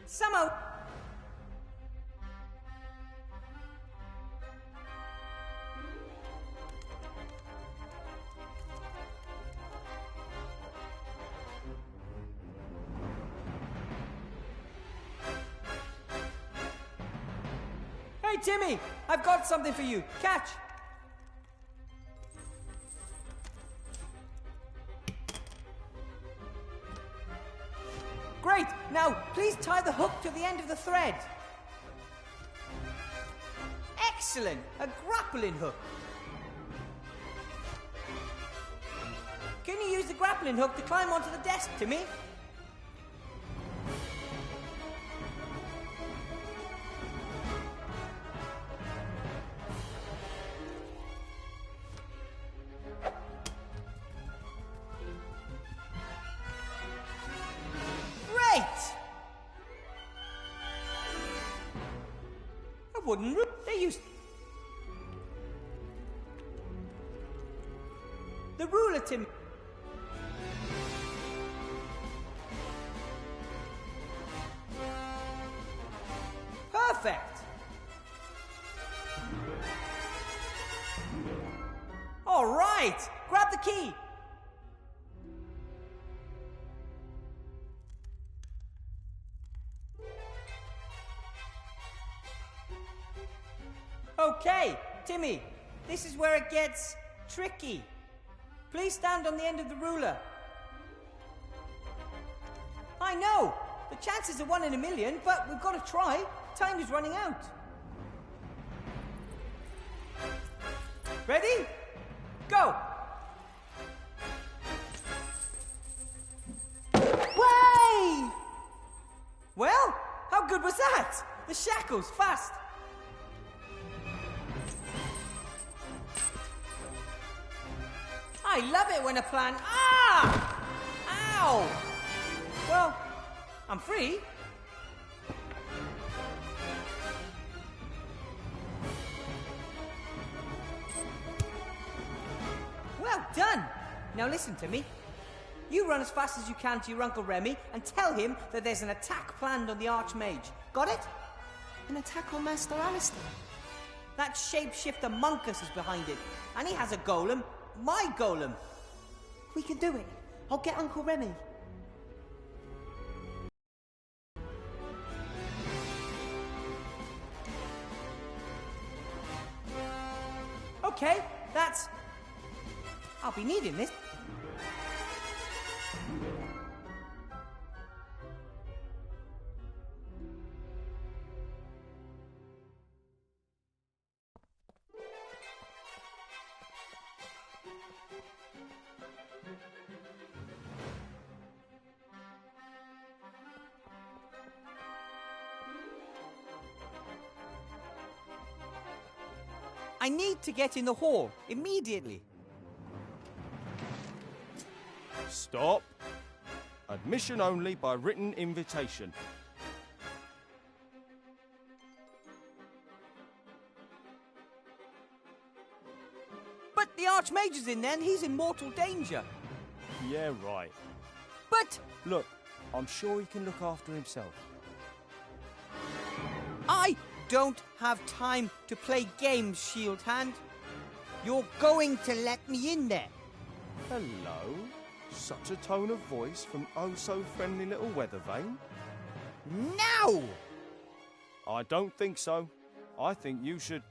Somehow... Hey, Timmy! I've got something for you. Catch! Great! Now, please tie the hook to the end of the thread. Excellent! A grappling hook. Can you use the grappling hook to climb onto the desk, Timmy? Wooden roof. They used the ruler, Tim. Perfect. Right! Grab the key! Okay, Timmy, this is where it gets tricky. Please stand on the end of the ruler. I know! The chances are 1 in a million, but we've got to try. Time is running out. Ready? Go! Way! Well, how good was that? The shackles, fast! I love it when a plan... Ah! Ow! Well, I'm free. Well done! Now listen to me. You run as fast as you can to your Uncle Remy and tell him that there's an attack planned on the Archmage. Got it? An attack on Master Alistair? That shapeshifter Monkus is behind it. And he has a golem. My golem. We can do it. I'll get Uncle Remy. Okay, that's... I'll be needing this. I need to get in the hall immediately. Stop. Admission only by written invitation. But the Archmage is in there and he's in mortal danger. Yeah, right. But... Look, I'm sure he can look after himself. I don't have time to play games, Shield Hand. You're going to let me in there. Hello? Such a tone of voice from oh-so-friendly little Weathervane? Now! I don't think so. I think you should...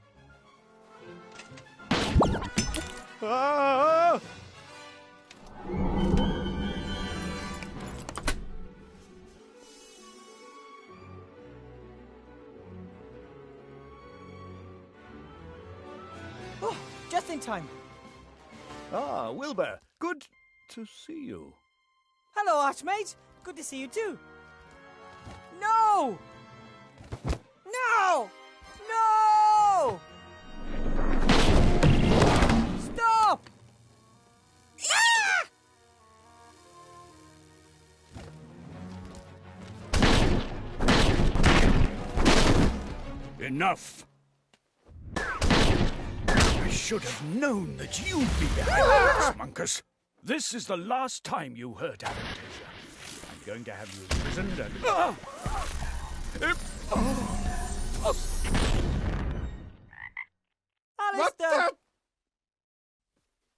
Ah! Oh, just in time. Ah, Wilbur. Good to see you. Hello, Archmage. Good to see you too. No! No! No! Stop! Ah! Enough! I should have known that you'd be behind this, Monkus. This is the last time you hurt Avantasia. I'm going to have you imprisoned and... Alistair!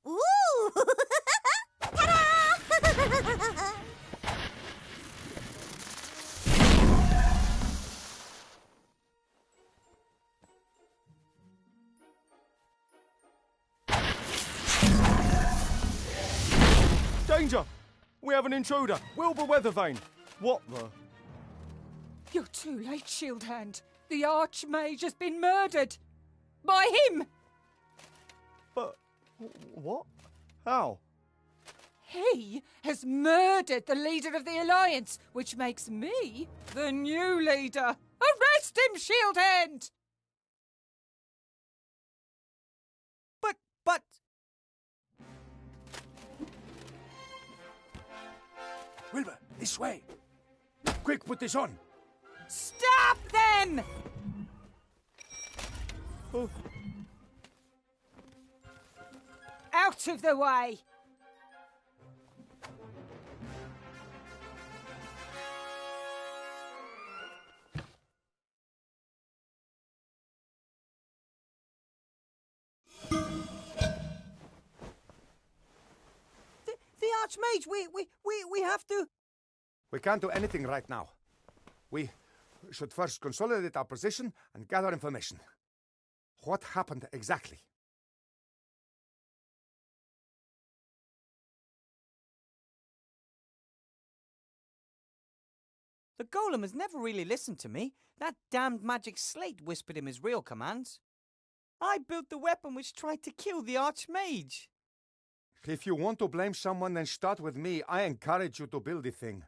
Ooh! Ta-da! Danger! We have an intruder! Wilbur Weathervane! What the... You're too late, Shield Hand. The Archmage has been murdered. By him! But... what? How? He has murdered the leader of the Alliance, which makes me the new leader. Arrest him, Shield Hand! But... Wilbur, this way. Quick, put this on. Stop them! Oh. Out of the way! Archmage! We have to... We can't do anything right now. We should first consolidate our position and gather information. What happened exactly? The golem has never really listened to me. That damned magic slate whispered him his real commands. I built the weapon which tried to kill the Archmage. If you want to blame someone, then start with me. I encourage you to build the thing.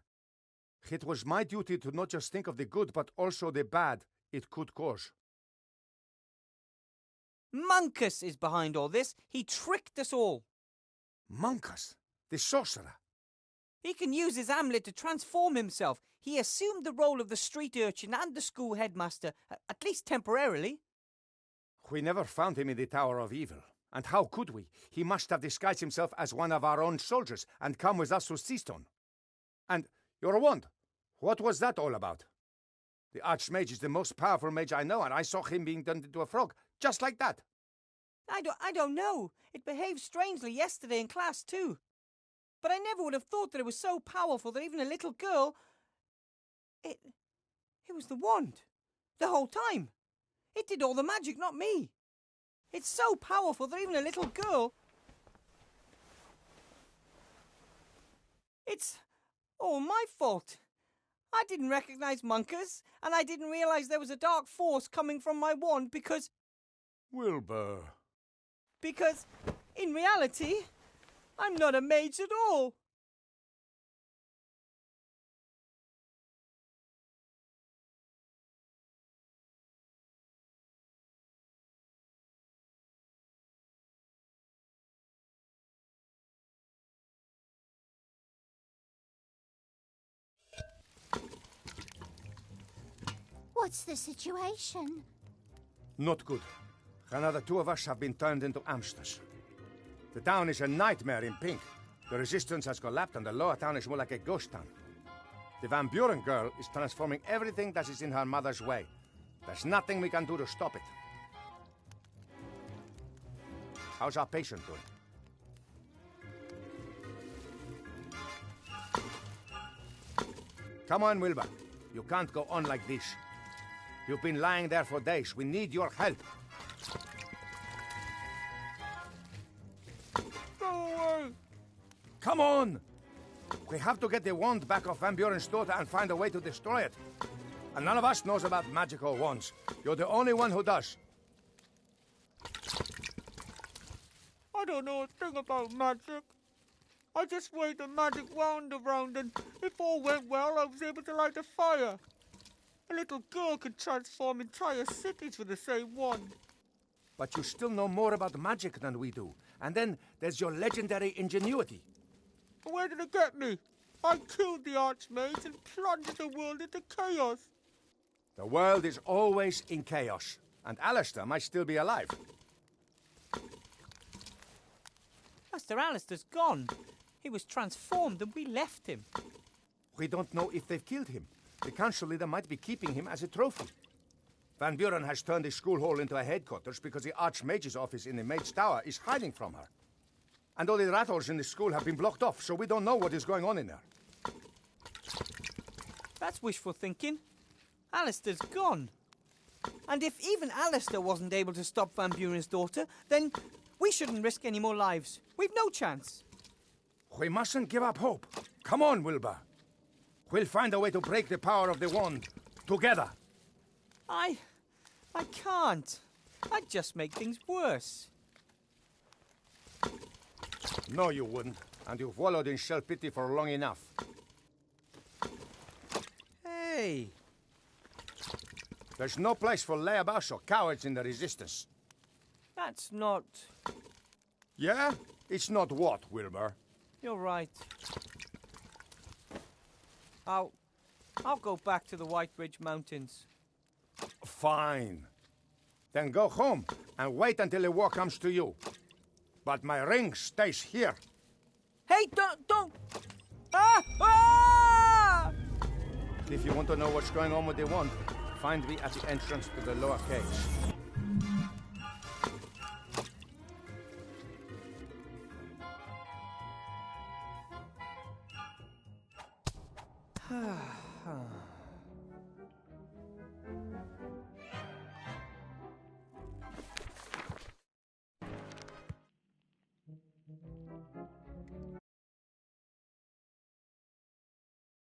It was my duty to not just think of the good, but also the bad it could cause. Monkus is behind all this. He tricked us all. Monkus? The sorcerer? He can use his amulet to transform himself. He assumed the role of the street urchin and the school headmaster, at least temporarily. We never found him in the Tower of Evil. And how could we? He must have disguised himself as one of our own soldiers and come with us to Seastone. And your wand, what was that all about? The Archmage is the most powerful mage I know, and I saw him being turned into a frog, just like that. I don't know. It behaved strangely yesterday in class too. But I never would have thought that it was so powerful that even a little girl... It was the wand. The whole time. It did all the magic, not me. It's so powerful that even a little girl... It's all my fault. I didn't recognize Monkus, and I didn't realize there was a dark force coming from my wand because... Wilbur. Because, in reality, I'm not a mage at all. What's the situation? Not good. Another 2 of us have been turned into hamsters. The town is a nightmare in pink. The resistance has collapsed and the lower town is more like a ghost town. The Van Buren girl is transforming everything that is in her mother's way. There's nothing we can do to stop it. How's our patient doing? Come on, Wilbur. You can't go on like this. You've been lying there for days. We need your help. Go away! Come on! We have to get the wand back off Van Buren's daughter and find a way to destroy it. And none of us knows about magical wands. You're the only one who does. I don't know a thing about magic. I just waved a magic wand around and if all went well, I was able to light a fire. A little girl could transform entire cities with the same wand. But you still know more about magic than we do. And then there's your legendary ingenuity. Where did it get me? I killed the Archmage and plunged the world into chaos. The world is always in chaos. And Alistair might still be alive. Master Alistair's gone. He was transformed and we left him. We don't know if they've killed him. The council leader might be keeping him as a trophy. Van Buren has turned the school hall into a headquarters because the Archmage's office in the Mage's Tower is hiding from her. And all the rat holes in the school have been blocked off, so we don't know what is going on in there. That's wishful thinking. Alistair's gone. And if even Alistair wasn't able to stop Van Buren's daughter, then we shouldn't risk any more lives. We've no chance. We mustn't give up hope. Come on, Wilbur. We'll find a way to break the power of the wand. Together. I can't. I'd just make things worse. No, you wouldn't. And you've wallowed in self-pity for long enough. Hey. There's no place for layabouts or cowards in the Resistance. That's not... Yeah? It's not what, Wilbur? You're right. I'll go back to the White Ridge Mountains. Fine. Then go home and wait until the war comes to you. But my ring stays here. Hey, don't! Ah! Ah! If you want to know what's going on with the wand, find me at the entrance to the lower caves.